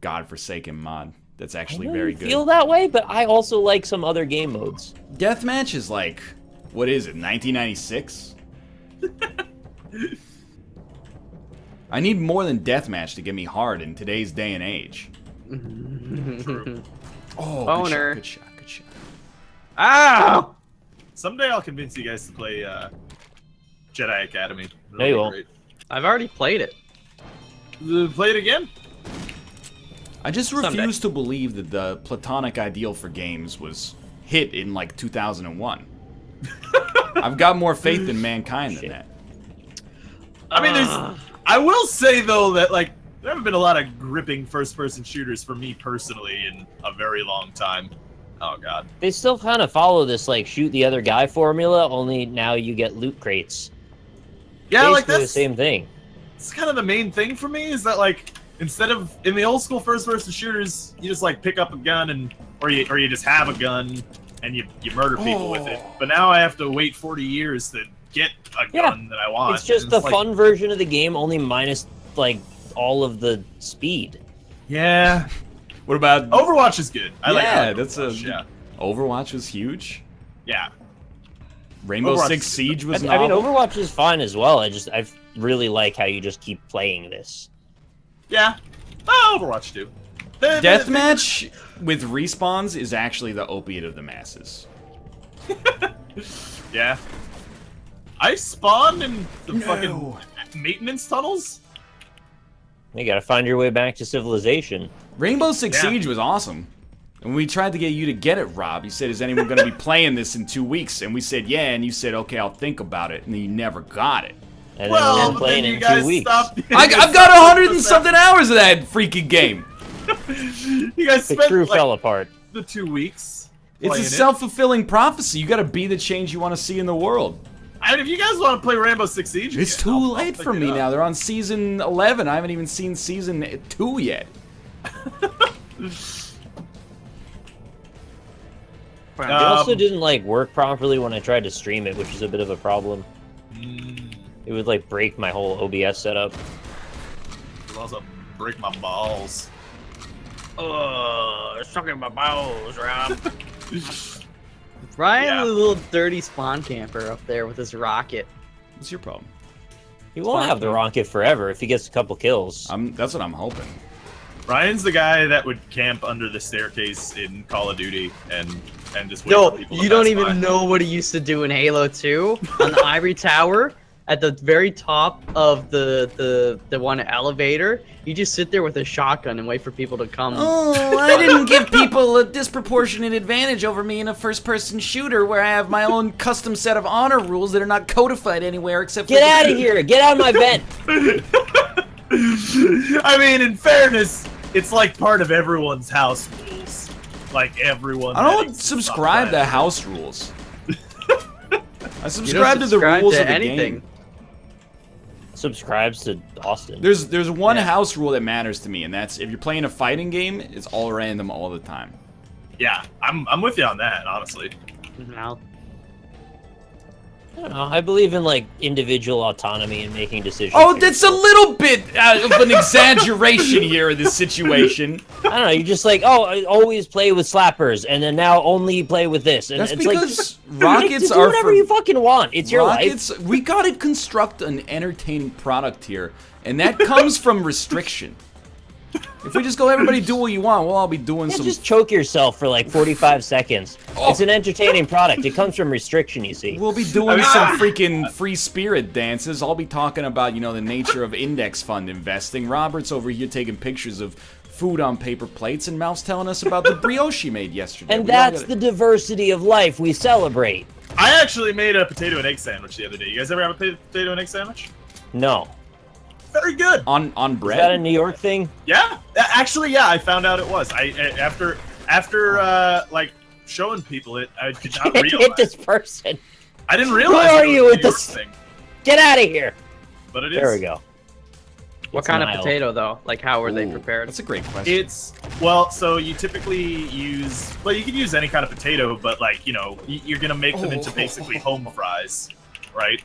godforsaken mod. That's actually I know very you good. feel that way, but I also like some other game modes. Deathmatch is like, what is it, 1996? I need more than deathmatch to get me hard in today's day and age. Oh, Boner. good shot, good shot. Ow! Someday I'll convince you guys to play Jedi Academy. It'll No, you be won't. great. I've already played it. Play it again? I just Someday. refuse to believe that the platonic ideal for games was hit in like 2001. I've got more faith in mankind than that. I mean, I will say though that like there haven't been a lot of gripping first-person shooters for me personally in a very long time. Oh god. They still kind of follow this like shoot the other guy formula, only now you get loot crates. Yeah, like Basically the that's same thing. it's kind of the main thing for me is that like instead of in the old school first-person shooters, you just like pick up a gun or you just have a gun and you murder people with it. But now I have to wait 40 years to get a gun that I want. It's just And the like, fun version of the game, only minus like all of the speed. Yeah. What about Overwatch is good. I like Yeah, Overwatch, that's a yeah. Overwatch was huge. Yeah. Rainbow Overwatch Six is- Siege was I mean, novel. Overwatch is fine as well. I really like how you just keep playing this. Yeah. Oh, Overwatch too. Deathmatch with respawns is actually the opiate of the masses. Yeah. I spawned in the fucking maintenance tunnels. You gotta find your way back to civilization. Rainbow Six Siege was awesome. And we tried to get you to get it, Rob. You said, is anyone going to be playing this in 2 weeks? And we said, yeah. And you said, okay, I'll think about it. And then you never got it. And then we're playing in 2 weeks. I've got 100 and something hours of that freaking game. You guys The spent crew like, fell apart. the 2 weeks. It's a self-fulfilling prophecy. You got to be the change you want to see in the world. I mean, if you guys want to play Rainbow Six Siege, It's again, too I'll late pick for it me up. now. They're on season 11. I haven't even seen season 2 yet. It also didn't like work properly when I tried to stream it, which is a bit of a problem. It would like break my whole OBS setup. It'll also break my balls. Sucking my balls, Rob. Ryan, Yeah. the little dirty spawn camper up there with his rocket. What's your problem? He won't have the rocket forever if he gets a couple kills. That's what I'm hoping. Ryan's the guy that would camp under the staircase in Call of Duty and just wait No, for people to you don't pass even by. know what he used to do in Halo 2 on the Ivory Tower at the very top of the one elevator. You just sit there with a shotgun and wait for people to come. Oh, I didn't give people a disproportionate advantage over me in a first-person shooter where I have my own custom set of honor rules that are not codified anywhere except for Get out of here! Get out of my vent! I mean, in fairness, it's like part of everyone's house rules. Like everyone. I that don't exists on subscribe to planet. house rules. I You subscribe don't to the subscribe rules to of the anything. game. Subscribes to Austin. There's one Yeah. house rule that matters to me, and that's if you're playing a fighting game, it's all random all the time. Yeah, I'm with you on that, honestly. No. I don't know. I believe in like individual autonomy and making decisions. Oh, for that's a yourself. little bit of an exaggeration here in this situation. I don't know. You're just like, oh, I always play with slappers, and then now only play with this. And That's it's because like, rockets do are whatever for you fucking want. It's your life. rockets. We gotta construct an entertaining product here, and that comes from restriction. If we just go, everybody do what you want, we'll all be doing Yeah, some. just choke yourself for like 45 seconds. Oh. It's an entertaining product. It comes from restriction, you see. We'll be doing some freaking free spirit dances. I'll be talking about, the nature of index fund investing. Robert's over here taking pictures of food on paper plates, and Mal's telling us about the brioche he made yesterday. And We all that's gotta- the diversity of life we celebrate. I actually made a potato and egg sandwich the other day. You guys ever have a potato and egg sandwich? No. Very good. on Is that a bread. New York thing? Yeah, actually, yeah. I found out it was. After like showing people it, I did not Hit realize. this person. I didn't realize. Who are it was you a with New York this- thing, Get out of here. but it is. There we go. What It's kind mild. of potato though? Like how are they Ooh, prepared? That's a great question. It's so you typically use you can use any kind of potato, but you're gonna make them into basically home fries, right?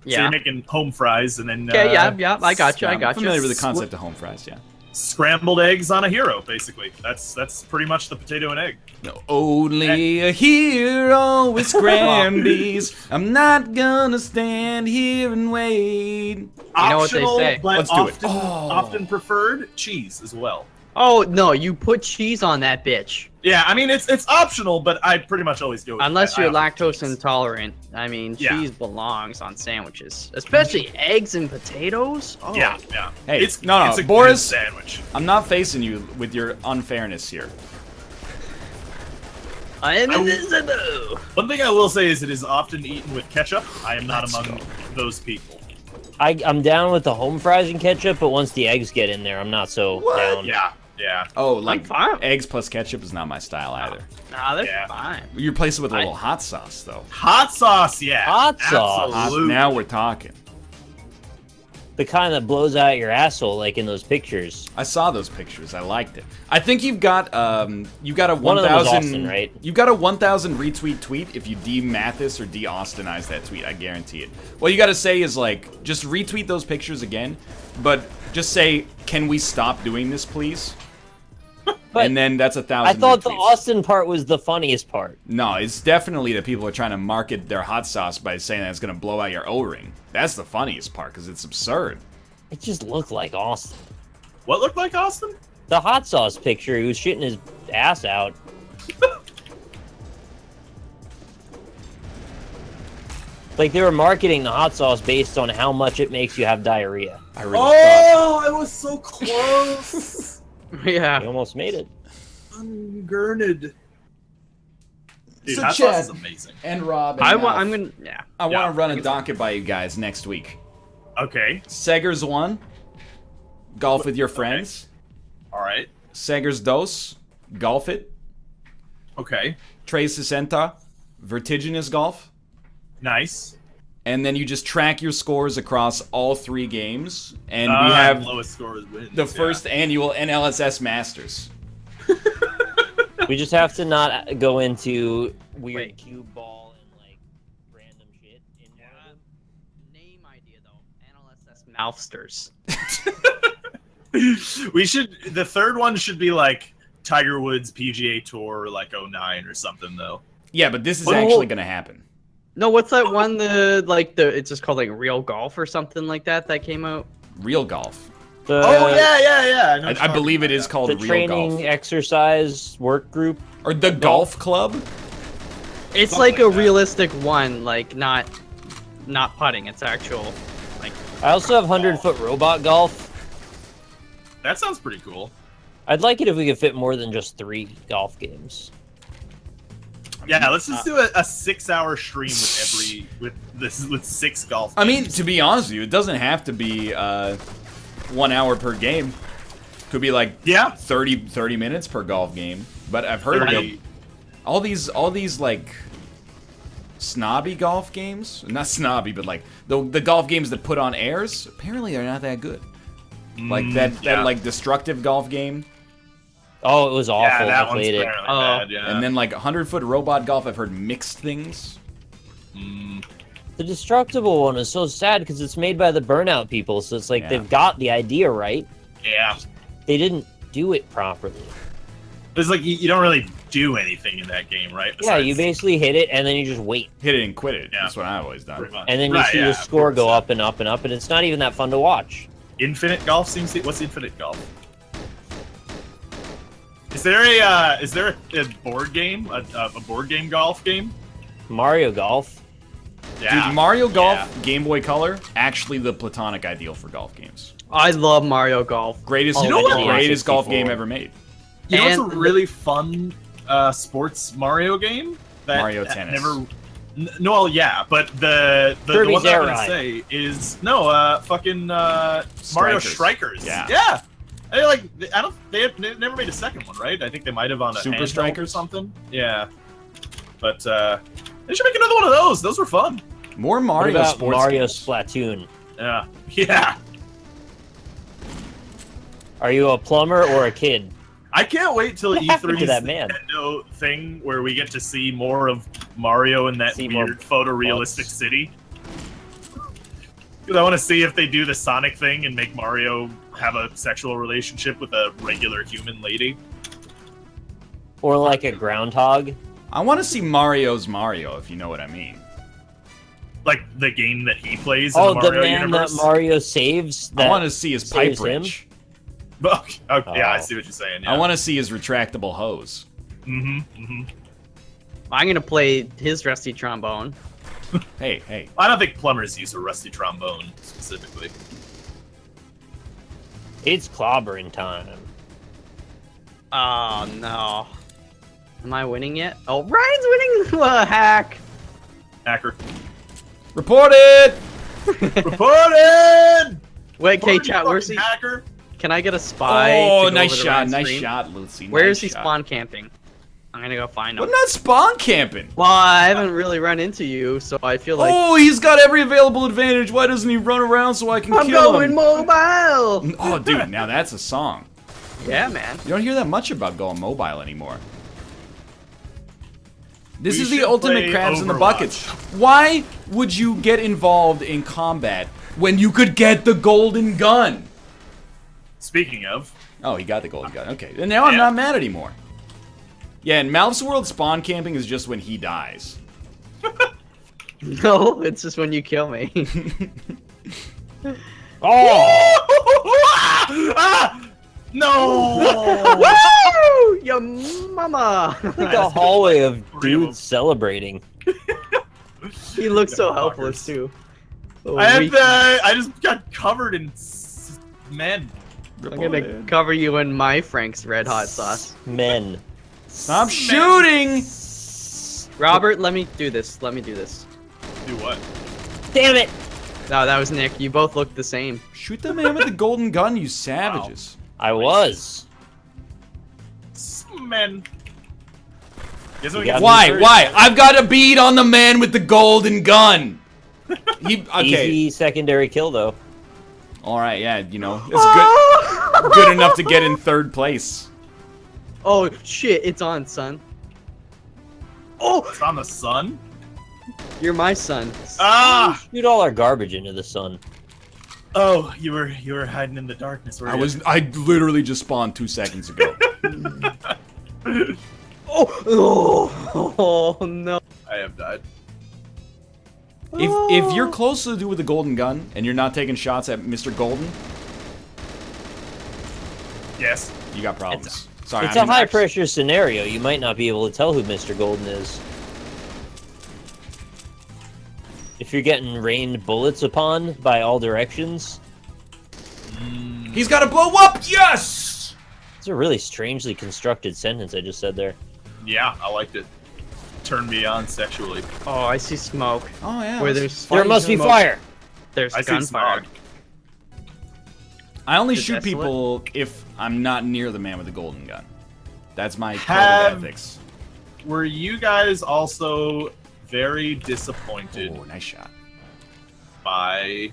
So Yeah. you're making home fries and then Okay, yeah, I got you. I I'm got you. familiar with the concept of home fries, yeah. scrambled eggs on a hero, basically. That's pretty much the potato and egg. No, only a hero with scrambies. I'm not gonna stand here and wait. You know what they Optional, say. but Let's do it. often preferred cheese as well. Oh no, you put cheese on that bitch. Yeah, I mean it's optional, but I pretty much always go with Unless that. you're I often lactose cheese. intolerant. I mean, Yeah. cheese belongs on sandwiches, especially eggs and potatoes. Oh. Yeah. Hey, it's no, it's a Boris. good sandwich. I'm not facing you with your unfairness here. I am I- invisible. One thing I will say is it is often eaten with ketchup. I am not Let's among go. those people. I'm down with the home fries and ketchup, but once the eggs get in there, I'm not so down. Yeah. Oh, like fine. eggs plus ketchup is not my style either. Nah, they're Yeah. fine. You replace it with a I- little hot sauce, though. Hot sauce, yeah. Hot sauce. Absolutely. Now we're talking. The kind that blows out your asshole, like in those pictures. I saw those pictures. I liked it. I think you've got a One of them was 1,000. Austin, right? You've got a 1,000 retweet tweet if you de-Mathis or de-Austinize that tweet. I guarantee it. What you got to say is like just retweet those pictures again, but just say, "Can we stop doing this, please?" But and then that's 1,000. I thought the retweets. Austin part was the funniest part. No, it's definitely that people are trying to market their hot sauce by saying that it's going to blow out your O-ring. That's the funniest part because it's absurd. It just looked like Austin. What looked like Austin? The hot sauce picture, he was shitting his ass out. Like, they were marketing the hot sauce based on how much it makes you have diarrhea. I really thought. I was so close. Yeah. He almost made it. Ungurned. Dude, So hot Chad- sauce is amazing. And Rob. And I'm Malf, gonna. Yeah. I Yeah. want to run a docket by you guys next week. Okay. Seggers 1. Golf with your friends. All right. Seggers 2. Golf it. Okay. Tres 60. Vertiginous golf. Nice. And then you just track your scores across all 3 games. And we have lowest scores wins. the first annual NLSS Masters. We just have to not go into weird Wait. cube ball and, like, random shit in one of them. Name idea though. NLSS Mouthsters. We should. The third one should be like Tiger Woods PGA Tour, like 09 or something, though. Yeah, but this is Oh. actually going to happen. No, what's that one? It's just called like Real Golf or something like that came out. Real golf. The, Oh yeah. I know what I you're believe it talking is about, called the Real training Golf. exercise work group. Or the Golf Club? It's Something like a like that. realistic one, like not putting. It's actual. Like I also have 100-foot robot golf. yeah. That sounds pretty cool. I'd like it if we could fit more than just 3 golf games. Yeah, let's just do a 6-hour stream with 6 golf. I mean, to be honest with you, it doesn't have to be 1 hour per game. Could be like Yeah. 30 minutes per golf game. But I've heard that 30. all these like snobby golf games, not snobby, but like the golf games that put on airs, apparently they're not that good. Like that yeah. like destructive golf game, Oh, it was awful. Yeah, that I one's played it. apparently Oh. bad. Yeah. and then like 100-foot robot golf. I've heard mixed things. The destructible one is so sad because it's made by the Burnout people, so it's like Yeah. they've got the idea right. yeah. They didn't do it properly. It's like you don't really do anything in that game, right? Yeah, you Besides- basically hit it and then you just wait. Hit it and quit it. Yeah. That's what I've always done. Pretty much. And then you Right, see yeah, the of score course. go up and up and up, and it's not even that fun to watch. Infinite golf seems to. What's infinite golf? Is there a board game, a board game golf game? Mario Golf. Yeah. Dude, Mario Golf, Yeah. Game Boy Color, actually the platonic ideal for golf games. I love Mario Golf. Greatest, You know what? greatest golf 64. game ever made. You know And- what's a really fun sports Mario game? That Mario Tennis. Never. No, well, yeah, but the Kirby's one that I'm Air gonna Ride. say is fucking Mario Strikers. Yeah. Yeah. They never made a second one, right? I think they might have on a Super handheld or Strikers? something. Yeah. But they should make another one of those. Those were fun. More What Mario about sports Mario games. Splatoon? Yeah. Yeah. Are you a plumber or a kid? I can't wait till What happened to E3's that man? Nintendo thing where we get to see more of Mario in that See more weird photorealistic bugs. city. Because I want to see if they do the Sonic thing and make Mario have a sexual relationship with a regular human lady. Or like a groundhog? I want to see Mario's Mario, if you know what I mean. Like the game that he plays in Oh, the the Mario man universe. that Mario saves? I That want to see his pipe saves him? wrench. Okay, yeah, I Oh. see what you're saying. Yeah. I want to see his retractable hose. I'm I'm gonna play his rusty trombone. Hey, hey. I don't think plumbers use a rusty trombone specifically. It's clobbering time. Oh no. Am I winning yet? Oh, Ryan's winning the hack. Hacker. Report it! Reported! Wait, okay, Reported, you chat, where's fucking he? hacker? Can I get a spy? Oh, to go nice over to shot, Ryan's nice screen? shot, Lucy. Where nice is he shot. spawn camping? I'm gonna go find him. I'm not spawn camping. Well, I haven't really run into you, so I feel like Oh, he's got every available advantage. Why doesn't he run around so I can I'm kill going him? mobile. Oh, dude, now that's a song. Yeah, man. You don't hear that much about going mobile anymore. This We is the should ultimate play crabs in the Overwatch. buckets. Why would you get involved in combat when you could get the golden gun? Speaking of, Oh, he got the golden gun. Okay, and now I'm Yeah. not mad anymore. Yeah, in Malf's World, spawn camping is just when he dies. No, it's just when you kill me. Oh! Ah! No! Mama! Like a hallway of Three of them. dudes celebrating. He looks so Fuckers. helpless too. Oh, I just got covered in men. I'm gonna cover you in my Frank's Red Hot sauce. Men. Stop shooting! Robert, let me do this. Let me do this. Do what? Damn it! No, that was Nick. You both look the same. Shoot the man with the golden gun, you savages. I was. Men. Guess what we You get? got Why? me Why? I've got a bead on the man with the golden gun. Okay. Easy secondary kill though. All right. Yeah. You know, it's good. Good enough to get in third place. Oh shit! It's on, son. Oh, It's on the sun. you're my son. Ah! Shoot all our garbage into the sun. Oh, you were hiding in the darkness. Were you? I literally just spawned 2 seconds ago. Oh no! I have died. If you're close to the dude with the golden gun and you're not taking shots at Mr. Golden, Yes. you got problems. Sorry. It's I a mean, high pressure scenario. You might not be able to tell who Mr. Golden is. If you're getting rained bullets upon by all directions. He's got to blow up. Yes. It's a really strangely constructed sentence I just said there. Yeah, I liked it. Turned me on sexually. Oh, I see smoke. Oh yeah. Where let's there's There fight must be some- fire! there's I see gunfire. smog. I only Is shoot that people if I'm not near the man with the golden gun. That's my code Have- of ethics. Were you guys also very disappointed Oh, nice shot. by?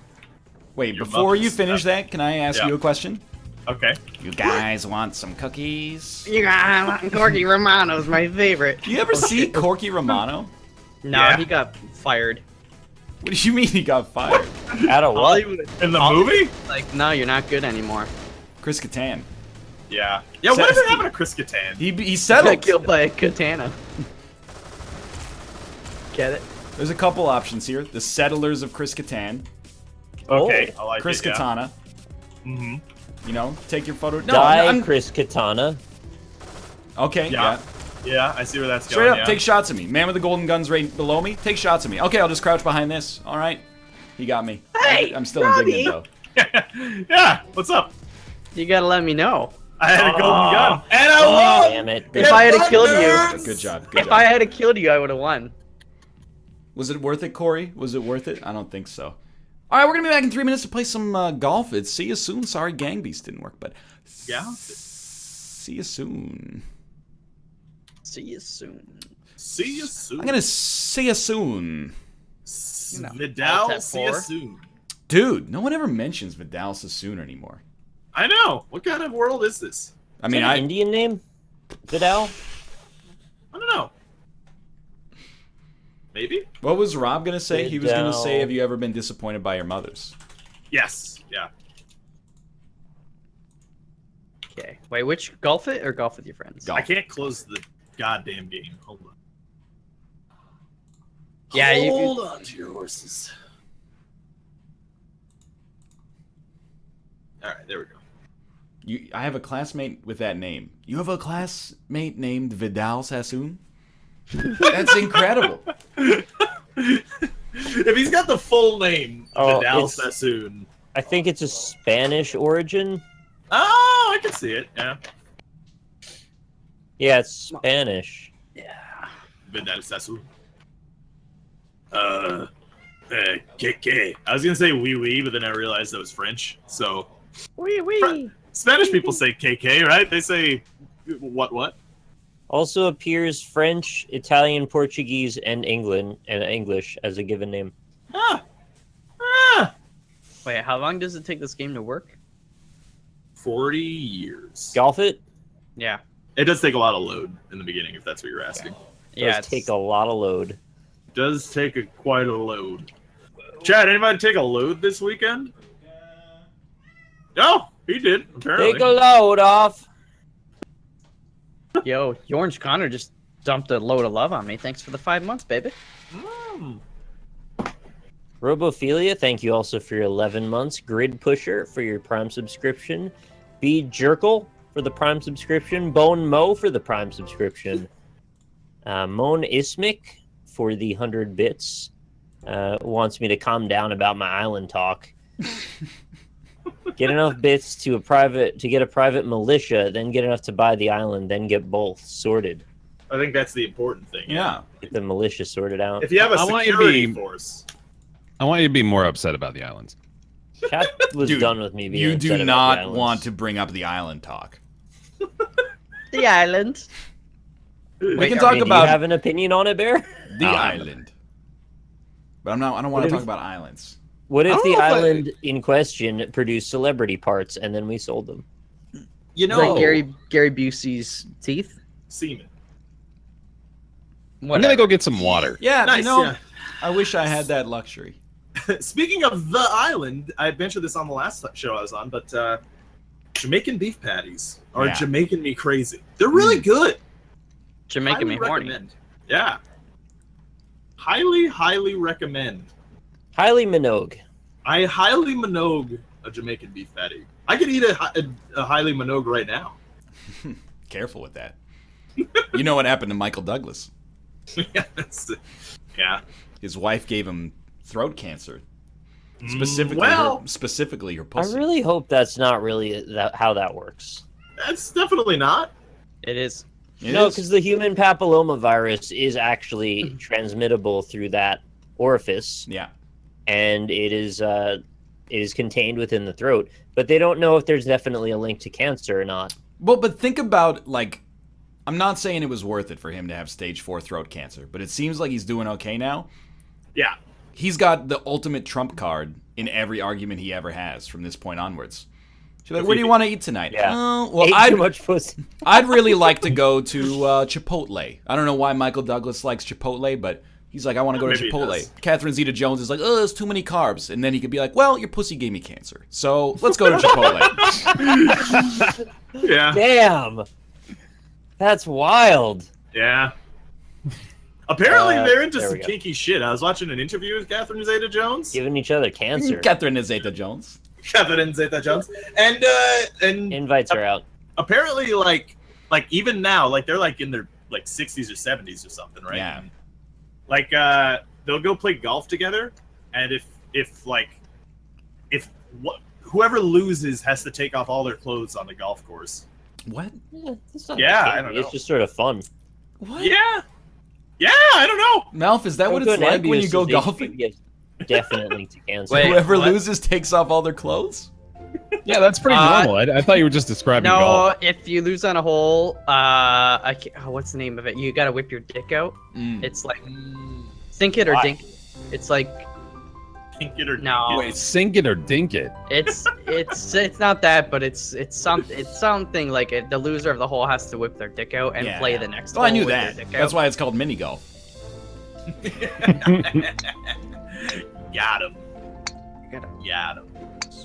Wait, Your before you mother's finish stuff. that, can I ask Yeah. you a question? Okay. You guys want some cookies? Yeah, Corky Romano's my favorite. Do you ever see Corky Romano? No, Yeah. he got fired. What do you mean he got fired? Out of what? Hollywood- In the Hollywood- movie? Like, no, you're not good anymore. Chris Kattan. Yeah. Yeah. What did happen to Chris Kattan? He Got settled. killed by a katana. Get it? There's a couple options here. The Settlers of Chris Kattan. Okay, I like Chris it. Yeah. Katana. Mm-hmm. You know, take your photo. No, Die, I'm- Chris Katana. Okay, Yeah. yeah. Yeah, I see where that's Straight going. up, yeah. take shots at me. Man with the golden gun's right below me. Take shots at me. Okay, I'll just crouch behind this. All right. He got me. Hey, I'm still Robbie! indignant, though. Yeah. What's up? You gotta let me know. I had a golden gun, and I won. Damn it. If I had killed you, Good job. Good if job. I had killed you, I would have won. Was it worth it, Corey? Was it worth it? I don't think so. All right, we're going to be back in 3 minutes to play some golf. It's see you soon. Sorry, Gang Beast didn't work, but Yeah. see you soon. See you soon. See you soon. I'm going to see you soon. Vidal, Alt see you F4. soon. Dude, no one ever mentions Vidal Sassoon anymore. I know. What kind of world is this? I Is mean, that an Indian name? Vidal? I don't know. Maybe? what was Rob going to say? He was going to Vidal. say, have you ever been disappointed by your mothers? Yes. Yeah. Okay. Wait, which golf it or golf with your friends? Golf. I can't close the goddamn game. Hold on. Yeah, you- Hold on to your horses. All right, there we go. I have a classmate with that name. You have a classmate named Vidal Sassoon? That's incredible. If he's got the full name, Oh, Vidal it's- Sassoon. I think it's a Spanish origin. Oh, I can see it. Yeah, Yeah, it's Spanish. Vidal Sassoon. KK. I was gonna say wee wee, but then I realized that was French. So Spanish people say KK, right? They say what? Also appears French, Italian, Portuguese, and English as a given name. Ah. Wait, how long does it take this game to work? 40 years. Golf it? Yeah. It does take a lot of load in the beginning, if that's what you're asking. Yeah. Does take a lot of load. It does take quite a load. Chad, anybody take a load this weekend? No, he did, apparently. Take a load off. Yo, Orange Connor just dumped a load of love on me. Thanks for the 5 months, baby. Mm. Robophilia, thank you also for your 11 months. Grid Pusher for your Prime subscription. B Jerkle, for the Prime subscription. Bone Mo for the Prime subscription. Moan Ismic for the 100 bits. Wants me to calm down about my island talk. Get enough bits to get a private militia, then get enough to buy the island, then get both sorted. I think that's the important thing. Yeah. Get the militia sorted out. If you have a I want you to security be- force. I want you to be more upset about the islands. Chat was Dude, done with me being You upset do about the not islands. want to bring up the island talk. The island. We Wait, can are talk Do you about have an opinion on it, Bear? the island. But I don't want to talk about islands. What if I don't the know if I- island in question produced celebrity parts and then we sold them? You know, Like Gary Busey's teeth. semen. I'm gonna go get some water. Yeah, Nice, you know, yeah. I wish I had that luxury. Speaking of the island, I mentioned this on the last show I was on, but Jamaican beef patties are Yeah. Jamaican me crazy. They're really good. Jamaican me Highly horny. recommend. Yeah. Highly recommend. Highly Minogue. I highly minogue a Jamaican beef patty. I could eat a highly minogue right now. Careful with that. You know what happened to Michael Douglas? Yeah. His wife gave him throat cancer. Well, Specifically her I pussy. really hope that's not really how that works. that's definitely not. It is. It No, is. because the human papillomavirus is actually transmittable through that orifice, Yeah. and it is contained within the throat. But they don't know if there's definitely a link to cancer or not. Well, but think about, like, I'm not saying it was worth it for him to have stage 4 throat cancer, but it seems like he's doing okay now. Yeah. He's got the ultimate trump card in every argument he ever has from this point onwards. She's like, "Where do you want to eat tonight?" Yeah. Well, Ate too much pussy. I'd really like to go to Chipotle. I don't know why Michael Douglas likes Chipotle, but he's like, I want to go to Maybe he Chipotle. does. Catherine Zeta-Jones is like, oh, there's too many carbs. And then he could be like, well, your pussy gave me cancer. So let's go to Chipotle. Yeah. Damn, that's wild. Yeah. Apparently they're into there some we go. kinky shit. I was watching an interview with Catherine Zeta-Jones. Giving each other cancer. Catherine Zeta-Jones. Catherine Zeta-Jones. And Invites are out. apparently like even now, like they're like in their like 60s or 70s or something, right? Yeah. Like they'll go play golf together, and whoever loses has to take off all their clothes on the golf course. What? It's not Yeah, like I don't know. It's just sort of fun. What? Yeah. Yeah, I don't know. Malf, is that what it's like when you go golfing? Definitely to cancer. Wait, Whoever what? loses takes off all their clothes? Yeah, that's pretty normal. I thought you were just describing golf. No, if you lose on a hole, what's the name of it? You gotta whip your dick out. Mm. It's like sink it or Why? dink. It's like Kink it or No. dink it. Wait, sink it or dink it. it's not that, but it's something like it. The loser of the hole has to whip their dick out and Yeah. play the next Well, hole I knew with that. their dick That's out. why it's called mini golf. Got him. Got him.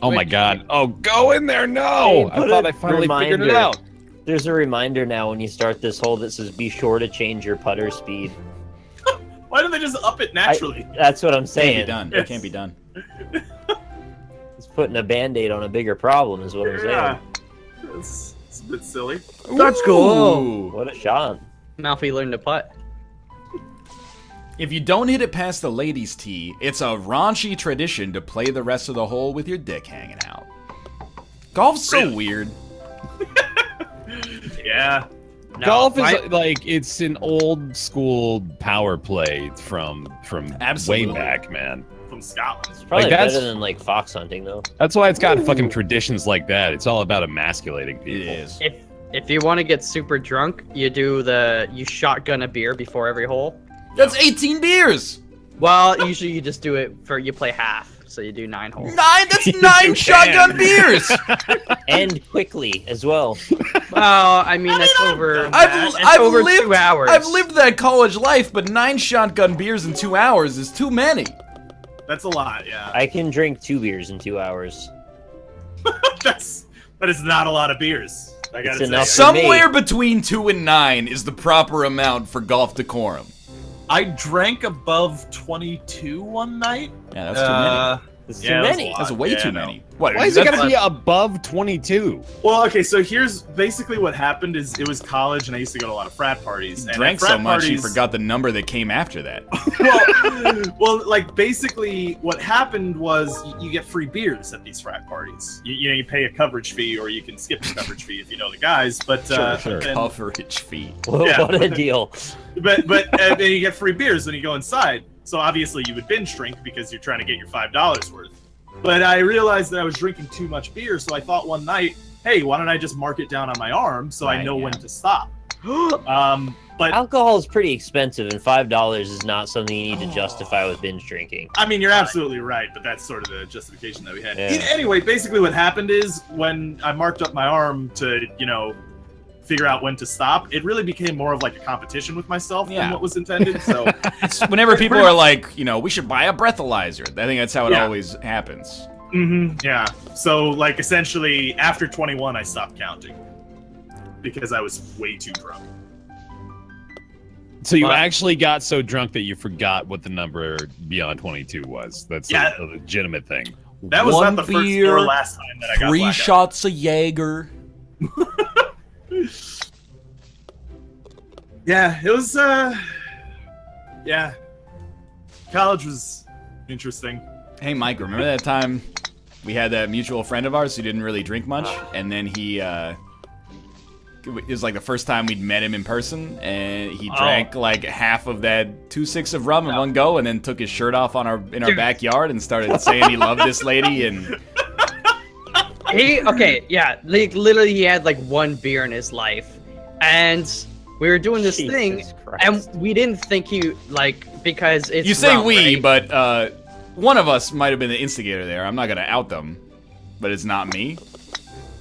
Oh my god. Oh, go in there. No. Hey, I put thought a I finally figured it reminder. out. There's a reminder now when you start this hole that says be sure to change your putter speed. Why don't they just up it naturally? That's what I'm Can't be saying. done. Yes. It can't be done. It's putting a band-aid on a bigger problem is what I'm Yeah. saying. It's a bit silly. That's cool. Ooh. What a shot. Malfi learned to putt. If you don't hit it past the ladies' tee, it's a raunchy tradition to play the rest of the hole with your dick hanging out. Golf's so Really? weird. Yeah. No, Golf is my- like it's an old school power play from Absolutely. way back, man. From Scotland. Probably Like, that's- better than like fox hunting though. That's why it's got fucking traditions like that. It's all about emasculating It people. is. if you want to get super drunk, you shotgun a beer before every hole. That's 18 beers! Well, usually you just do it you play half, so you do 9 holes. That's 9 shotgun beers! And quickly as well. Well, I mean that's over. I've It's over lived 2 hours. I've lived that college life, but 9 shotgun beers in 2 hours is too many. That's a lot, yeah. I can drink 2 beers in 2 hours. That is not a lot of beers. I gotta It's say. enough. Somewhere between 2 and 9 is the proper amount for golf decorum. I drank above 22 one night. Yeah, that's too many. It's Yeah, too that's a many. lot. That's way Yeah, too I know. many. What? Why is it that's- gotta be above 22? Well, okay, so here's basically what happened is it was college and I used to go to a lot of frat parties. And drank at frat so much he parties- forgot the number that came after that. well, like basically what happened was you get free beers at these frat parties. You know, you pay a coverage fee or you can skip the coverage fee if you know the guys. But Sure. then- Coverage fee. Yeah. What a deal. but then you get free beers when you go inside. So obviously you would binge drink because you're trying to get your $5 worth. But I realized that I was drinking too much beer, so I thought one night, hey, why don't I just mark it down on my arm so I Right, know yeah. when to stop? But Alcohol is pretty expensive, and $5 is not something you need to justify with binge drinking. I mean, you're absolutely right, but that's sort of the justification that we had. Yeah. Anyway, basically what happened is when I marked up my arm to, figure out when to stop, it really became more of like a competition with myself Yeah. than what was intended. So Whenever people are like, we should buy a breathalyzer. I think that's how it Yeah. always happens. yeah. So like essentially after 21 I stopped counting because I was way too drunk. So you But- actually got so drunk that you forgot what the number beyond 22 was. That's Yeah. a legitimate thing. That was One not the first beer, or last time that I got 3 blackout. shots of Jaeger. Yeah, it was yeah. College was interesting. Hey, Mike, remember that time we had that mutual friend of ours who didn't really drink much? And then he, it was like the first time we'd met him in person, and he drank like half of that 2.6 of rum in one go, and then took his shirt off in our backyard and started saying he loved this lady, and Literally he had like one beer in his life, and we were doing this Jesus thing, Christ. and we didn't think he because it's you say rum, we, right? but one of us might have been the instigator there. I'm not gonna out them, but it's not me.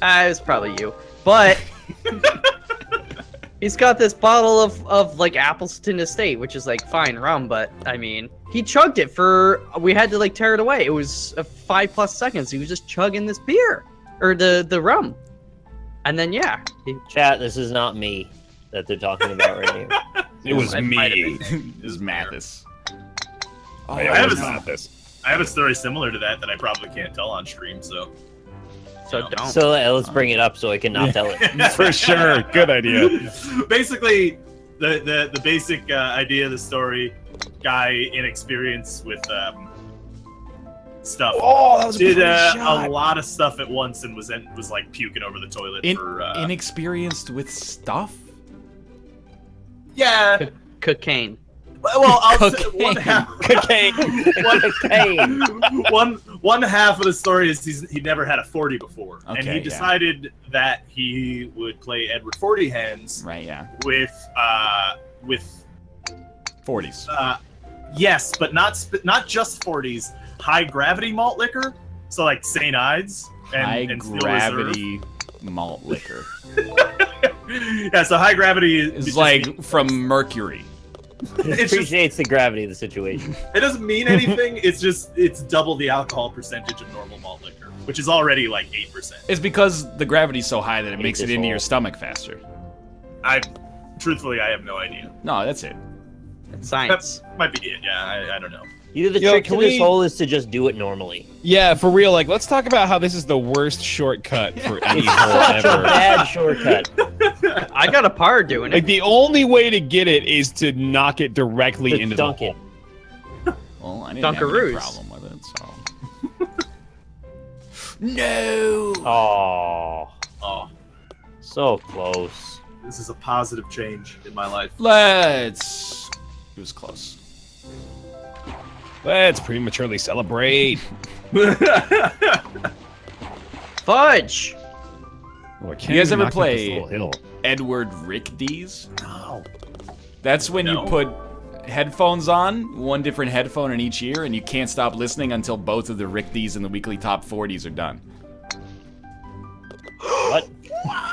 It was probably you, but he's got this bottle of like Appleton Estate, which is like fine rum, but I mean, he chugged it we had to like tear it away. It was 5+ seconds. He was just chugging this beer or the rum, and then Chat, this is not me that they're talking about right here. It was It might have me. It was Mathis. Oh, I have was a- not this. I have a story similar to that I probably can't tell on stream, so don't. So let's bring it up so I can not tell it. For sure. Good idea. Basically, the basic idea of the story: guy inexperienced with stuff. Oh, that was Did a a lot of stuff at once and was like puking over the toilet for. Inexperienced with stuff? Yeah. Cocaine. Well, I'll say Cocaine. one half. Cocaine. one half of the story is he never had a 40 before, and Okay, he yeah. decided that he would play Edward 40 hands Right, yeah. with 40s. yes, but not just 40s, high gravity malt liquor, so like St. Ides High and Steel gravity malt liquor. Reserve. Yeah, so high gravity It's just like from Mercury. it's just, Appreciates the gravity of the situation. it doesn't mean anything. It's double the alcohol percentage of normal malt liquor, which is already like 8%. It's because the gravity's so high that it Hate makes it this into all. your stomach faster. Truthfully, I have no idea. No, that's it. Science. That might be it. Yeah, I don't know. Either the Yo, trick to can this we- whole is to just do it normally. Yeah, for real. Like, let's talk about how this is the worst shortcut for any It's hole such a ever. bad shortcut. I got a par doing Like, it. the only way to get it is to knock it directly To into dunk the it. hole. Well, I didn't have any Dunkaroos. problem with it, so. No! Oh, Oh, so close. this is a positive change in my life. Let's. It was close. Let's prematurely celebrate. Fudge. Oh, I can't You guys even ever knock up this play- little hill. Edward Rickdees? No. That's when No. you put headphones on, one different headphone in each ear, and you can't stop listening until both of the Rickdees and the weekly top 40s are done. What?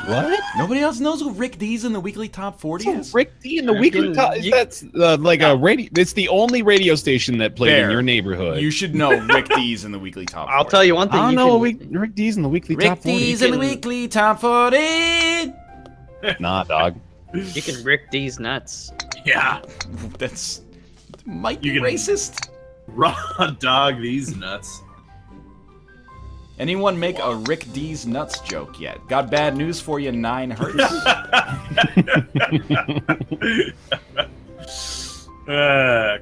What? Nobody else knows who Rick D's in the weekly top 40 is? Rick D in the weekly Freaking- top. That's like a radio. It's the only radio station that played There. in your neighborhood. You should know Rick D's in the weekly top 40. I'll tell you one thing. I don't you know. can- Rick D's in the weekly top Rick 40. D's in the can- weekly top 40! Nah, dog. You can Rick D's nuts. Yeah. That's... might be You can- racist. Raw dog these nuts. Anyone make a Rick D's nuts joke yet? Got bad news for you, 9 hertz.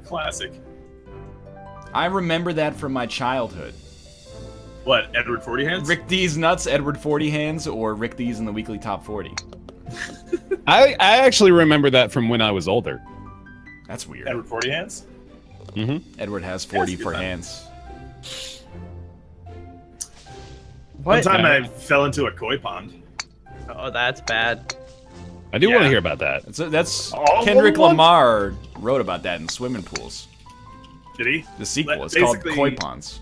Classic. I remember that from my childhood. What, Edward 40 Hands? Rick D's nuts, Edward 40 hands, or Rick D's in the weekly top 40. I actually remember that from when I was older. That's weird. Edward 40 Hands? Edward has 40 good for time. hands. One time I fell into a koi pond. Oh, that's bad. I do want to hear about that. That's Oh, Kendrick what? Lamar wrote about that in Swimming Pools. Did he? The sequel. It's Basically, called Koi Ponds.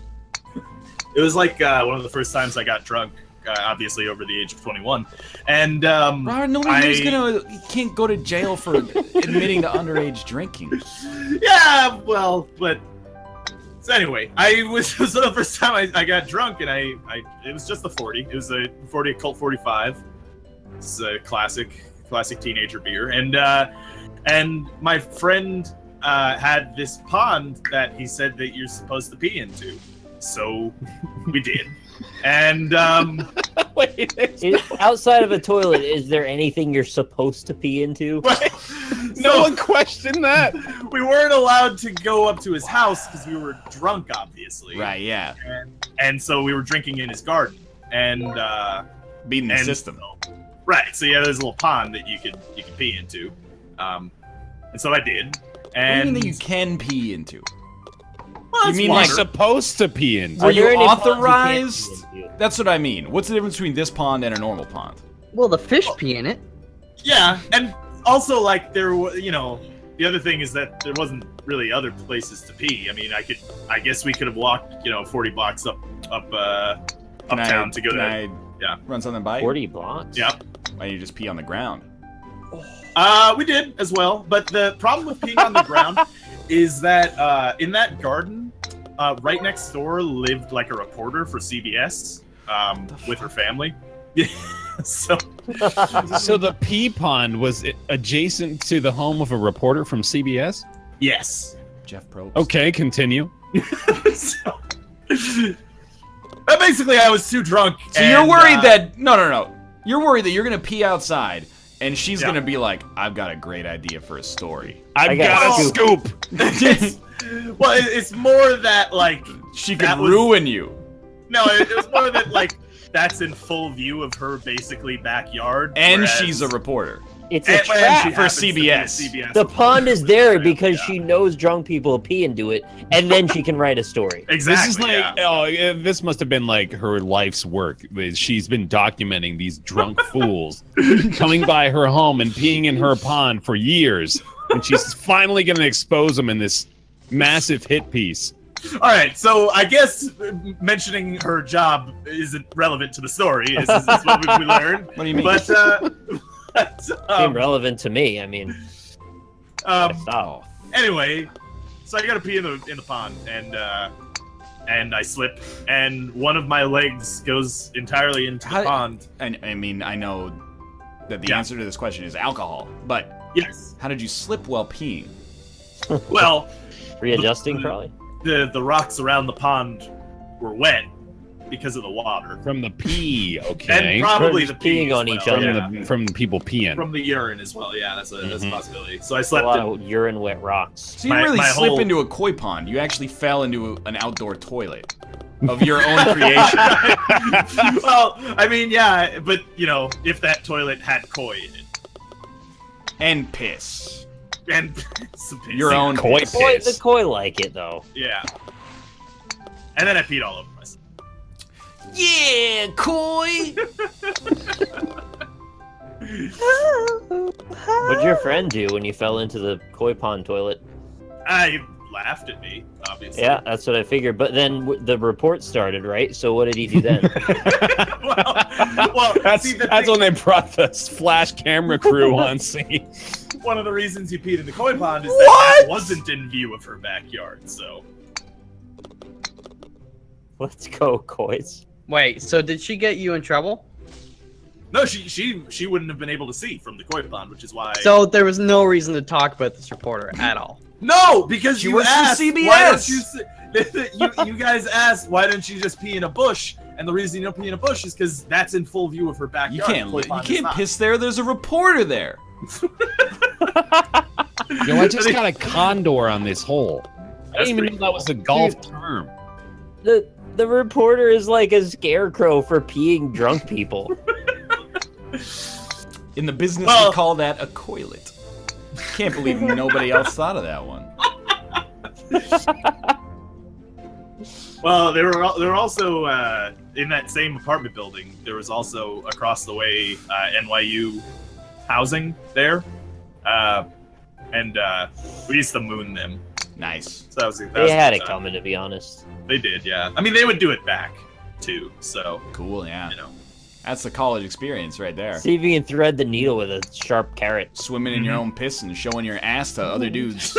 It was like one of the first times I got drunk, obviously over the age of 21. And Robert, nobody's you can't go to jail for admitting to underage drinking. Yeah, well, but so anyway, it was the first time I got drunk, and it was just the 40. It was a 40 Colt 45. It's a classic teenager beer, and my friend had this pond that he said that you're supposed to pee into, so we did, and Outside of a toilet, is there anything you're supposed to pee into? No one questioned that. We weren't allowed to go up to his house because we were drunk, obviously. Right, yeah. And so we were drinking in his garden, and Beating the system. Right. So yeah, there's a little pond that you could pee into, and so I did. And What do you mean that you can pee into? Well, You it's mean You're like water. supposed to pee in. Were you there any ponds you can't authorized? pee into? That's what I mean. What's the difference between this pond and a normal pond? Well, the fish pee in it. Yeah, and also like there was, the other thing is that there wasn't really other places to pee. I mean, I guess we could have walked, 40 blocks uptown to go Can to. I run something by you? 40 blocks? Yep. Why don't you just pee on the ground? We did as well, but the problem with peeing on the ground is that in that garden, right next door lived like a reporter for CBS with her family. So the pea pond was adjacent to the home of a reporter from CBS? yes. Jeff Probst. Okay, continue. So, basically, I was too drunk. So you're worried that no. You're worried that you're gonna pee outside, and she's gonna be like, "I've got a great idea for a story." I've got got a a scoop. Well, it's more that like She could that was- ruin you. No, it was more that like that's in full view of her basically backyard, And whereas- she's a reporter. It's a and she trap. for happens to be a CBS. CBS The pond is there reporter, because yeah. she knows drunk people pee into it, and then she can write a story. Exactly. This is like, yeah. this must have been like her life's work. She's been documenting these drunk fools coming by her home and peeing in her pond for years, and she's finally going to expose them in this massive hit piece. All right, so I guess mentioning her job isn't relevant to the story. Is what we learned. What do you mean? But Seemed relevant to me. I mean, stop. anyway, so I gotta pee in the pond, and I slip, and one of my legs goes entirely into the pond. And I mean, I know that the answer to this question is alcohol, but Yes. how did you slip while peeing? Well, Readjusting, probably. the rocks around the pond were wet because of the water, From the pee, okay? and probably the Just pee peeing as on each well, other. yeah. From people peeing. From the urine as well. Yeah, that's a possibility. So I A slept lot in. of urine wet rocks. So you didn't My- really my slip whole- into a koi pond. You actually fell into an outdoor toilet of your own creation. Well, I mean, yeah, but if that toilet had koi in it And piss. and some piss. Your own Koi piss. Koi, piss. the koi like it though. Yeah. And then I peed all over myself. Yeah, koi! What'd your friend do when you fell into the koi pond toilet? I laughed at me, obviously. Yeah, that's what I figured. But then the report started, right? So what did he do then? well, That's see, the that's thing- when they brought the flash camera crew on scene. one of the reasons he peed in the koi pond is that wasn't in view of her backyard. So Let's go, kois. Wait, so did she get you in trouble? no, she wouldn't have been able to see from the koi pond, which is why. So there was no reason to talk about this reporter at all. No, because She you works for asked. CBS. Why don't you guys asked why don't you just pee in a bush? And the reason you don't pee in a bush is because that's in full view of her backyard. You can't. Koi You pond is can't not. piss there. There's a reporter there. Yo, I just got a condor on this hole. I That's didn't even pretty know that was a golf term. The reporter is like a scarecrow for peeing drunk people. In the business, Well- we call that a coilet. Can't believe nobody else thought of that one. Well, they were also in that same apartment building. There was also across the way NYU housing there, and we used to moon them. Nice. So that was a They had good it time. coming, to be honest. They did, yeah. I mean, they would do it back too. So Cool, yeah. you know. That's the college experience right there. See if you can thread the needle with a sharp carrot. Swimming in your own piss and showing your ass to other dudes.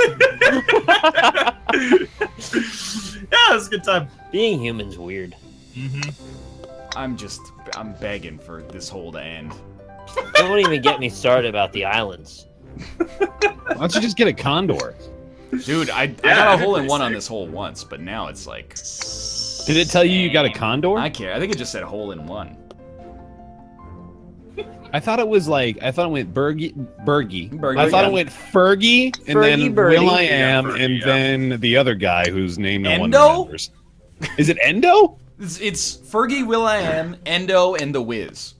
Yeah, it was a good time. Being human's weird. I'm begging for this hole to end. Don't even get me started about the islands. Why don't you just get a condor? Dude, I Yeah, got a that'd hole be in one pretty on sick. this hole once, but now it's like, Did it tell you got a condor? I care. I think it just said hole in one. I thought it was like I thought it went Bergie. Bergie, I thought yeah. it went Fergie and Fergie, then Birdie. Will I Am Yeah, Fergie, and yeah. then the other guy whose name no one Endo? remembers. Is it Endo? It's Fergie, Will.i.am, Endo, and The Wiz.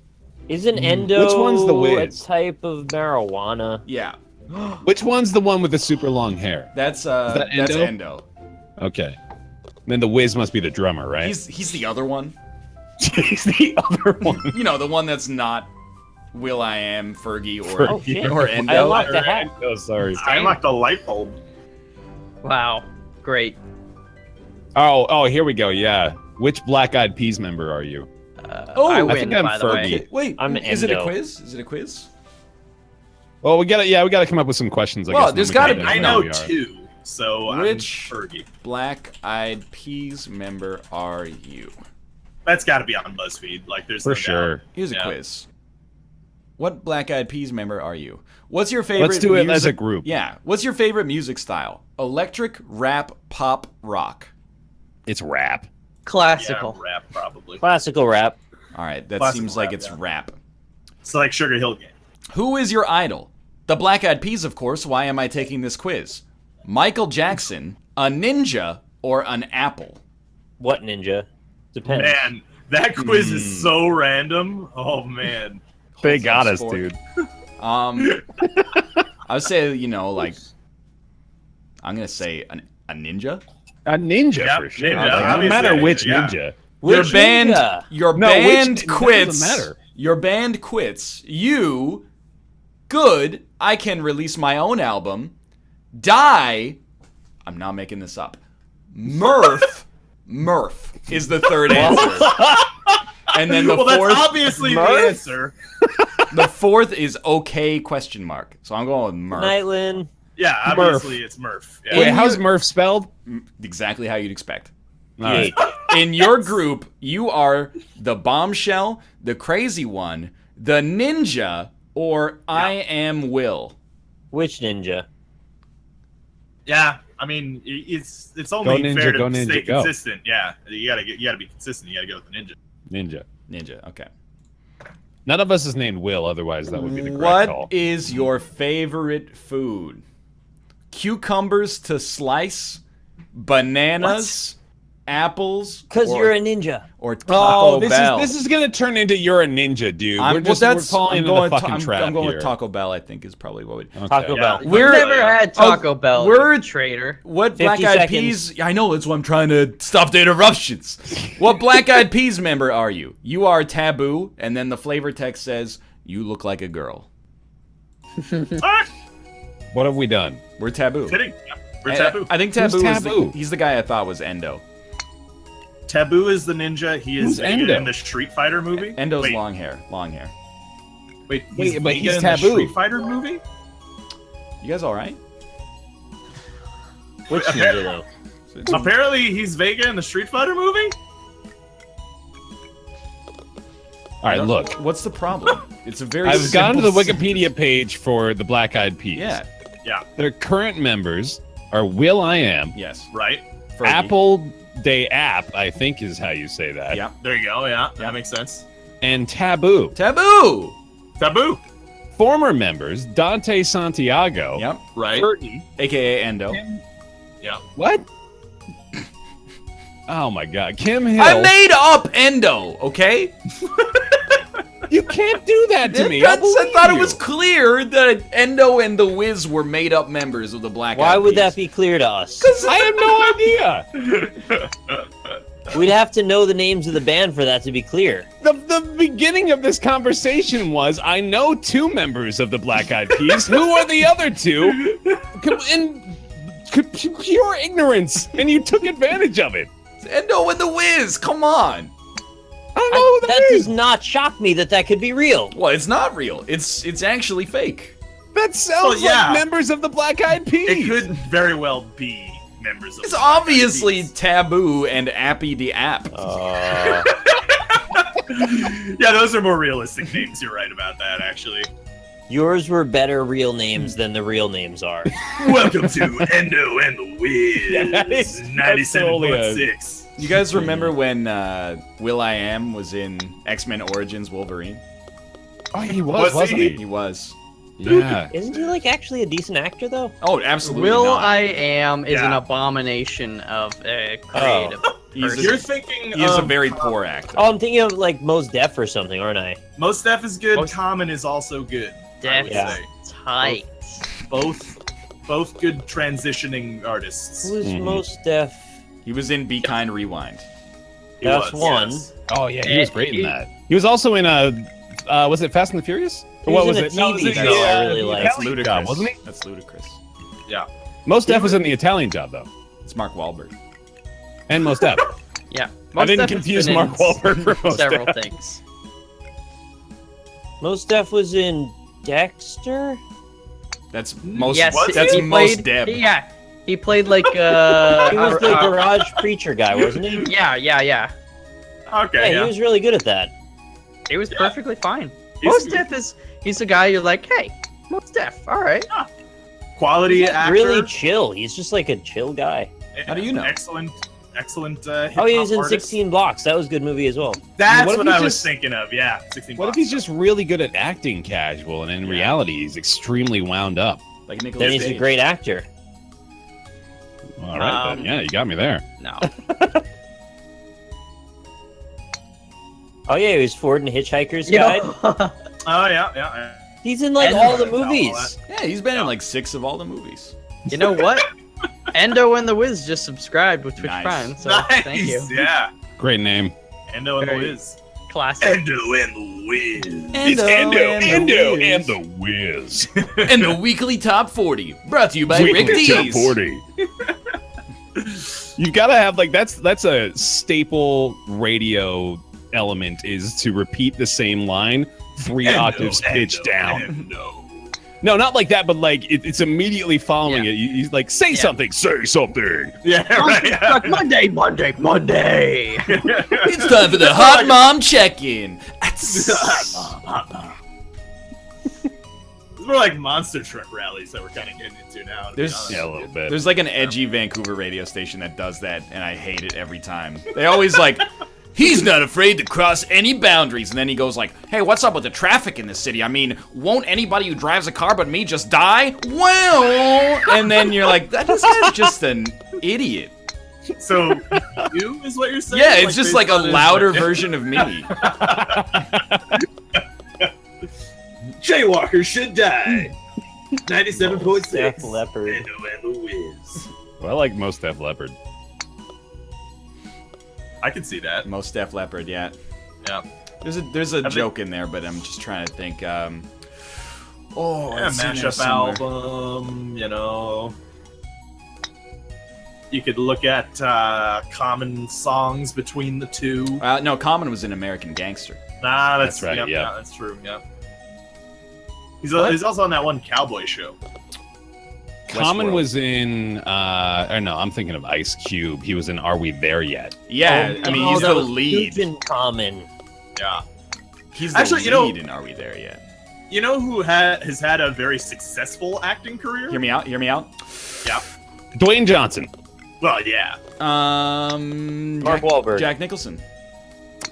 Isn't endo Which one's the a Wiz? type of marijuana? Yeah, Which one's the one with the super long hair? that's that that's Endo? Endo. Okay. Then the Wiz must be the drummer, right? He's the other one. He's the other one. You know, the one that's not Will.i.am, Fergie, or Oh, shit. or I Endo. unlocked the hat. Oh, sorry. I unlocked a light bulb. Wow, great. Oh, here we go. Yeah. Which Black Eyed Peas member are you? Oh, I I win, think I'm by the way. Fergie. Wait, I'm is it a Endo. quiz? Is it a quiz? Well, we gotta come up with some questions. I Well, guess, and there's then we gotta can be- I figure out know who we are. two, so Which- I'm Fergie. Black Eyed Peas member are you? That's got to be on BuzzFeed. Like, there's For no sure. doubt. Here's a Yeah. quiz. What Black Eyed Peas member are you? What's your favorite Let's do it as music- a group. Yeah. What's your favorite music style? Electric, rap, pop, rock. It's rap. Classical. Yeah, rap probably. Classical rap. All right, that Classical seems like rap, it's yeah. rap. So like Sugar Hill Gang. Who is your idol? The Black Eyed Peas, of course. Why am I taking this quiz? Michael Jackson, a ninja, or an apple? What ninja? Depends. Man, that quiz is so random. Oh man. They Holds got up us, sport. dude. I would say, like, I'm gonna say a ninja. A ninja Yep, for sure. ninja, Like, no obviously, matter which yeah. ninja. Your Which band, ninja? your No, which band ninja? That quits. doesn't matter. Your band quits. You, good. I can release my own album. Die. I'm not making this up. Murph. Murph is the third answer. And then the Well, fourth. that's obviously the Murph? answer. The fourth is okay? Question mark. So I'm going with Murph. Nightlin. Yeah, obviously it's Murph. Yeah. Wait, how's Murph spelled? Exactly how you'd expect. All right. In your group, you are the bombshell, the crazy one, the ninja, or I am Will. Which ninja? Yeah, I mean it's only Go ninja, fair to go ninja, stay go. consistent. Yeah, you gotta be consistent. You gotta go with the ninja. Ninja. Ninja, okay. None of us is named Will, otherwise that would be the correct What call. is your favorite food? Cucumbers to slice, bananas, apples, Because or, you're a ninja. or Taco Bell. This is gonna turn into you're a ninja, dude. we're falling into the fucking trap I'm going here. with Taco Bell, I think, is probably what we... Okay. Taco Yeah. Bell. We're- We've never had Taco Bell. we're- you traitor. What 50 Black Eyed seconds. Peas? I know, that's why I'm trying to stop the interruptions. What Black Eyed Peas member are you? You are Taboo, and then the flavor text says, you look like a girl. All right, What have we done? We're Taboo. fitting. Yeah, we're I- Taboo. I think Taboo, Taboo? he's the guy I thought was Endo. Taboo is the ninja. He is Who's Endo? in the Street Fighter movie. Endo's Wait, long hair. Wait, but he's in Taboo. the Street Fighter movie. You guys all right? Which Okay. ninja, though? Apparently, he's Vega in the Street Fighter movie. All right, look. What's the problem? It's a very I've gone to the simple- Wikipedia page for the Black Eyed Peas. Yeah. Yeah. Their current members are Will I Am, Yes. Right. Fergie. Apple Day App, I think is how you say that, Yeah. There you go. Yeah, that makes sense. and Taboo. Taboo. Taboo. Former members Dante Santiago, Yep. Right. Burton, AKA Endo. Yeah. what? Oh my God, Kim Hill. I made up Endo, okay? You can't do that to me. I I believe thought it you. was clear that Endo and the Wiz were made up members of the Black Why Eyed would that Peas. be clear to us? I have no idea. We'd have to know the names of the band for that to be clear. The beginning of this conversation was, I know 2 members of the Black Eyed Peas. Who are the other 2? In pure ignorance, and you took advantage of it. Endo and the Wiz, come on. I don't know who That that does is. not shock me that could be real. Well, it's not real. It's actually fake. That sounds Well, yeah. like members of the Black Eyed Peas. It could very well be members of. It's the Black Eyed obviously Peas. Taboo and Appy the App. Yeah, those are more realistic names. You're right about that, actually. Yours were better real names than the real names are. Welcome to Endo and the Wiz. Yeah, that's totally 97.6. You guys remember when Will.i.am was in X-Men Origins Wolverine? Oh, he was, wasn't he? he? He was. Yeah. Isn't he like actually a decent actor though? Oh, absolutely Will not. I Am is an Yeah. abomination of a creative He's person. You're thinking He is a of very poor actor. Oh, I'm thinking of like Mos Def or something, aren't I? Most Def is good. Most- Common is also good. I Def would Yeah. say. tight. Both good transitioning artists. Who was Mhm. Mos Def? He was in Be Kind Rewind. He That's was, one. yes. Oh, yeah, he was great in that. He was also in was it Fast and the Furious? He What was was in it? a No, TV was it show I really the liked. That's Italian ludicrous. Job, wasn't he? That's ludicrous. Most Def was in the Italian Job, though. It's Mark Wahlberg. And Most Def. Yeah. I didn't Def has confuse been Mark in Wahlberg for Mos several Def. things. Mos Def was in Dexter. That's most. Yes, That's he most played, Deb. Yeah, he played like He was the garage preacher guy, wasn't he? yeah. Yeah, Okay, yeah. he was really good at that. He was perfectly fine. He's Most good. Def he's a guy you're like, hey, Most Def, all right. Quality actor. Really chill. He's just like a chill guy. How do you know? Excellent. Oh, he was in 16 Blocks. That was a good movie as well. That's What if what he I was just- thinking of. Yeah, 16. What if he's just really good at acting casual, and in reality, he's extremely wound up? Like Nicolas Then he's a Cage. great actor. All right, then. Um, Yeah, you got me there. No. Oh yeah, he was Ford and Hitchhiker's You Guide. know, Oh yeah. He's in like And all the all that. movies. Yeah, he's been Yeah. in like 6 of all the movies. you know what? Endo and the Wiz just subscribed with Twitch Nice. Prime, so Nice. thank you. Yeah. Great name. Endo and the Very- Wiz. Classic. Endo and the Wiz. Endo and the Wiz. And the weekly top 40, brought to you by Rick D's. 40. You've got to have like that's a staple radio element is to repeat the same line 3 octaves pitched down. Endo. No, not like that, but like it's immediately following Yeah. it. You like say something, say something. Yeah, right. Yeah. Like Monday. It's time for the Hot Mom Check-In. It's more like monster truck rallies that we're kind of getting into now. to be There's- honest Yeah, a with little you. bit. There's like an edgy Vancouver radio station that does that, and I hate it every time. They always like, he's not afraid to cross any boundaries, and then he goes like, hey, what's up with the traffic in this city? I mean, won't anybody who drives a car but me just die? Well, and then you're like, that this guy's just an idiot. So, you is what you're saying? Yeah, it's just like a based on his, louder version of me. Jaywalkers should die. 97.6. Def Leppard. Endo and the Wiz. Well, I like most Def Leppard. I can see that. Most Def Leppard, yeah. Yeah. There's a think- joke in there, but I'm just trying to think. Yeah, It's in there mashup somewhere. album, you know. You could look at common songs between the two. No, Common was an American Gangster. Nah, That's right, Yep, yeah. that's true. Yeah. He's also on that one cowboy show. Common Westworld. was in or no, I'm thinking of Ice Cube. He was in Are We There Yet? Yeah, I mean, he's that the was lead. huge in Common. Yeah. He's the Actually, you know- lead in Are We There Yet? You know who has had a very successful acting career? Hear me out, hear me out. Yeah. Dwayne Johnson. Well, yeah. Mark Wahlberg. Jack Nicholson.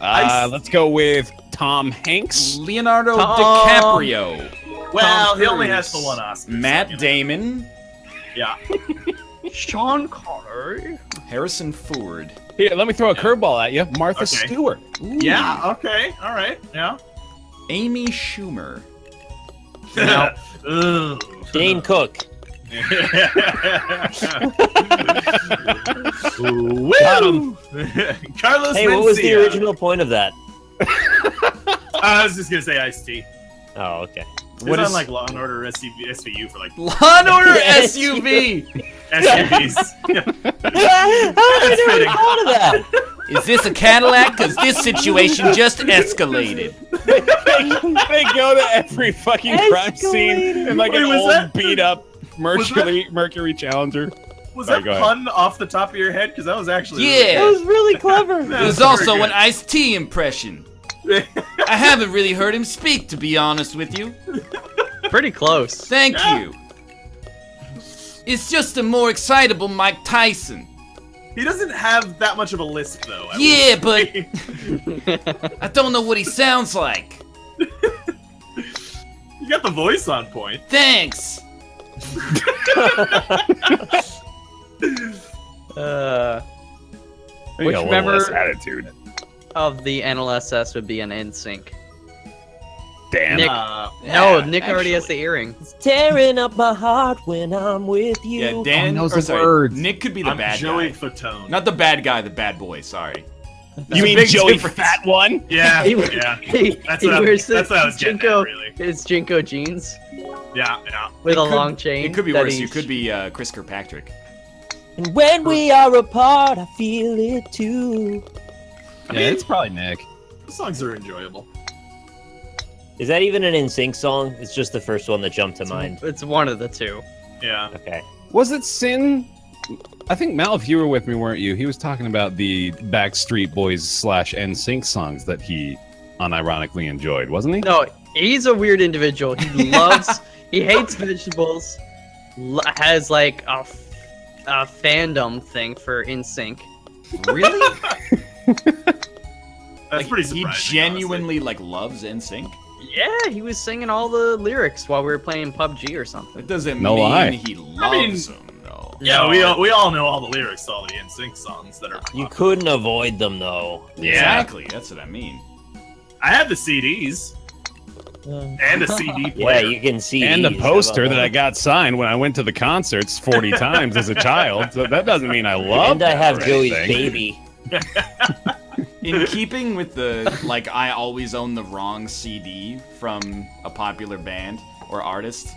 Let's go with Tom Hanks. Leonardo Tom. DiCaprio. Well, Tom he only Cruise. has the one Oscar. Matt so, Damon. Yeah. Sean Connery. Harrison Ford. Here, let me throw a curveball at you. Martha Okay. Stewart. Ooh. Yeah. Okay. All right. Yeah. Amy Schumer. No. Ugh. Dane Cook. Got him. Carlos Hey, what was the Mencia. original point of that? I was just gonna say Ice-T. Oh, okay. What is on like Law and Order SVU for like Law and Order Yes. SUV. SUVs. How did I never thought of that? Is this a Cadillac? Because this situation just escalated. They go to every fucking crime scene in like Wait, an was old that- beat up was Mercury Challenger. Was Sorry, that go ahead. pun off the top of your head? Because that was actually Yeah. That was really clever. It was also an Ice-T impression. I haven't really heard him speak, to be honest with you. Pretty close. Thank you. It's just a more excitable Mike Tyson. He doesn't have that much of a lisp, though. I will Yeah, but say. I don't know what he sounds like. You got the voice on point. Thanks. Which A little member less attitude. of the NLSS would be an NSYNC? Damn. Nick. Uh, No, Yeah, Nick already has actually. the earring. Tearing up my heart when I'm with you. Yeah, Dan. knows or the sorry, words. Nick could be the I'm bad Joey guy. Fatone. Not the bad guy, the bad boy. Sorry. You There's a mean big Joey difference. Fat One? Yeah, He- yeah. That's he what I- wears that's what I was getting at, Jinko, really. his Jinko jeans Yeah, yeah. with a It could- long chain. It could be that worse. he's- You could be Chris Kirkpatrick. And when we are apart, I feel it too. Yeah, it's probably Nick. The songs are enjoyable. Is that even an NSYNC song? It's just the first one that jumped to mind. It's one of the two. Yeah. Okay. Was it Sin? I think Mal, if you were with me, weren't you? He was talking about the Backstreet Boys / NSYNC songs that he unironically enjoyed, wasn't he? No, he's a weird individual. He loves, he hates vegetables, has like a fandom thing for NSYNC. Really? That's pretty He surprising. genuinely like loves NSYNC. Yeah, he was singing all the lyrics while we were playing PUBG or something. That doesn't No mean lie. he loves them, though. honestly. Yeah, we all know all the lyrics to all the NSYNC songs that are. You popular. couldn't avoid them though. Yeah. Exactly. That's what I mean. I had the CDs and a CD Yeah, player. you can see. And the these. poster How that about I got signed when I went to the concerts 40 times as a child. So that doesn't mean I love And I them have or Joey's anything. baby. In keeping with the, like, I always own the wrong CD from a popular band or artist,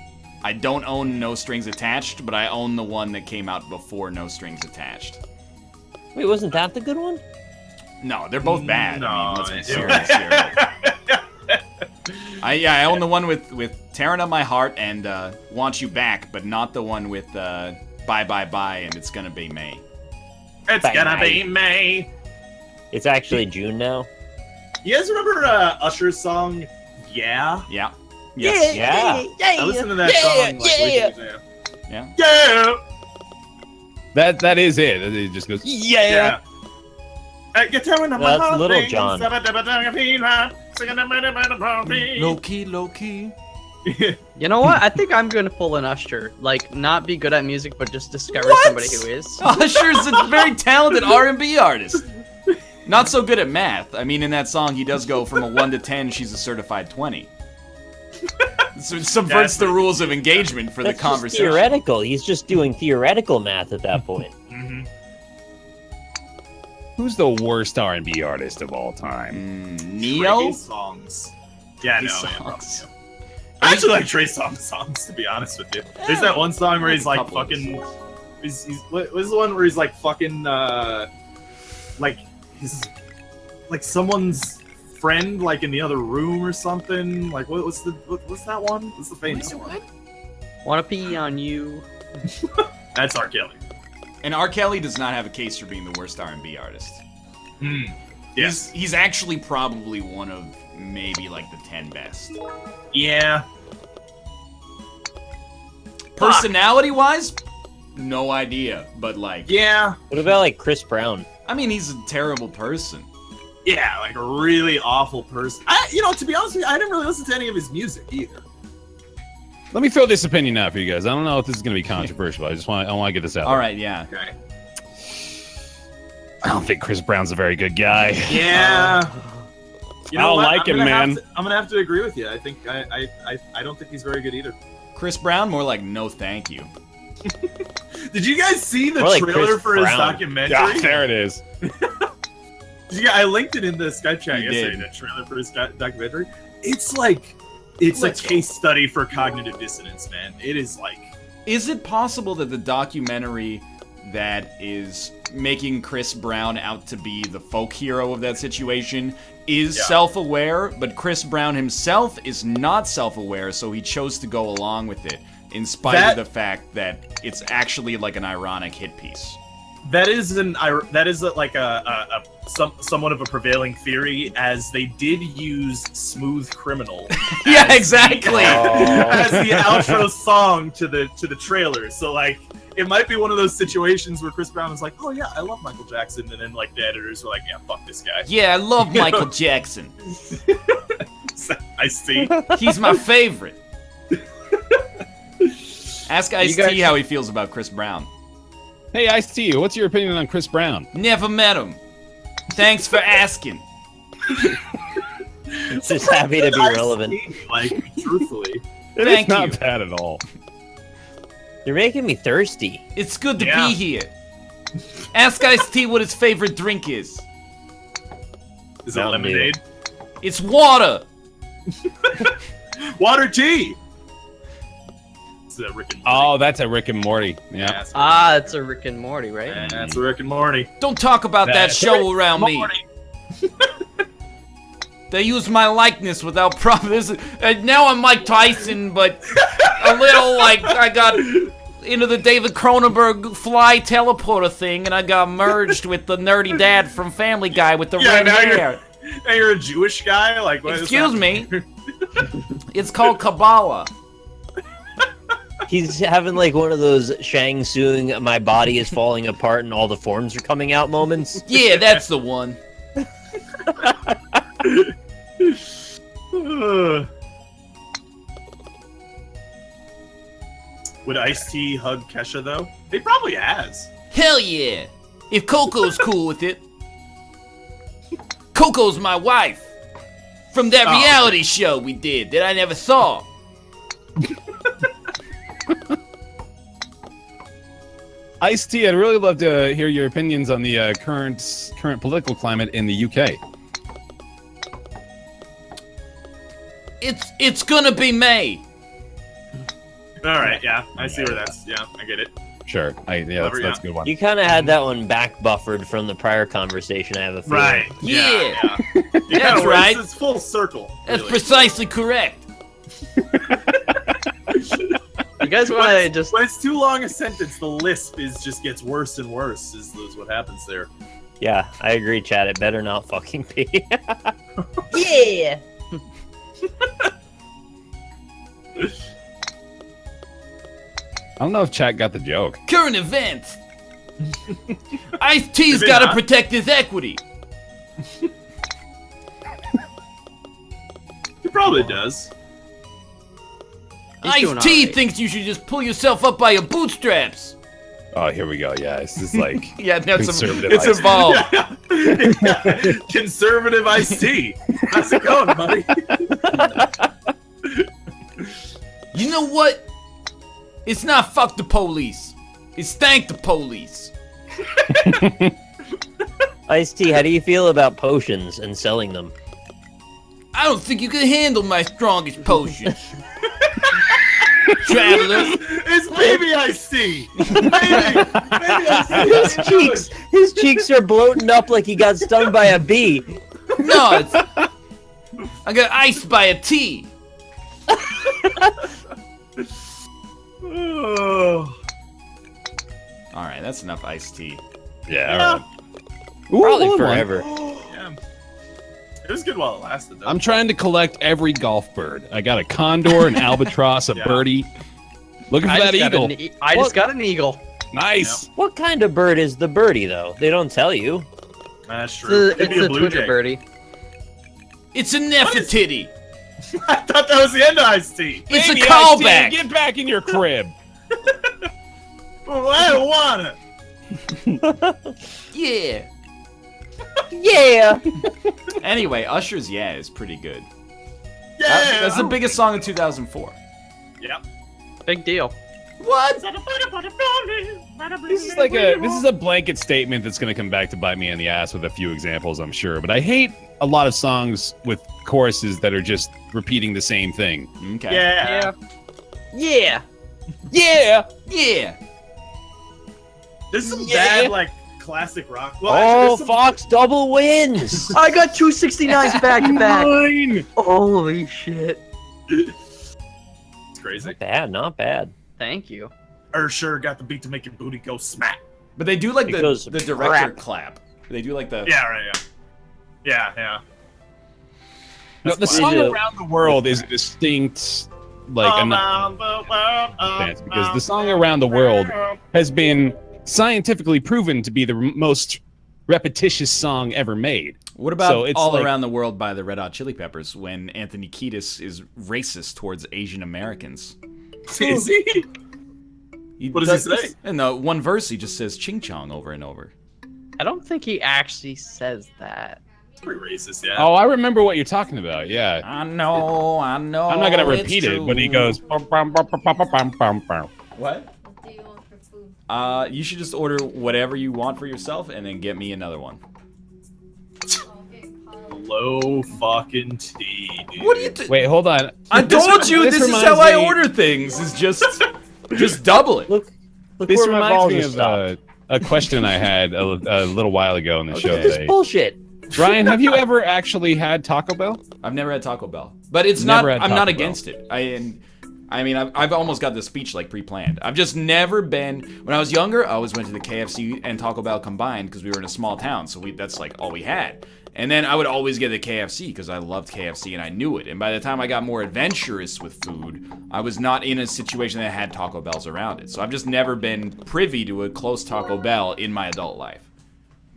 I don't own No Strings Attached, but I own the one that came out before No Strings Attached. Wait, wasn't that the good one? No, they're both bad. No, I mean, let's be it- serious here. I own the one with Tearing Up My Heart and Want You Back, but not the one with Bye Bye Bye and It's Gonna Be May. It's Bang, gonna be bang. May. It's actually June now. You guys remember Usher's song? Yeah. Yeah. Yes. Yeah. I listened to that song like way too much. Yeah. Yeah. That is it. It just goes, Yeah. You're tearing up my That's heart, Little things, John. Low key, low key. You know what? I think I'm gonna pull an Usher. Like, not be good at music, but just discover What? somebody who is. Usher's a very talented R&B artist. Not so good at math. I mean, in that song, he does go from a 1 to 10, she's a certified 20. So it subverts the rules of engagement for That's the just conversation. theoretical. He's just doing theoretical math at that point. Mhm. who's the worst R&B artist of all time? Neo? Trey songs. Yeah, Trey no, yeah, probably. songs. I actually like Trey Songz songs, to be honest with you. There's that one song where he's like Couple of fucking. songs. What was the one where he's like fucking like he's like someone's friend like in the other room or something? Like what's that one? What's the famous one? Wanna pee on you? That's R. Kelly. And R. Kelly does not have a case for being the worst R&B artist. Yes. He's actually probably one of maybe like the 10 best. Yeah. Personality-wise, no idea, but like, Yeah, What about like Chris Brown? I mean, he's a terrible person. yeah, like a really awful person. To be honest with you, I didn't really listen to any of his music either. Let me throw this opinion out for you guys. I don't know if this is going to be controversial. I want to get this out. All right, yeah. Okay. I don't think Chris Brown's a very good guy. Yeah. You I don't what? like him, man. I'm gonna have to agree with you. I think I don't think he's very good either. Chris Brown, more like no thank you. Did you guys see the More like trailer Chris for his Brown. documentary? Ah, there it is. Yeah, I linked it in the Skype chat You yesterday. did. The trailer for his documentary. It's like a case study for cognitive dissonance, man. It is like. Is it possible that the documentary that is making Chris Brown out to be the folk hero of that situation is self-aware, but Chris Brown himself is not self-aware, so he chose to go along with it, in spite of the fact that it's actually like an ironic hit piece? That is somewhat of a prevailing theory, as they did use "Smooth Criminal." Yeah, exactly. As the outro song to the trailer. So like, it might be one of those situations where Chris Brown is like, "Oh yeah, I love Michael Jackson," and then like the editors were like, "Yeah, fuck this guy." Yeah, I love Michael Jackson. I see. He's my favorite. Ask Ice-T how he feels about Chris Brown. Hey, Ice-T, what's your opinion on Chris Brown? Never met him. Thanks for asking. Just happy to be relevant. Like, truthfully. Thank It's not you. bad at all. You're making me thirsty. It's good to Yeah. be here. Ask Ice-T what his favorite drink is. Is it Mountain Dew. lemonade? It's water. Water tea. It's Rick and Morty. Oh, that's a Rick and Morty. Yeah. That's It's a Rick and Morty, right? that's Rick and Morty. Don't talk about that That's show around me. Morty. They use my likeness without proper. Now I'm Mike Tyson, but a little like I got into the David Cronenberg fly teleporter thing, and I got merged with the nerdy dad from Family Guy with the red now hair. you're a Jewish guy? Like, what is Excuse that? me. It's called Kabbalah. He's having like one of those Shang Tsung, my body is falling apart and all the forms are coming out moments. Yeah, that's the one. Would Ice-T hug Kesha, though? He probably has. Hell yeah. If Coco's cool with it. Coco's my wife. From that Oh. reality show we did that I never saw. Ice-T, I'd really love to hear your opinions on the current political climate in the UK. It's gonna be May. All right, yeah, I see where that's. Yeah, I get it. Sure. That's a good one. You kind of had that one back buffered from the prior conversation, I have a feeling. Right. Yeah. Yeah, That's right. It's full circle. That's really. precisely correct. You guys want to just When it's too long a sentence, the lisp just gets worse and worse. Is what happens there. Yeah, I agree, Chad. It better not fucking be. yeah. I don't know if chat got the joke. Current events. Ice-T's Is it gotta not? protect his equity. He probably does. He's doing Ice-T alright. thinks you should just pull yourself up by your bootstraps. Oh, here we go. Yeah, this is like Yeah, that's Conservative it's Ice-T. evolved. Yeah. Conservative Ice-T. How's it going, buddy? You know what? It's not fuck the police. It's thank the police. Ice-T, how do you feel about potions and selling them? I don't think you can handle my strongest potions. Traveler. It's baby Ice-T. Baby Ice-T. His cheeks are bloating up like he got stung by a bee. No, it's... I got iced by a tea. Oh. Alright, that's enough iced tea. yeah. Yeah. All right. Ooh, Probably hold on. forever. Yeah. It was good while it lasted, though. I'm trying to collect every golf bird. I got a condor, an albatross, a Yeah. birdie. Looking for I that just got eagle. an I just got an eagle. Nice. What kind of bird is the birdie, though? They don't tell you. That's true. It's Could be a blue Twitter jay. birdie. It's a Nefertiti. I thought that was the end of Ice-T. It's a Baby Ice-T, callback. Get back in your crib. Well, I don't wanna. Yeah. Yeah. Anyway, Usher's "Yeah" is pretty good. Yeah. That's the biggest song of 2004. Yep. Big deal. What? This is a blanket statement that's going to come back to bite me in the ass with a few examples, I'm sure. But I hate a lot of songs with choruses that are just repeating the same thing. Okay. Yeah. Yeah. Yeah. Yeah. There's some Yeah. bad, like, classic rock. Well, Oh, actually, there's some- Fox double wins. I got 269s back to back. Fine. Holy shit. It's crazy. Not bad, not bad. Thank you. Ursher got the beat to make your booty go smack. But they do like It goes the director crap. clap. They do like the. Yeah, right, yeah. No, the That's song fine. "Around the World" is a distinct, like, Around the world, dance, because the song "Around the World" has been scientifically proven to be the most repetitious song ever made. What about So it's "All like- Around the World" by the Red Hot Chili Peppers when Anthony Kiedis is racist towards Asian Americans? Is he? What does he does- say? In the one verse, he just says "ching chong" over and over. I don't think he actually says that. It's pretty racist, yeah. Oh, I remember what you're talking about. Yeah, I know. I'm not gonna it's repeat it, true. but he goes. What? What do you want for food? You should just order whatever you want for yourself and then get me another one. Okay, Low fucking tea, dude. What do you do? Wait, hold on. I told you this is reminds how I me- order things. Is just double it. Look This where my reminds balls me are of stopped. a question I had a little while ago on the show This today. bullshit. Ryan, have you ever actually had Taco Bell? I've never had Taco Bell, but it's Never not. had I'm Taco not Bell. against it. I mean, I've almost got the speech like pre-planned. I've just never been. When I was younger, I always went to the KFC and Taco Bell combined because we were in a small town, so that's like all we had. And then I would always get the KFC because I loved KFC and I knew it. And by the time I got more adventurous with food, I was not in a situation that had Taco Bells around it. So I've just never been privy to a close Taco Bell in my adult life.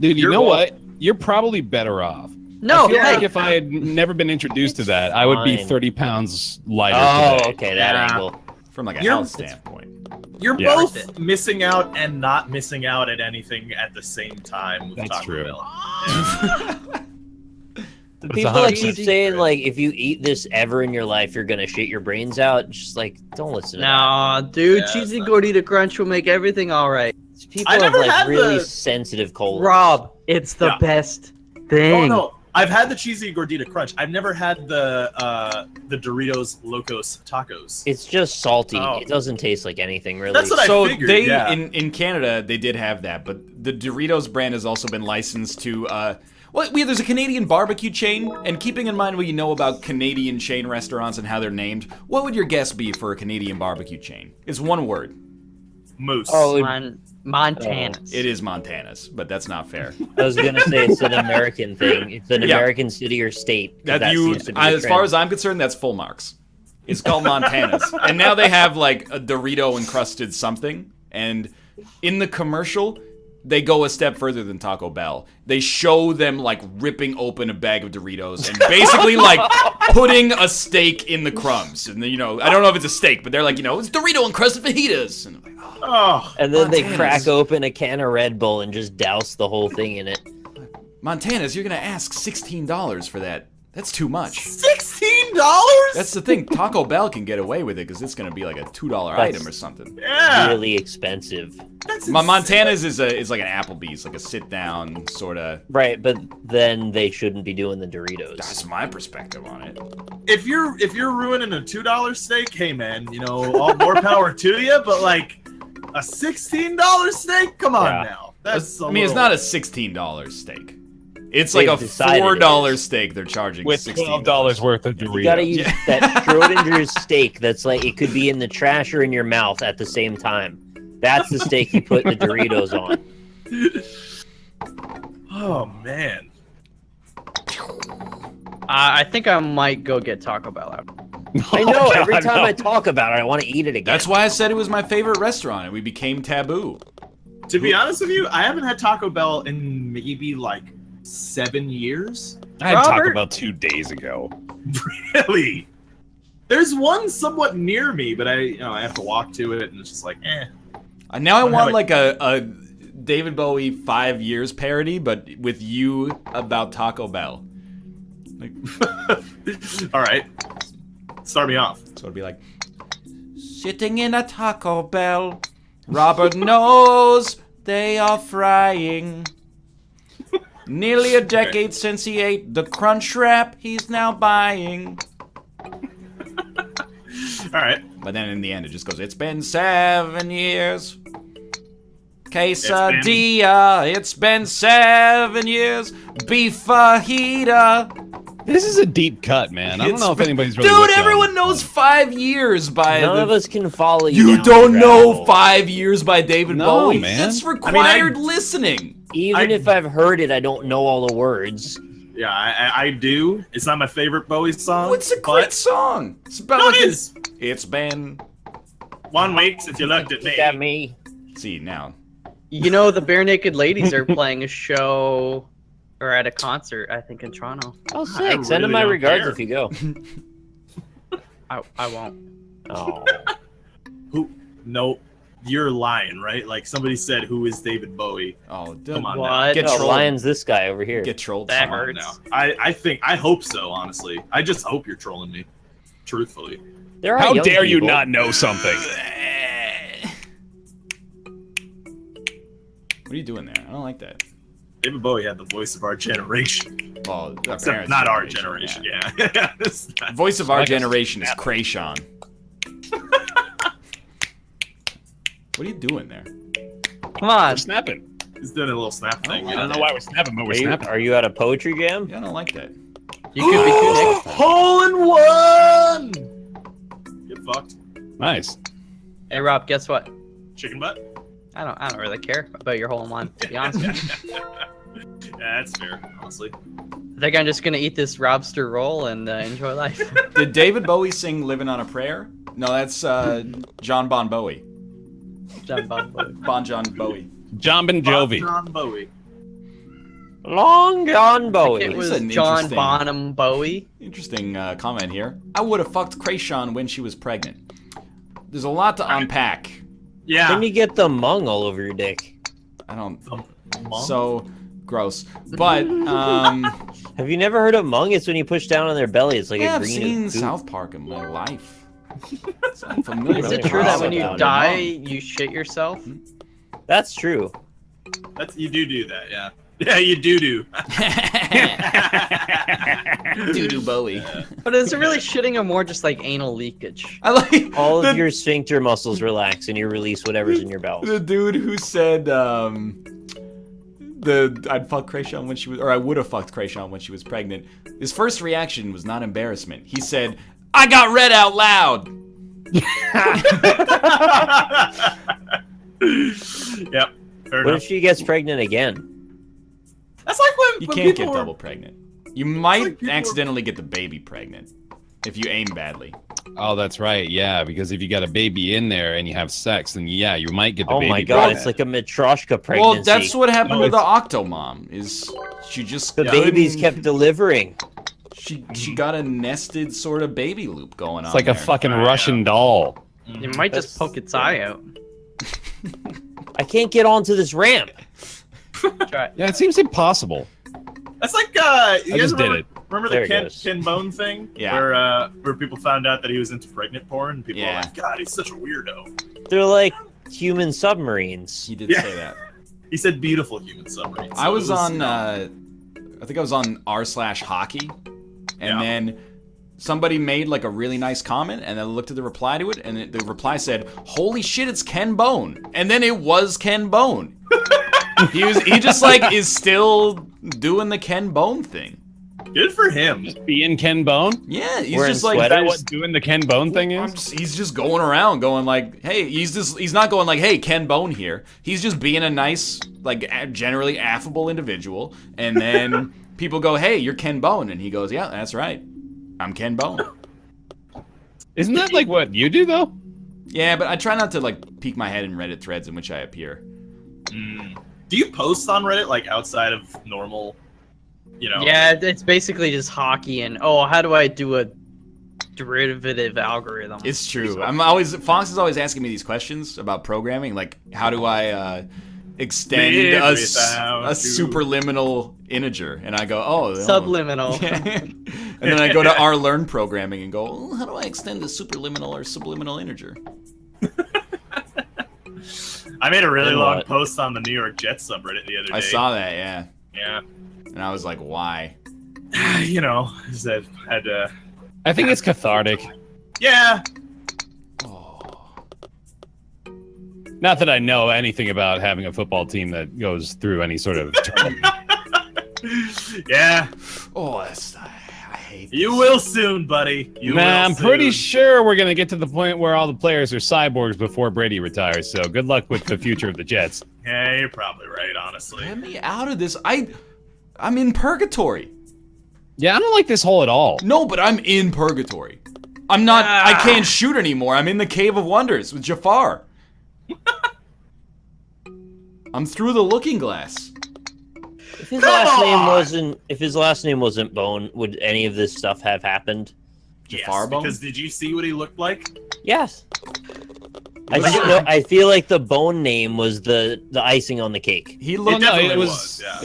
Dude, you You're know wel- what? You're probably better off. No, I feel hey, like if I had never been introduced to that, I would be Fine. 30 pounds lighter Oh, today. okay, that Yeah. angle. From like a You're- health standpoint. You're Yeah. both missing out and not missing out at anything at the same time with That's Taco true. Bell. The That's people that 100% keep saying true. like, if you eat this ever in your life, you're gonna shit your brains out. Just like, don't listen to no, dude, Yeah, cheesy it's not- gordita crunch will make everything all right. that. These people I have never like had really the- sensitive colons. Rob, it's the Yeah. best Oh thing. no, I've had the cheesy gordita crunch. I've never had the Doritos Locos tacos. It's just salty. Oh. It doesn't taste like anything really. That's what I So figured, they yeah. in Canada they did have that, but the Doritos brand has also been licensed to there's a Canadian barbecue chain, and keeping in mind what you know about Canadian chain restaurants and how they're named, what would your guess be for a Canadian barbecue chain? It's one word. Moose. Oh, Montana's. It is Montana's, but that's not fair. I was gonna say it's an American thing. It's an Yeah. American city or state. 'cause that seems to be the as far trend. as I'm concerned, that's full marks. It's called Montana's, and now they have like a Dorito encrusted something. And in the commercial, they go a step further than Taco Bell. They show them like ripping open a bag of Doritos and basically like putting a steak in the crumbs. And I don't know if it's a steak, but they're like, it's Dorito encrusted fajitas. And I'm like, Oh, And then they Montana's. crack open a can of Red Bull and just douse the whole thing in it. Montana's, you're gonna ask $16 for that. That's too much. $16? That's the thing. Taco Bell can get away with it because it's gonna be like a $2 item or something. yeah. Really expensive. That's My insane. Montana's is like an Applebee's, like a sit down sort of. Right, but then they shouldn't be doing the Doritos. That's my perspective on it. If you're ruining a $2 steak, hey man, all more power to you. But like a $16 steak, come on Yeah. now. That's I mean, it's not a $16 steak. It's They've like a decided $4 it is. steak they're charging. With $12 worth of Doritos. You gotta use that Schrodinger's steak that's like, it could be in the trash or in your mouth at the same time. That's the steak you put the Doritos on. Oh man. I think I might go get Taco Bell out. I know, every God, time no. I talk about it, I want to eat it again. That's why I said it was my favorite restaurant, and we became taboo. To be honest with you, I haven't had Taco Bell in maybe like 7 years. I had Taco Robert? Bell 2 days ago. Really? There's one somewhat near me, but I have to walk to it, and it's just like, eh. Now I Don't want have like a David Bowie 5 years parody, but with you about Taco Bell. Like, All right, start me off. so it'd be like, sitting in a Taco Bell, Robert knows they are frying. Nearly a decade since he ate the crunch wrap he's now buying. All right. But then in the end, it just goes, it's been 7 years. Quesadilla, it's been 7 years. Beef fajita. This is a deep cut, man. I don't know if anybody's really Dude, looked everyone down. knows 5 years by None the... of us can follow you. You down don't the know rabbit 5 years by David No, Bowie? man. That's I required listening. Even if I've heard it, I don't know all the words. Yeah, I do. It's not my favorite Bowie song. Oh, it's a great song. It's about No, like it is. It's been... 1 week since you looked at me. Look at me. See, now. You know, the Bare Naked Ladies are playing a show or at a concert, I think, in Toronto. Oh, I sick. Send really him my don't regards care. if you go. I won't. Oh. Who? No, you're lying, right? Like somebody said, who is David Bowie? Oh, dude. Come on now. What? Get No, trolled. Lion's this guy over here. Get trolled. That Come on hurts. now. I hope so, honestly. I just hope you're trolling me. Truthfully. There are How young dare you people. not know something? What are you doing there? I don't like that. David Bowie had the voice of our generation. Well, our Except parents' not our generation, yeah. It's not- Voice of our Like a generation is snap. Krayshawn. What are you doing there? Come on. We're snapping. He's doing a little snap thing. I You I know? don't know why we're snapping, but we're Are you, snapping. are you at a poetry jam? Yeah, I don't like that. You could be too next time. Hole in one! Get fucked. Nice. Hey Rob, guess what? Chicken butt? I don't really care about your hole in one, to be honest with you. Yeah, that's fair, honestly. I think I'm just gonna eat this lobster roll and enjoy life. Did David Bowie sing "Living on a Prayer"? No, that's John Bon Bowie. John Bon Jovi. Bon John Bowie. John Bon Jovi. John Bowie. Long John Bowie. It was That's an John interesting- Bonham Bowie. Interesting comment here. I would have fucked Krayshawn when she was pregnant. There's a lot to unpack. Yeah. Then you get the mung all over your dick. I don't. Mom? So gross. But Have you never heard of mung? It's when you push down on their belly. It's like yeah, a I've green seen goop. South Park in my life. So I'm familiar Is with it the true that when concept you of die, mung. you shit yourself? That's true. That's you do that, yeah. Yeah, you do. Doo-doo Bowie. But is it really shitting or more just like anal leakage? I like All the, of your sphincter muscles relax and you release whatever's in your bowels. the dude who said I'd fuck Krayshawn when she was, or I would have fucked Krayshawn when she was pregnant. His first reaction was not embarrassment. He said, "I got read out loud." Yep. Fair What enough. if she gets pregnant again? That's like when, You when can't people get were- double pregnant. You might like people- accidentally get the baby pregnant if you aim badly. Oh, that's right. Yeah, because if you got a baby in there and you have sex, then yeah, you might get the Oh baby. my god, pregnant. it's like a Matryoshka pregnancy. Well, that's what happened No, to the Octomom. Is she just the babies couldn't- kept delivering. She got a nested sort of baby loop going on. It's like a there. fucking Russian doll. You might just poke its eye out. I can't get onto this ramp. Try it. Yeah, it seems impossible. That's like you I guys just remember, did it. remember There the it goes. Ken Bone thing? Yeah. Where people found out that he was into pregnant porn and people Yeah. were like, God, he's such a weirdo. They're like human submarines. He did Yeah. say that. He said beautiful human submarine. I was on. I think I was on r/hockey, and Yeah. then somebody made like a really nice comment, and then I looked at the reply to it, and the reply said, "Holy shit, it's Ken Bone," and then it was Ken Bone. He just like is still doing the Ken Bone thing. Good for him. Being Ken Bone? Yeah, he's Wearing just like Is that sweaters. what doing the Ken Bone thing is? he's just going around going like, hey, he's not going like, hey, Ken Bone here. He's just being a nice, like generally affable individual, and then people go, hey, you're Ken Bone, and he goes, yeah, that's right, I'm Ken Bone. Isn't that like what you do though? Yeah, but I try not to like peek my head in Reddit threads in which I appear. Do you post on Reddit like outside of normal? You know. Yeah, it's basically just hockey and how do I do a derivative algorithm? It's true. Fox is always asking me these questions about programming, like how do I extend a superliminal integer, and I go, Subliminal. and then I go to our learn programming and go, how do I extend a superliminal or subliminal integer? I made a really long post on the New York Jets subreddit the other day. I saw that, yeah. Yeah. And I was like, why? You know, I think it's cathartic. Yeah. Not that I know anything about having a football team that goes through any sort of tournament. Yeah. Oh, I hate this. You will soon, buddy. I'm pretty sure we're going to get to the point where all the players are cyborgs before Brady retires, so good luck with the future of the Jets. Yeah, you're probably right, honestly. Get me out of this. I'm in purgatory. Yeah, I don't like this hole at all. No, but I'm in purgatory. I'm not. I can't shoot anymore. I'm in the Cave of Wonders with Jafar. I'm through the looking glass. If his last name wasn't Bone, would any of this stuff have happened? Jafar Bone? Because did you see what he looked like? Yes. I feel like the Bone name was the icing on the cake. He looked. It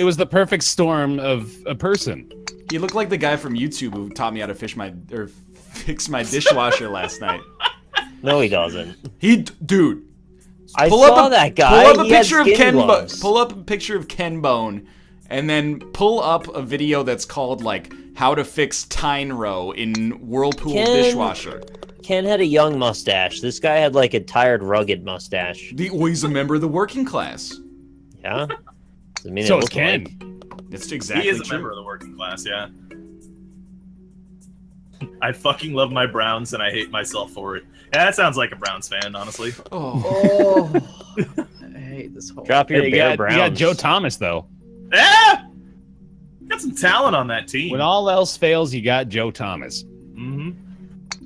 was the perfect storm of a person. He looked like the guy from YouTube who taught me how to fix my dishwasher last night. No, he doesn't. Dude. I saw that guy. Pull up a picture of Ken. Pull up a picture of Ken Bone, and then pull up a video that's called like "How to Fix Tyne-Row in Whirlpool Dishwasher." Ken had a young mustache. This guy had like a tired, rugged mustache. He's a member of the working class. Yeah. So is Ken. It's exactly He is a true. member of the working class, yeah. I fucking love my Browns and I hate myself for it. Yeah, that sounds like a Browns fan, honestly. Oh. I hate this whole. Drop your You Bear got Browns. Joe Thomas, though. Yeah! Got some talent on that team. When all else fails, you got Joe Thomas. Mm-hmm.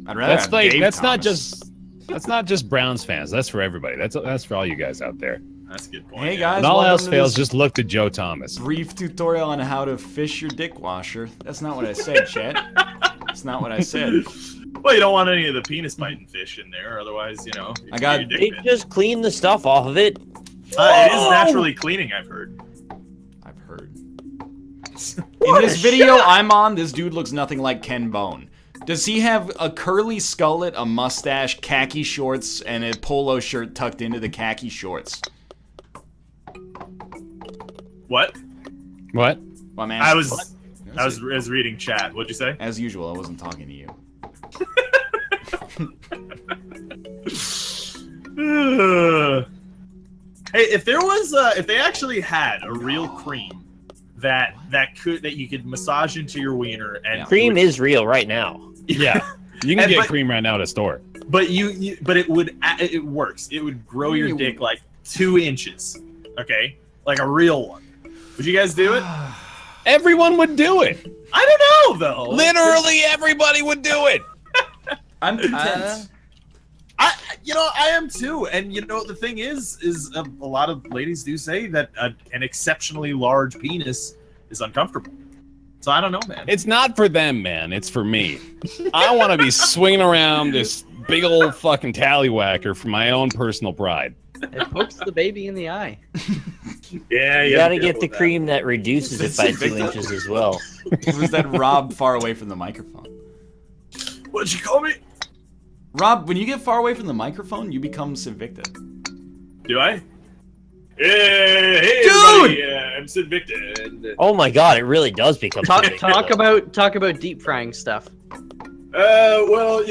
I'd rather have Dave Thomas. That's not just Browns fans. That's for everybody. That's for all you guys out there. That's a good point. Hey guys, When all welcome else to fails, this just look to Joe Thomas. brief tutorial on how to fish your dick washer. That's not what I said, chat. That's not what I said. Well, you don't want any of the penis biting fish in there, other's, you know. You I can got- get your They dick bit. just clean the stuff off of it. It is naturally cleaning, I've heard. I've heard. In this video I'm on, this dude looks nothing like Ken Bone. Does he have a curly skullet, a mustache, khaki shorts, and a polo shirt tucked into the khaki shorts? What? What? Well, man, I was reading chat. What'd you say? as usual. I wasn't talking to you. Hey, if there was, if they actually had a real cream that you could massage into your wiener and Cream is real right now. Yeah. You can get cream right now at a store. but it works. It would grow your dick like 2 inches. Okay, like a real one. Would you guys do it? Everyone would do it. I don't know though. Literally everybody would do it. I'm content. I am too. And the thing is a lot of ladies do say that an exceptionally large penis is uncomfortable. So I don't know, man. It's not for them, man. It's for me. I want to be swinging around this big old fucking tallywhacker for my own personal pride. It pokes the baby in the eye. Yeah, You gotta get the cream that reduces it by 2 Victor. inches as well. Was that Rob far away from the microphone? What'd you call me? Rob, when you get far away from the microphone, you become Sinvicta. Do I? Yeah, hey Dude! everybody, I'm Sid Victor. And, Oh my god, it really does become Talk ridiculous. about deep frying stuff. well,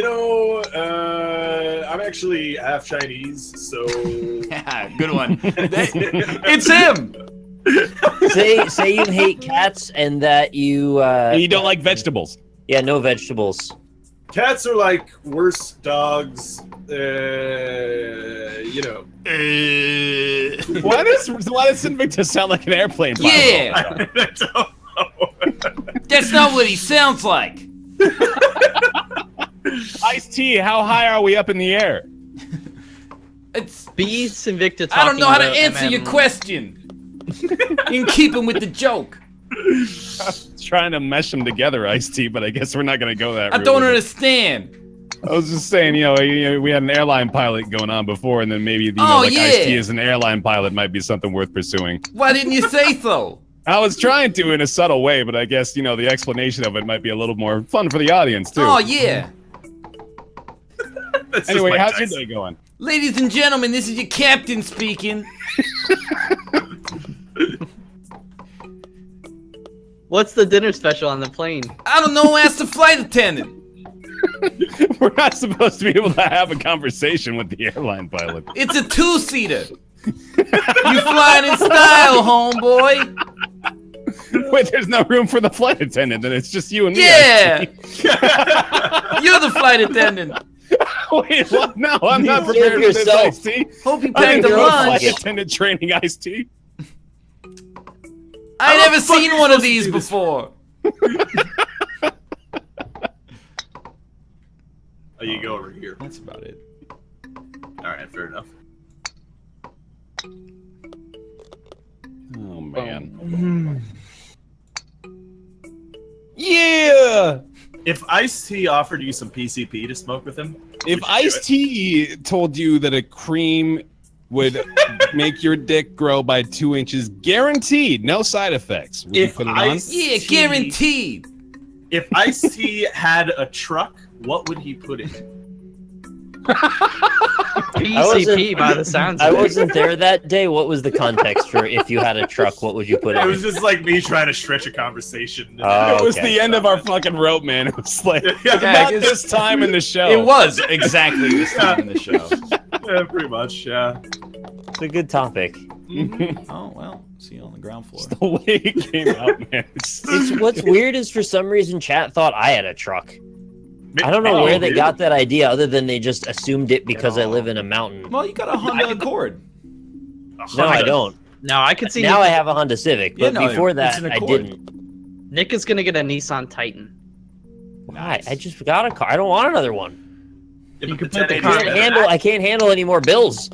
I'm actually half Chinese, so Yeah, good one. It's him! Say you hate cats and that you You don't like vegetables. yeah, no vegetables. cats are like worse dogs. Why does Invictus sound like an airplane pilot? Yeah! I don't know. That's not what he sounds like! Ice-T, how high are we up in the air? It's. Beast Invicta talking I don't know how to about answer your MM. question. In keeping with the joke. Trying to mesh them together, Ice-T, but I guess we're not gonna go that I route don't with it. understand. I was just saying, we had an airline pilot going on before, and then maybe Oh, like yeah. Ice-T as an airline pilot might be something worth pursuing. Why didn't you say so? I was trying to in a subtle way, but I guess the explanation of it might be a little more fun for the audience too. Oh yeah. That's just Anyway, Mike how's your Tyson. day going? Ladies and gentlemen, this is your captain speaking. What's the dinner special on the plane? I don't know, ask the flight attendant. We're not supposed to be able to have a conversation with the airline pilot. It's a two-seater. You flying in style, homeboy. Wait, there's no room for the flight attendant, then it's just you and me. Yeah. Ice-T. You're the flight attendant. Wait, what? No, I'm not You prepared for this, yourself. Ice-T. Hope you I packed didn't a go to lunch. flight attendant training, Ice-T. I How never the fuck seen are you one of supposed to these do this? before. Oh, you go over here. That's about it. All right, fair enough. Oh man. Yeah. If Ice-T offered you some PCP to smoke with him, If would you do it? Ice-T told you that a cream would make your dick grow by 2 inches, guaranteed, no side effects, would you If put it on? Yeah, guaranteed. If Ice-T had a truck, what would he put in it? PCP by the sounds I of it. wasn't there that day. What was the context for if you had a truck? What would you put It in? was just like me trying to stretch a conversation. Oh. It was Okay. the end of our fucking rope, man. It was like Yeah, about it's- this time in the show. It was exactly this time in the show. Yeah, pretty much, yeah. It's a good topic. Oh, well, see you on the ground floor. the way it came out, man. It's what's weird is for some reason chat thought I had a truck. I don't know Oh, where they dude. got that idea, other than they just assumed it because I live in a mountain. Well, you got a Honda Accord. No, I don't. No, I could see Now Nick, I have a Honda Civic, Yeah, but no, before it's that an I Accord. didn't. Nick is gonna get a Nissan Titan. Why? I just got a car. I don't want another one. You could put the I car can't in handle. I can't handle any more bills.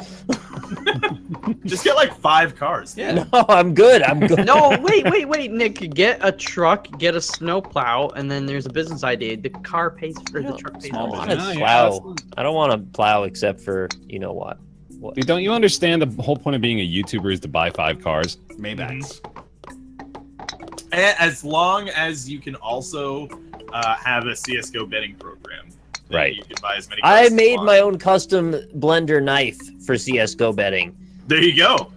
Just get like 5 cars. Yeah. No, I'm good. I'm good. No, wait, Nick. Get a truck, get a snowplow, and then there's a business idea. The car pays for the truck. Pays I don't for want it. to Yeah, plow. absolutely. I don't want to plow except for you know what. Dude, don't you understand the whole point of being a YouTuber is to buy 5 cars? Maybachs. And as long as you can also have a CS:GO betting program, then Right. You can buy as many. Cars I as you made want. my own custom blender knife for CS:GO betting. There you go.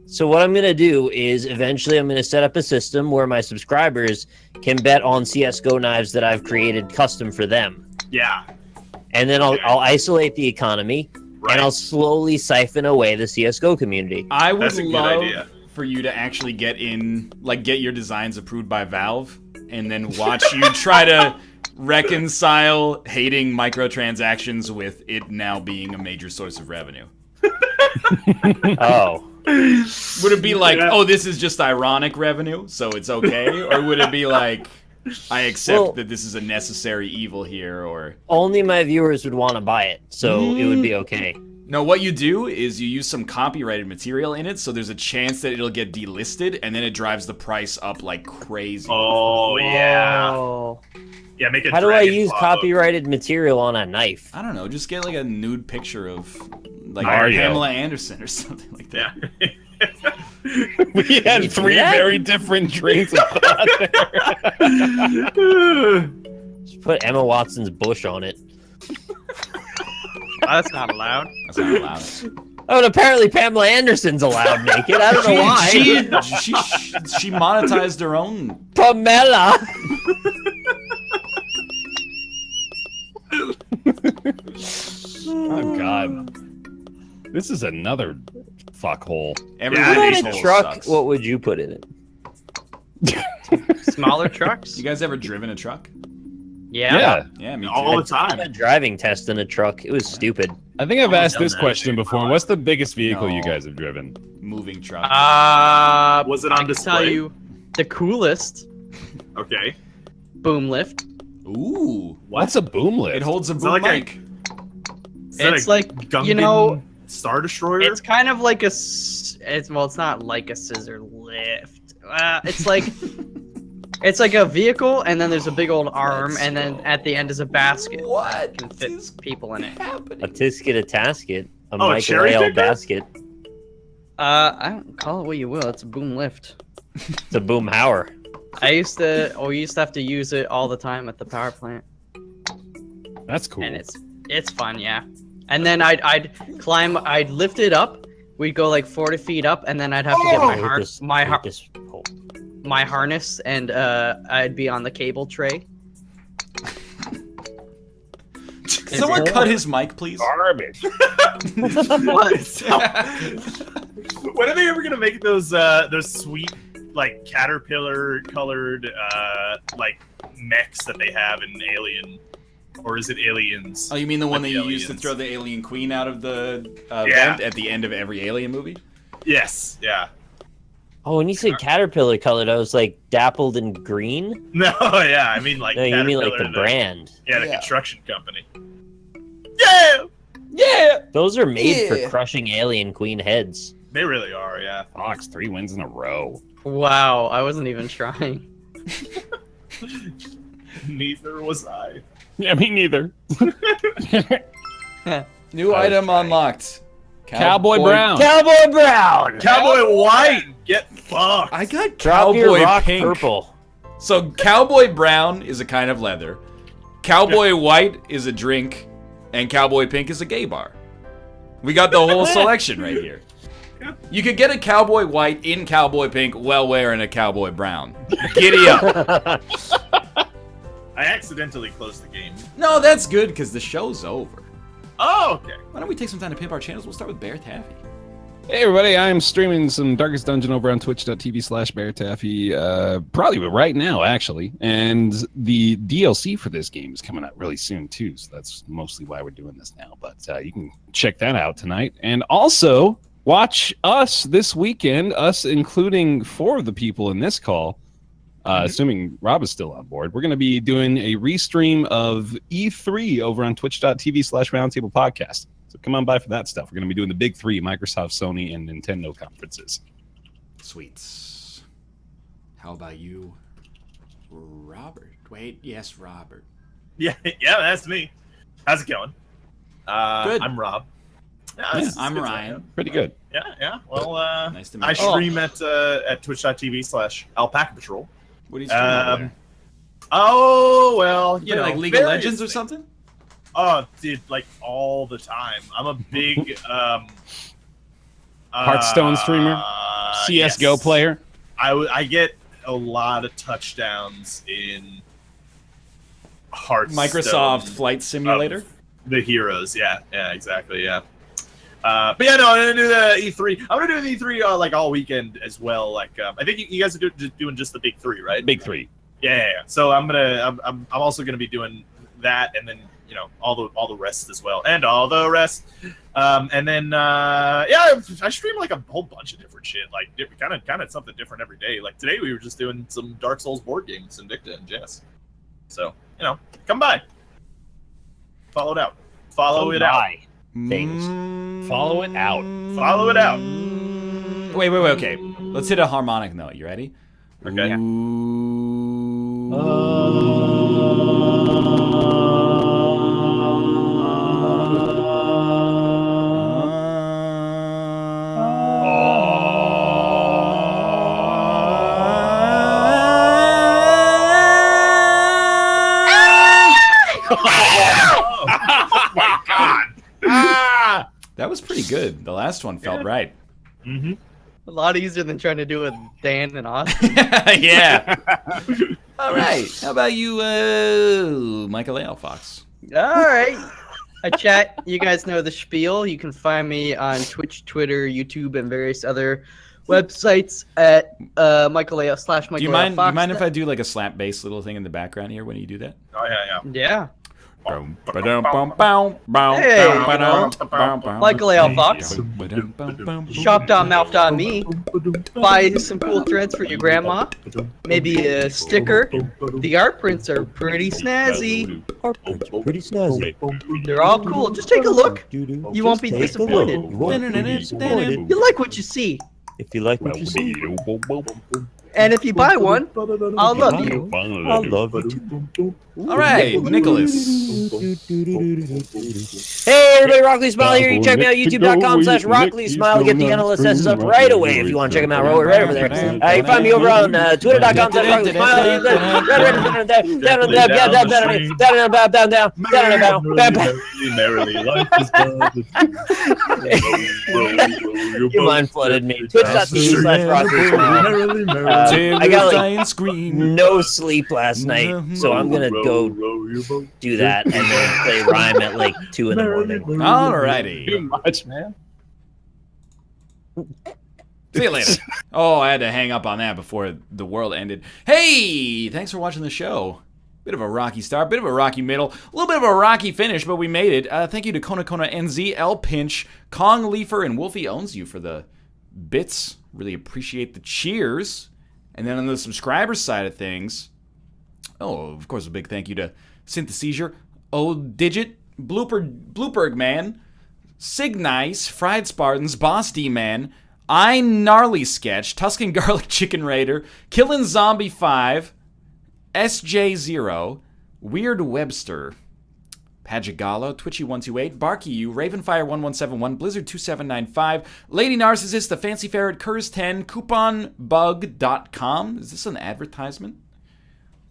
So what I'm gonna do is eventually I'm gonna set up a system where my subscribers can bet on CS:GO knives that I've created custom for them, Yeah. and then I'll isolate the economy Right. and I'll slowly siphon away the CS:GO community. I would That's a good love idea. for you to actually get your designs approved by Valve, and then watch you try to reconcile hating microtransactions with it now being a major source of revenue. Oh, Would it be like, Yeah. oh, this is just ironic revenue, so it's okay? Or would it be like, I accept Well- that this is a necessary evil here, or... only my viewers would want to buy it, so it would be okay. No, what you do is you use some copyrighted material in it, so there's a chance that it'll get delisted, and then it drives the price up like crazy. Oh yeah. Whoa. Yeah. Make a. How do I dragon use claw copyrighted material on a knife? I don't know, just get like a nude picture of like Mario. Pamela Anderson or something like book. that. Yeah. We had 3 that? very different trains of thought there. Just put Emma Watson's bush on it. That's not allowed. That's not allowed. Oh, and apparently Pamela Anderson's allowed naked. I don't know why. She monetized her own. Pamela. Oh god. This is another fuckhole. Every Yeah, Put these in a hole truck. sucks. What would you put in it? Smaller trucks. You guys ever driven a truck? Yeah. Yeah, me too. All the I had a time. driving test in a truck. It was stupid. I think I've asked done this that question in my before. life. What's the biggest vehicle you No. guys have driven? Moving truck. Was it on I can tell display? you the coolest Okay. boom lift. Ooh. What's a boom lift? It holds a Is that boom like a- mic. Is that It's a like Gungan you know Star Destroyer? It's kind of like it's not like a scissor lift. It's like it's like a vehicle, and then there's a big old arm, and then at the end is a basket. What Can fit people in it. A tisket, a tasket, a Oh, a cherry Michael picker? basket. I don't call it what you will. It's a boom lift. It's a boom hower. We used to have to use it all the time at the power plant, That's cool. and it's fun, yeah. And then I'd climb, I'd lift it up. We'd go like 40 feet up, and then I'd have to get my harness, and I'd be on the cable tray. Someone cut his mic, please. Garbage. When are they ever gonna make those sweet like caterpillar colored like mechs that they have in Alien, or is it Aliens? Oh, you mean the one that Like you used to aliens. throw the alien queen out of the Yeah. vent at the end of every Alien movie? Yes, yeah. Oh, when you said caterpillar colored, I was like dappled in green. No, yeah, I mean like No, you mean like the Caterpillar, brand. Yeah, the Yeah. construction company. Yeah, Yeah! Those are made for Yeah. crushing alien queen heads. they really are. Yeah. Fox, 3 wins in a row. Wow, I wasn't even trying. Neither was I. Yeah, me neither. New I was item trying. unlocked. Cowboy Brown. Cowboy Brown! Cowboy White, get fucked. I got Drop your Cowboy rock Pink. purple. So Cowboy Brown is a kind of leather. Cowboy White is a drink. And Cowboy Pink is a gay bar. We got the whole selection right here. You could get a Cowboy White in Cowboy Pink while wearing a Cowboy Brown. Giddy up. I accidentally closed the game. No, that's good because the show's over. Oh, okay. Why don't we take some time to pimp our channels? We'll start with Bear Taffy. Hey everybody, I'm streaming some Darkest Dungeon over on twitch.tv/BearTaffy, probably right now actually, and the DLC for this game is coming out really soon too, so that's mostly why we're doing this now, but you can check that out tonight, and also watch us this weekend, us including 4 of the people in this call, assuming Rob is still on board. We're going to be doing a restream of E3 over on twitch.tv/Roundtable Podcast. So come on by for that stuff. We're going to be doing the big 3, Microsoft, Sony, and Nintendo conferences. Sweets. How about you, Robert? Wait, yes, Robert. Yeah, that's me. How's it going? Good. I'm Rob. Yeah, Yeah, it's I'm good to Ryan. know. Pretty good. Yeah. Well, Nice to meet I you. stream at twitch.tv/Alpaca Patrol. What are you streaming over there? Oh well, You you know, like League of various Legends or things. something? Oh, dude, like all the time. I'm a big Hearthstone streamer? CSGO yes. player? I get a lot of touchdowns in Hearthstone. Microsoft Flight Simulator? of The heroes, yeah, exactly, yeah. But yeah, no, I'm gonna do the E3. I'm gonna do the E3 like all weekend as well. Like, I think you guys are doing just the big 3, right? Big 3. Yeah. So I'm also gonna be doing that, and then all the rest as well, and all the rest. And then I stream like a whole bunch of different shit, like kind of something different every day. Like today we were just doing some Dark Souls board games, Invicta and Jess. So come by, follow it out, follow it out. Things. Follow it out. Follow it out. Wait, okay. Let's hit a harmonic note. You ready? Okay. Yeah. Oh my god. That was pretty good. The last one felt right. Mm-hmm. A lot easier than trying to do it with Dan and Austin. Yeah. All right. How about you, Michael A. Fox? All right. Hi, chat. You guys know the spiel. You can find me on Twitch, Twitter, YouTube, and various other websites at Michael A. / Michael Do you A. mind? Do Fox. you mind if I do like a slap bass little thing in the background here when you do that? Oh yeah. Yeah. Michael A. Fox. Shop.mouth.me. Buy some cool threads for your grandma. Maybe a sticker. The art prints are pretty snazzy. Pretty snazzy. They're all cool. Just take a look. You won't be disappointed. You like what you see. If you like what you see, And if you buy one, I'll love you. I'll love you too. All right, Nicholas. Hey everybody, Rockley Smile here. You check me out, youtube.com/Rockley Smile. Get the NLSSs up right away if you want to check them out right over there. You can find me over on twitter.com/Rockley Smile. Merrily, life is Your mind flooded me. Twitch.tv/Rockley Smile. I got like no sleep last night, so I'm gonna go do that and then play Rhyme at like 2 in the morning. Alrighty. Too much, man. See you later. Oh, I had to hang up on that before the world ended. Hey, thanks for watching the show. Bit of a rocky start, bit of a rocky middle, a little bit of a rocky finish, but we made it. Thank you to Kona NZ, L Pinch, Kong Leafer, and Wolfie Owns You for the bits. Really appreciate the cheers. And then on the subscriber side of things, oh, of course, a big thank you to Synthesizure, O Digit, Blooperg Man, Signice, Fried Spartans, Boss D Man, I Gnarly Sketch, Tuscan Garlic Chicken Raider, Killin' Zombie 5, SJ0, Weird Webster, Pagigalo, Twitchy128, Barky Ravenfire1171, Blizzard2795, Lady Narcissist, The Fancy Ferret, Curse10, CouponBug.com. Is this an advertisement?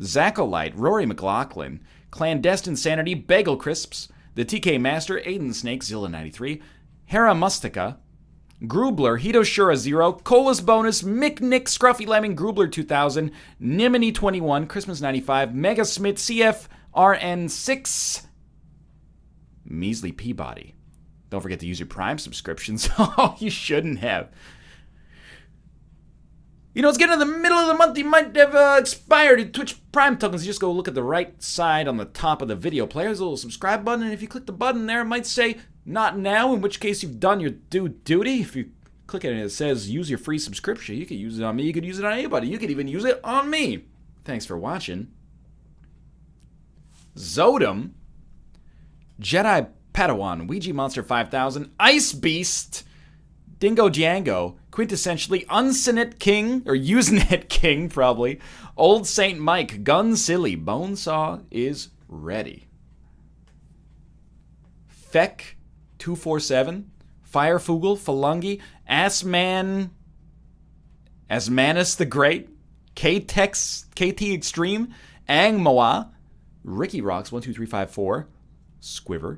Zacholite, Rory McLaughlin, Clandestine Sanity, Bagel Crisps, The TK Master, Aiden Snake, Zilla93, Hera Mustica, Grubler, Hitoshura 0, Colas Bonus, Mick Nick, Scruffy Lemon, Grubler 2000, Nimini 21, Christmas 95, Mega Smith, CFRN6, Measly Peabody. Don't forget to use your Prime subscriptions. Oh, you shouldn't have. You know, it's getting to the middle of the month. You might have expired your Twitch Prime tokens. You just go look at the right side on the top of the video player. There's a little subscribe button, and if you click the button there, it might say, not now, in which case you've done your due duty. If you click it and it says, use your free subscription, you could use it on me, you could use it on anybody. You could even use it on me. Thanks for watching. Zodum, Jedi Padawan, Ouija Monster 5000, Ice Beast, Dingo Django, quintessentially Unsinit King, or Usenet King, probably, Old Saint Mike, Gun Silly, Bonesaw is ready. Feck 247, Firefugel, Falungi, Assman, Asmanus the Great, KT Extreme, Angmoa, Ricky Rocks 12354, Squiver,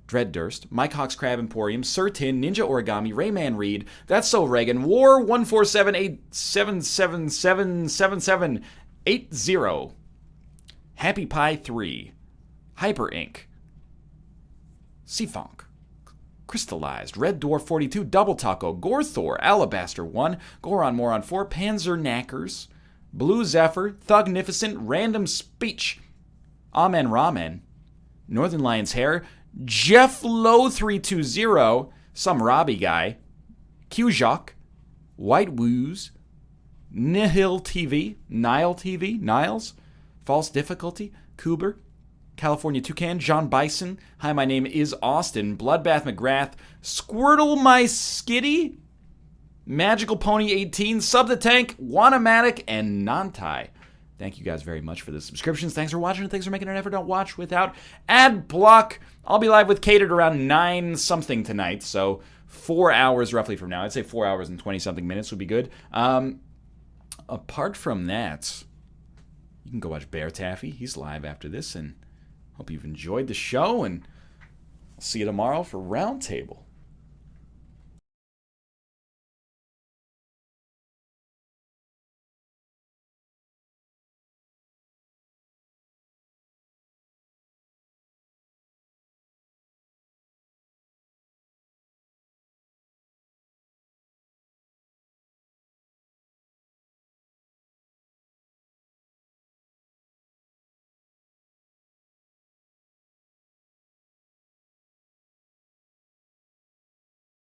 Dreaddurst, Mike Hawk's Crab Emporium, Surtin, Ninja Origami, Rayman Reed, That's So Reagan, War 14787777780, Happy Pie 3, Hyper Inc., Seafunk, Crystallized, Red Dwarf 42, Double Taco, Gorthor, Alabaster 1, Goron Moron 4, Panzer Knackers, Blue Zephyr, Thugnificent, Random Speech, Amen Ramen, Northern Lion's Hair, Jeff Low 320, some Robbie guy, Q-Jacques, White Woos, Nihil TV, Nile TV, Niles, False Difficulty, Kuber, California Toucan, John Bison, Hi, my name is Austin, Bloodbath McGrath, Squirtle My Skitty, Magical Pony 18, Sub the Tank, Wanamatic, and Nantai. Thank you guys very much for the subscriptions. Thanks for watching, and thanks for making an effort to watch without ad block. I'll be live with Catered around 9 something tonight, so 4 hours roughly from now. I'd say 4 hours and 20 something minutes would be good. Apart from that, you can go watch Bear Taffy. He's live after this, and hope you've enjoyed the show, and I'll see you tomorrow for Roundtable.